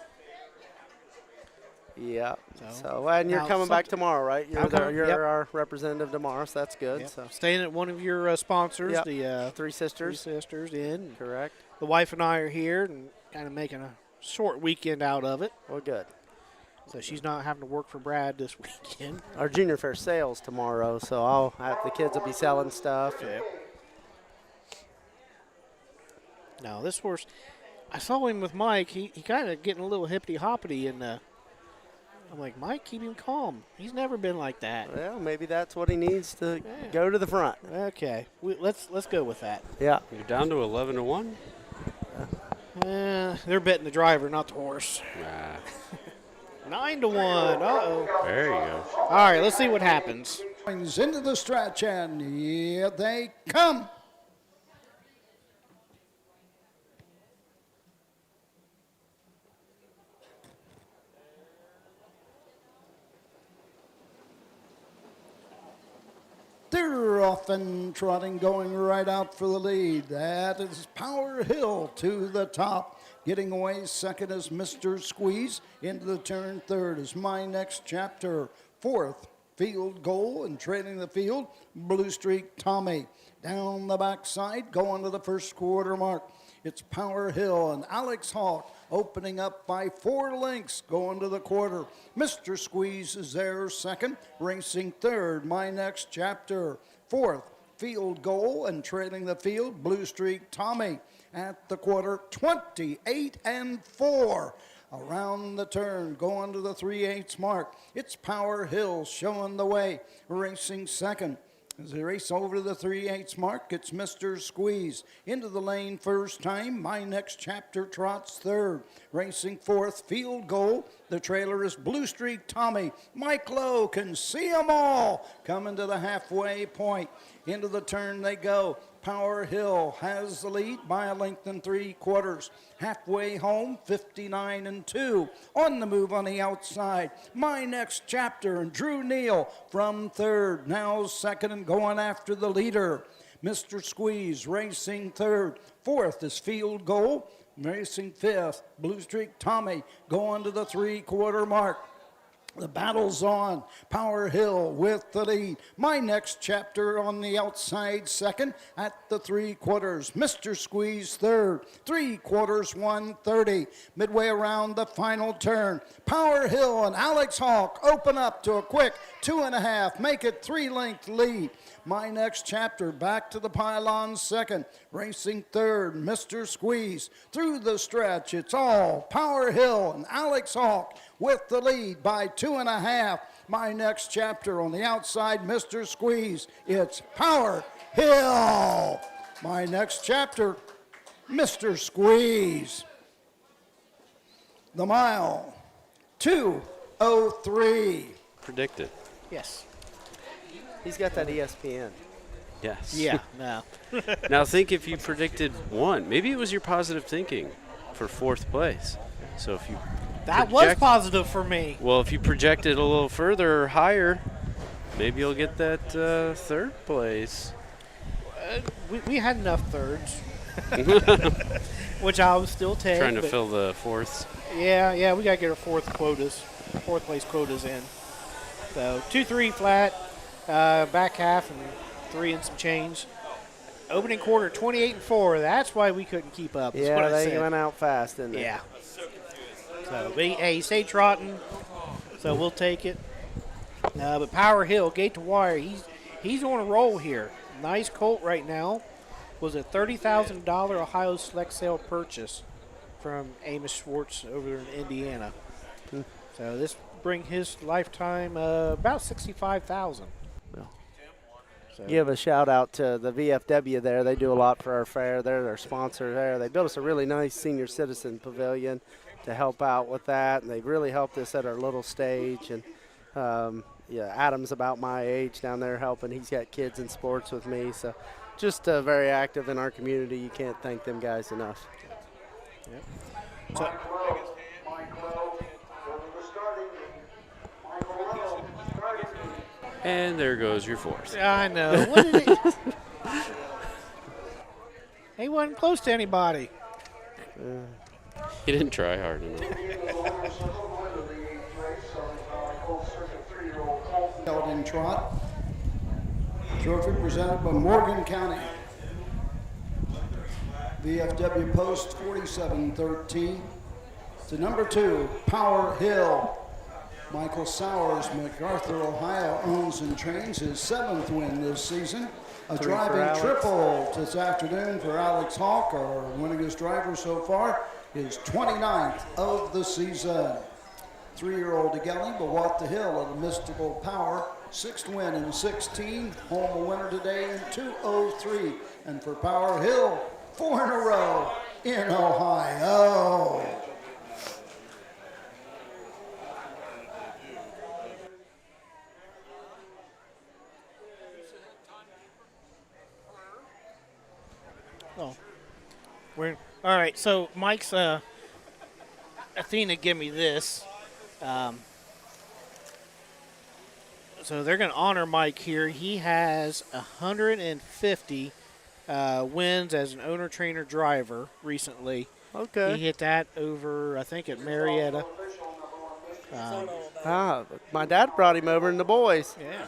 Yeah. So and you're coming back tomorrow, right? You're our representative tomorrow, so that's good. Yep. So staying at one of your sponsors, Yep. the Three Sisters. Three Sisters Inn. Correct. The wife and I are here and kind of making a short weekend out of it. Well, good. So she's not having to work for Brad this weekend. Our junior fair sales tomorrow, so the kids will be selling stuff. Yep. Now this horse, I saw him with Mike. He kind of getting a little hippity hoppity, and I'm like, Mike, keep him calm. He's never been like that. Well, maybe that's what he needs to go to the front. Okay, let's go with that. Yeah. You're down to 11-1. They're betting the driver, not the horse. Nah. 9-1. Uh-oh. There you go. All right, let's see what happens. Into the stretch, and here they come. They're off and trotting, going right out for the lead. That is Power Hill to the top. Getting away second is Mr. Squeeze. Into the turn third is My Next Chapter. Fourth, Field Goal, and trailing the field, Blue Streak Tommy. Down the backside, going to the first quarter mark. It's Power Hill and Alex Hawk opening up by 4 lengths going to the quarter. Mr. Squeeze is there second, racing third, My Next Chapter. Fourth, Field Goal, and trailing the field, Blue Streak Tommy. At the quarter, 28-4. Around the turn, going to the 3/8 mark. It's Power Hill showing the way, racing second. As they race over the 3/8 mark, it's Mr. Squeeze. Into the lane first time, My Next Chapter trots third. Racing fourth, Field Goal. The trailer is Blue Streak Tommy. Mike Lowe can see them all. Coming to the halfway point. Into the turn they go. Power Hill has the lead by a length and 3/4. Halfway home, 59-2. On the move on the outside, My Next Chapter and Drew Neal from third. Now second and going after the leader. Mr. Squeeze racing third. Fourth is Field Goal. Racing fifth, Blue Streak Tommy going to the 3/4 mark. The battle's on. Power Hill with the lead. My Next Chapter on the outside second at the 3/4. Mr. Squeeze third. 3/4, 1:30. Midway around the final turn. Power Hill and Alex Hawk open up to a quick 2.5. Make it 3-length lead. My Next Chapter back to the pylon second. Racing third, Mr. Squeeze. Through the stretch, it's all Power Hill and Alex Hawk with the lead by 2.5. My Next Chapter on the outside, Mr. Squeeze. It's Power Hill. My Next Chapter, Mr. Squeeze. The mile, 2:03. Predicted. Yes. He's got that ESPN. Yes. Yeah, no. Now think if you predicted 1. Maybe it was your positive thinking for 4th place. So if you That was positive for me. Well, if you project it a little further or higher, maybe you'll get that 3rd place. We had enough thirds, which I would still take. Trying to fill the 4ths. Yeah, we got to get our 4th place quotas in. So 2-3 flat, back half and 3 and some change. Opening quarter 28-4. That's why we couldn't keep up. That's what I they said. went out fast, didn't they? Yeah. So, but he stayed trotting, so we'll take it. But Power Hill, gate to wire, he's on a roll here. Nice colt right now. Was a $30,000 Ohio Select Sale purchase from Amos Schwartz over in Indiana. So this bring his lifetime about $65,000. So. Give a shout out to the VFW there. They do a lot for our fair. They're their sponsor there. They built us a really nice senior citizen pavilion to help out with that, and they've really helped us at our little stage. And Adam's about my age down there helping. He's got kids in sports with me, so just very active in our community. You can't thank them guys enough. Yep. So, And there goes your 4th. I know. What did he? He wasn't close to anybody. He didn't try hard enough. Held trot. Trophy presented by Morgan County. VFW Post 4713. To number 2, Power Hill. Michael Sowers, MacArthur, Ohio, owns and trains his 7th win this season. A driving triple this afternoon for Alex Hawk, our winningest driver so far, his 29th of the season. 3-year-old Degelli, but What the Hill of the Mystical Power, 6th win in 16, home a winner today in 2:03. And for Power Hill, 4 in a row in Ohio. Oh, we're all right. So Mike's Athena give me this. So they're going to honor Mike here. He has 150 wins as an owner, trainer, driver recently. Okay. He hit that over, I think, at Marietta. My dad brought him over in the boys. Yeah.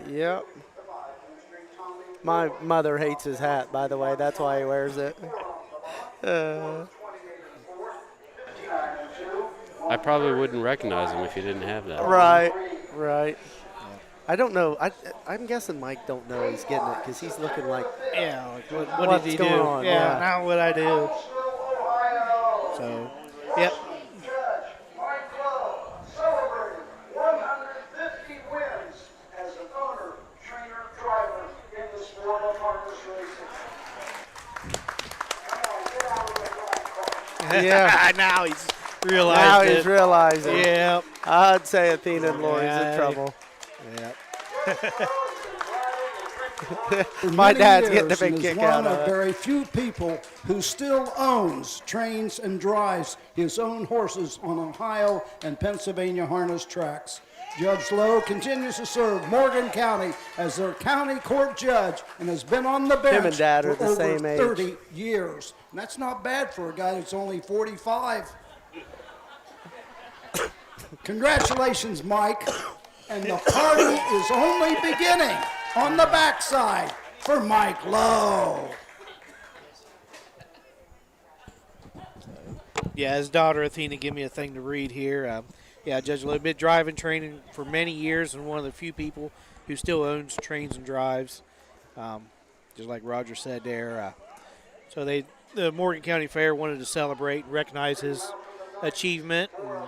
Yep. My mother hates his hat, by the way. That's why he wears it. I probably wouldn't recognize him if he didn't have that. Right. I don't know. I'm guessing Mike don't know he's getting it because he's looking like, what what's did he going do? on? Yeah, now what I do. So, yep. Celebrating 150 wins as an owner, trainer, driver in the sport of harness racing. yeah. Now he's realizing. Yep. I'd say Athena and Lori's in trouble. Yep. For My many dad's years getting a big and kick is out one of of it. very few people who still owns, trains, and drives his own horses on Ohio and Pennsylvania harness tracks. Judge Lowe continues to serve Morgan County as their county court judge and has been on the bench and Dad are for the over same age. 30 years. And that's not bad for a guy that's only 45. Congratulations, Mike. And the party is only beginning on the backside for Mike Lowe. Yeah, his daughter Athena gave me a thing to read here. Yeah, Judge Lowe been driving training for many years and one of the few people who still owns trains and drives, just like Roger said there. So the Morgan County Fair wanted to celebrate and recognize his achievement. And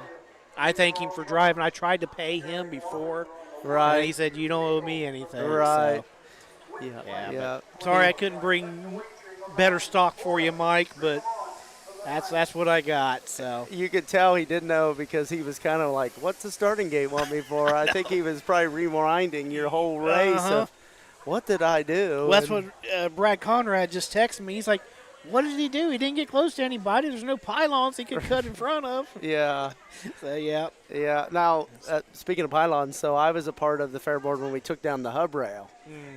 I thank him for driving. I tried to pay him before. Right. And he said, you don't owe me anything. Right. So, Yeah. sorry I couldn't bring better stock for you, Mike, but that's what I got. So You could tell he didn't know because he was kind of like, what's the starting gate want me for? I think he was probably rewinding your whole race of what did I do? Well, that's what Brad Conrad just texted me. He's like, what did he do? He didn't get close to anybody. There's no pylons he could cut in front of. Yeah. So, yeah. Yeah. Now, speaking of pylons, so I was a part of the fair board when we took down the hub rail,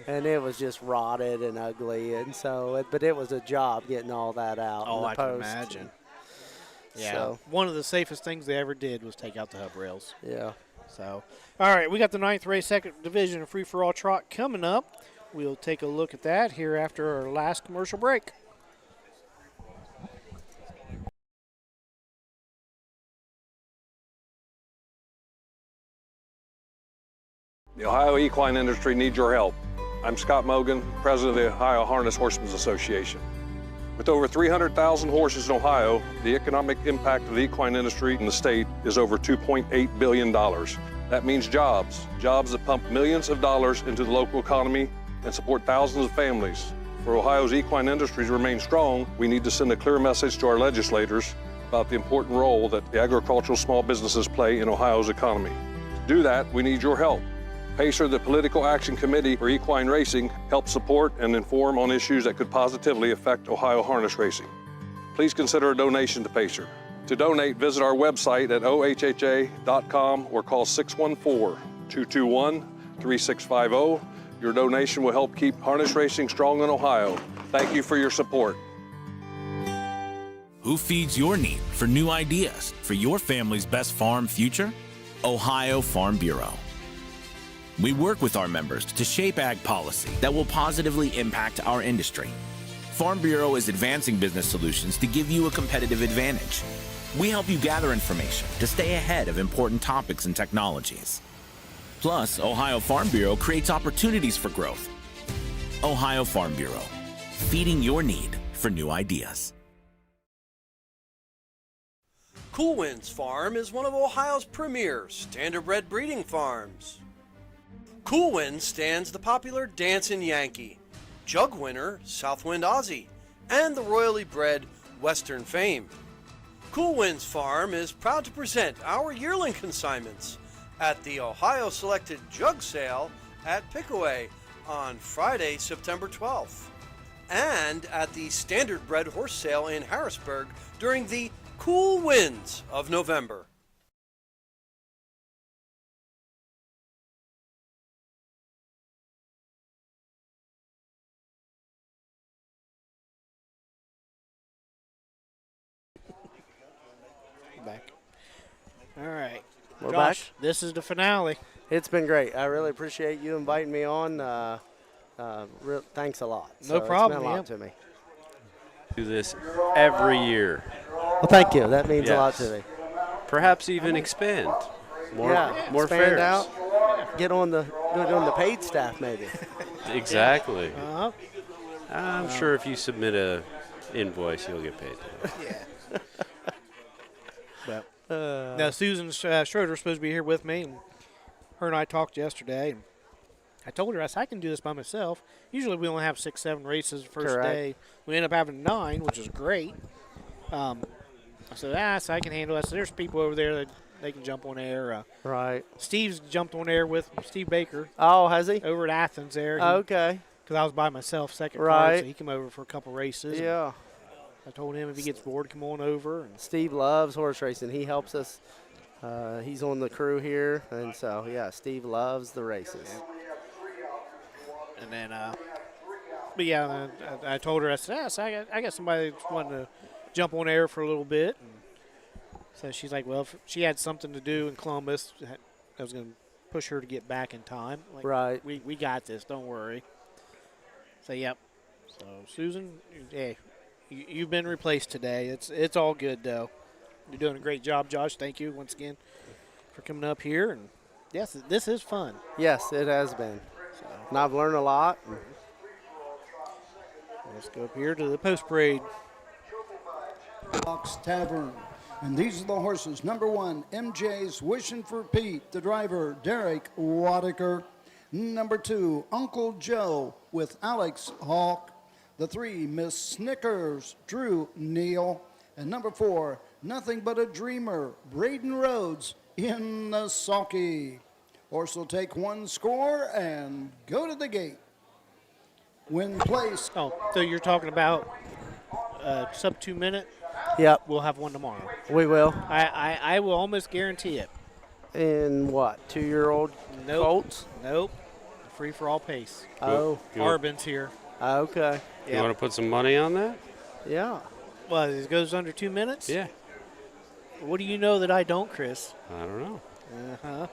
and it was just rotted and ugly, and so, but it was a job getting all that out. Oh, and the I can posts. imagine. Yeah. So, One of the safest things they ever did was take out the hub rails. yeah. So, all right, we got the 9th race, second division of free-for-all trot coming up. We'll take a look at that here after our last commercial break. The Ohio equine industry needs your help. I'm Scott Mogan, president of the Ohio Harness Horsemen's Association. With over 300,000 horses in Ohio, the economic impact of the equine industry in the state is over $2.8 billion. That means jobs that pump millions of dollars into the local economy and support thousands of families. For Ohio's equine industry to remain strong, we need to send a clear message to our legislators about the important role that the agricultural small businesses play in Ohio's economy. To do that, we need your help. PACER, the Political Action Committee for Equine Racing, helps support and inform on issues that could positively affect Ohio harness racing. Please consider a donation to PACER. To donate, visit our website at ohha.com or call 614-221-3650. Your donation will help keep harness racing strong in Ohio. Thank you for your support. Who feeds your need for new ideas for your family's best farm future? Ohio Farm Bureau. We work with our members to shape ag policy that will positively impact our industry. Farm Bureau is advancing business solutions to give you a competitive advantage. We help you gather information to stay ahead of important topics and technologies. Plus, Ohio Farm Bureau creates opportunities for growth. Ohio Farm Bureau, feeding your need for new ideas. Cool Winds Farm is one of Ohio's premier standardbred breeding farms. Cool Winds stands the popular Dancin' Yankee, jug winner Southwind Aussie, and the royally bred Western Fame. Cool Winds Farm is proud to present our yearling consignments at the Ohio Selected Jug Sale at Pickaway on Friday, September 12th, and at the Standardbred Horse Sale in Harrisburg during the Cool Winds of November. Back. All right. We're Josh, back. this is the finale. It's been great. I really appreciate you inviting me on. Thanks a lot. No problem, It's meant a lot man. to me. Do this every year. Well, thank you. That means a lot to me. Perhaps even expand. More expand fairs. out. Get on the paid staff, maybe. Exactly. Uh-huh. I'm sure if you submit a invoice, you'll get paid. Yeah. Now, Susan Schroeder is supposed to be here with me, and her and I talked yesterday. And I told her, I said, I can do this by myself. Usually we only have 6, 7 races the first Correct. day. We end up having 9, which is great. I said, so I can handle that. So there's people over there that they can jump on air. Right. Steve's jumped on air with Steve Baker. Oh, has he? Over at Athens there. Okay. because I was by myself second card, Right. so he came over for a couple races. Yeah. I told him if he gets bored, come on over. And Steve loves horse racing. He helps us. He's on the crew here, and so yeah, Steve loves the races. And then, but yeah, I told her, I said, I got somebody that's wanting to jump on air for a little bit. And so she's like, well, if she had something to do in Columbus, I was going to push her to get back in time. Like, Right. We got this. Don't worry. So, yep. So, Susan, hey, you've been replaced today. It's all good, though. You're doing a great job, Josh. Thank you once again for coming up here. And, yes, this is fun. Yes, it has been. And I've learned a lot. Let's go up here to the post parade. Fox Tavern. And these are the horses. Number 1, MJ's Wishing for Pete, the driver, Derek Wadaker. Number 2, Uncle Joe with Alex Hawk. The 3, Miss Snickers, Drew Neal. And number 4, Nothing But a Dreamer, Braden Rhodes in the sulky. Horse will take one score and go to the gate. Win place. Oh, so you're talking about sub 2 minute? Yep. We'll have one tomorrow. We will. I will almost guarantee it. In what, 2-year-old Nope. colts? Nope. Free for all pace. Oh. Arbin's here. Okay. You want to put some money on that? Yeah. Well, it goes under 2 minutes? Yeah. What do you know that I don't, Chris? I don't know. Uh-huh.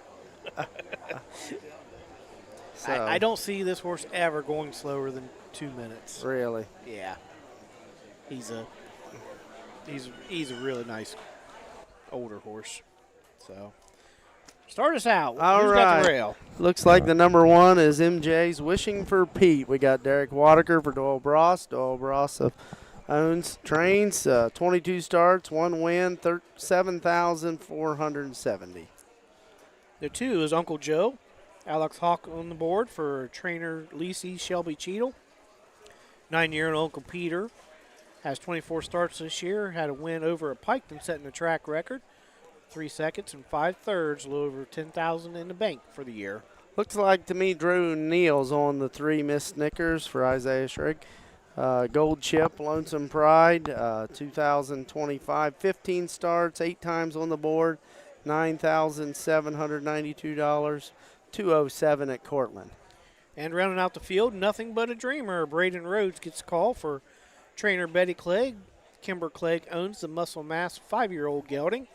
So, I don't see this horse ever going slower than 2 minutes. Really? Yeah. He's a really nice older horse. So start us out. All Who's right. got the rail? Looks like the number 1 is MJ's Wishing for Pete. We got Derek Wadaker for Doyle Bross. Doyle Bross owns, trains, 22 starts, 1 win, 7,470. The 2 is Uncle Joe. Alex Hawk on the board for trainer Lacey Shelby Cheadle. 9-year-old Uncle Peter has 24 starts this year. Had a win over at Piketon, setting the track record. 3 seconds and 5 thirds, a little over 10,000 in the bank for the year. Looks like to me Drew Neal's on the 3 Miss Snickers for Isaiah Schrigg. Gold Chip, Lonesome Pride, 2025, 15 starts, 8 times on the board, $9,792, 207 at Cortland. And rounding out the field, Nothing But a Dreamer. Braden Rhodes gets a call for trainer Betty Clegg. Kimber Clegg owns the Muscle Mass 5-year-old gelding.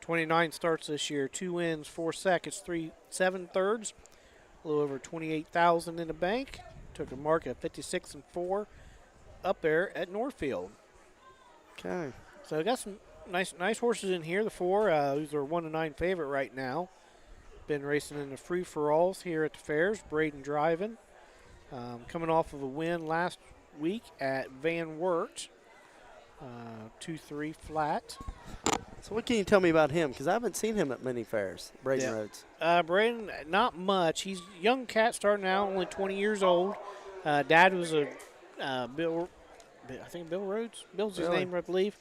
29 starts this year, 2 wins, 4 seconds, 7 thirds, a little over 28,000 in the bank. Took a mark at 56-4 up there at Northfield. Okay. So I got some nice horses in here. The 4, these are 1-9 favorite right now. Been racing in the free-for-alls here at the fairs. Braden driving. Coming off of a win last week at Van Wert. 2-3 flat. So what can you tell me about him? Because I haven't seen him at many fairs, Braden Rhodes. Braden, not much. He's a young cat starting out, only 20 years old. Dad was a Bill Rhodes. Bill's his name, I believe.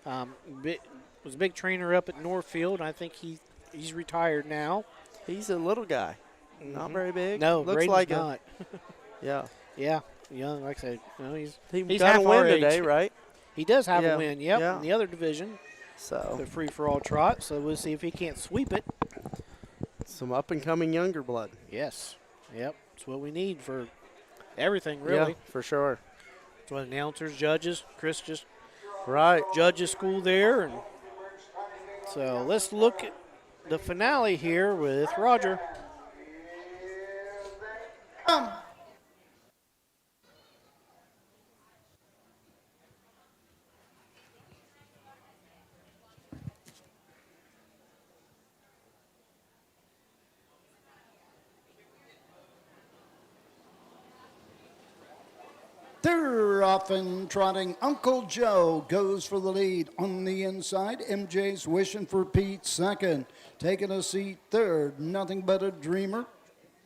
Was a big trainer up at Northfield, and I think he's retired now. He's a little guy, not very big. No, looks Braden's like not. Yeah. Yeah, young. Like I said, he's got half a win our age. today, right? He does have Yeah. a win. Yep, Yeah. in the other division. So the free-for-all trot. So we'll see if he can't sweep it. Some up-and-coming younger blood. Yes. Yep. That's what we need for everything, really. Yeah, for sure. That's what announcers, judges, Chris just right judges school there, and so let's look at the finale here with Roger. They're off and trotting. Uncle Joe goes for the lead on the inside. MJ's Wishing for Pete second. Taking a seat third. Nothing But a Dreamer.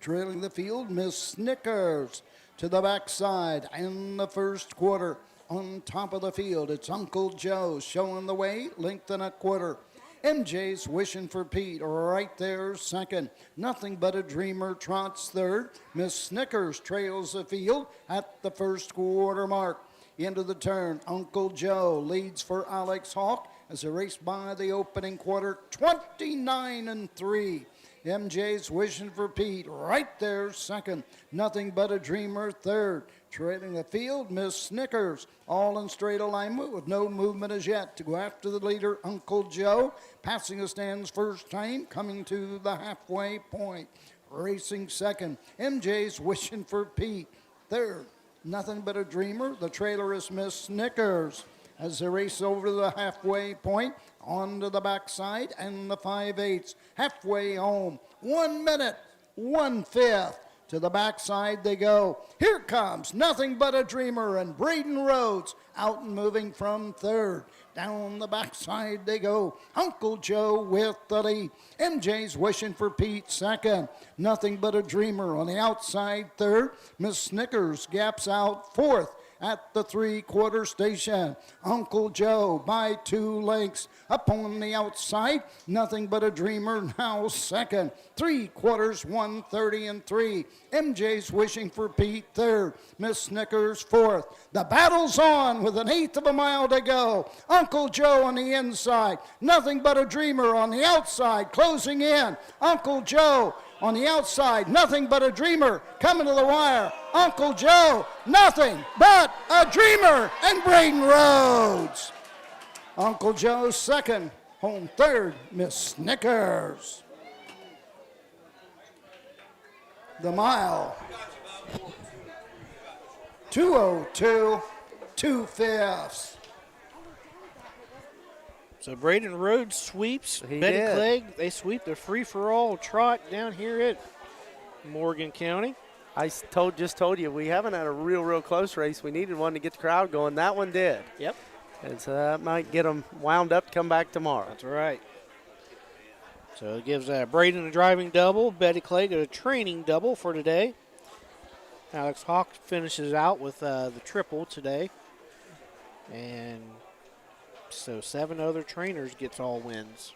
Trailing the field, Miss Snickers to the backside in the first quarter. On top of the field, it's Uncle Joe showing the way. Length and a quarter. MJ's Wishing for Pete right there second. Nothing But a Dreamer trots third. Miss Snickers trails the field at the first quarter mark. Into the turn, Uncle Joe leads for Alex Hawk as they race by the opening quarter, 29-3. MJ's Wishing for Pete right there second. Nothing But a Dreamer third. Trailing the field, Miss Snickers, all in straight alignment with no movement as yet to go after the leader, Uncle Joe. Passing the stands first time, coming to the halfway point. Racing second, MJ's Wishing for Pete third. Nothing But a Dreamer. The trailer is Miss Snickers as they race over the halfway point, onto the backside and the 5/8. Halfway home, 1 minute, 1/5. To the backside they go. Here comes Nothing But a Dreamer and Braden Rhodes out and moving from third. Down the backside they go. Uncle Joe with the lead. MJ's Wishing for Pete second. Nothing But a Dreamer on the outside third. Miss Snickers gaps out fourth at the three-quarter station. Uncle Joe by 2 lengths up on the outside. Nothing But a Dreamer now second. 3/4, 1:30-3. MJ's Wishing for Pete third. Miss Snickers fourth. The battle's on with 1/8 of a mile to go. Uncle Joe on the inside. Nothing But a Dreamer on the outside closing in. Uncle Joe on the outside, Nothing But a Dreamer coming to the wire. Uncle Joe, Nothing But a Dreamer, and Braden Rhodes. Uncle Joe second, home third, Miss Snickers. The mile, 2:02, 2/5. So Braden Rhodes sweeps. He Betty did. Clegg, they sweep the free-for-all trot down here at Morgan County. I just told you, we haven't had a real close race. We needed one to get the crowd going. That one did. Yep. And so that might get them wound up to come back tomorrow. That's right. So it gives Braden a driving double, Betty Clegg a training double for today. Alex Hawk finishes out with the triple today. And so 7 other trainers gets all wins.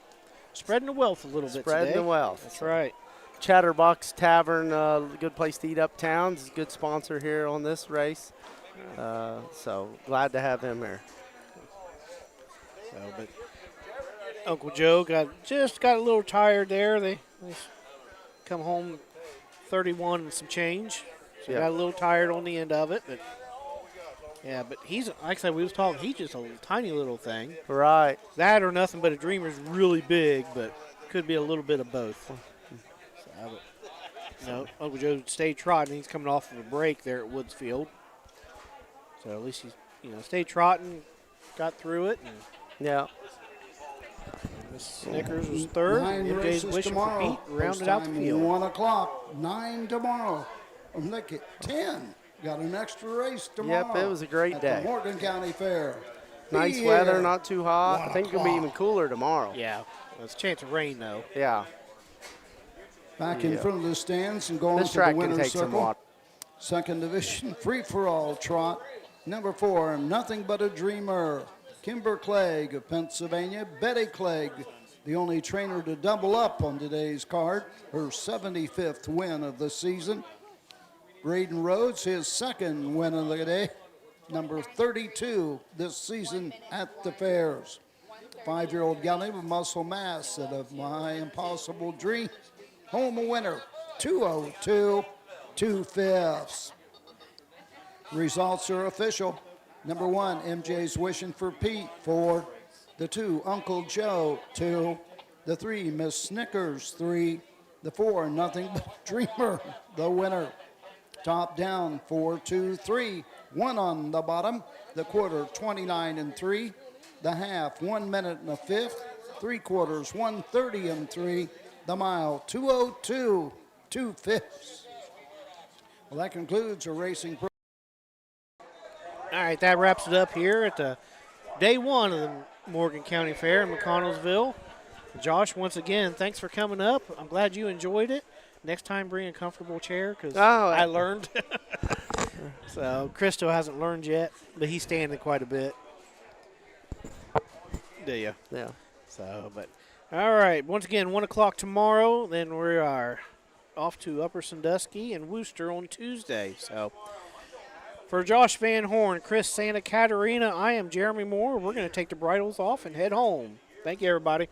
Spreading the wealth a little bit today. Spreading the wealth. That's right. Chatterbox Tavern, good place to eat uptown. He's a good sponsor here on this race. So glad to have him here. So, but Uncle Joe got a little tired there. They come home 31 and some change. So Yep. got a little tired on the end of it, but yeah, but he's, like I said, we was talking, he's just a little, tiny little thing. Right. That or Nothing But a Dreamer's really big, but could be a little bit of both. So, Uncle Joe stayed trotting. He's coming off of a break there at Woodsfield. So at least he's, stayed trotting, got through it. And yeah. Miss Snickers was third. 9 MJ's races Wishing tomorrow. for Pete rounded out the Post time field. 1 o'clock. 9 tomorrow. Look at 10. Got an extra race tomorrow. Yep, it was a great at day. the Morgan County Fair. Nice Be weather, here. not too hot. 1 I think it'll be even cooler tomorrow. Yeah, there's a chance of rain though. Yeah. Back in front of the stands and going This to track the can winner's take some circle. water. Second division free-for-all trot. Number 4, Nothing But a Dreamer. Kimber Clegg of Pennsylvania. Betty Clegg, the only trainer to double up on today's card. Her 75th win of the season. Braden Rhodes, his second win of the day. Number 32 this season at the fairs. 5-year-old gelding with muscle mass and of My Impossible Dream. Home a winner, 2:02, 2/5. Results are official. Number 1, MJ's Wishing for Pete, 4. The 2, Uncle Joe, 2. The 3, Miss Snickers, 3. The 4, Nothing But a Dreamer, the winner. Top down, 4-2-3. 1 on the bottom. The quarter, 29-3. The half, 1 minute and a fifth. 3/4, 1:30-3. The mile, 2:02, 2/5. Well, that concludes our racing program. All right, that wraps it up here at the day 1 of the Morgan County Fair in McConnelsville. Josh, once again, thanks for coming up. I'm glad you enjoyed it. Next time, bring a comfortable chair because I learned. So Christo hasn't learned yet, but he's standing quite a bit. Do you? Yeah. So, but All right. Once again, 1 o'clock tomorrow. Then we are off to Upper Sandusky and Wooster on Tuesday. So for Josh Van Horn, Chris Santa Catarina, I am Jeremy Moore. We're going to take the bridles off and head home. Thank you, everybody.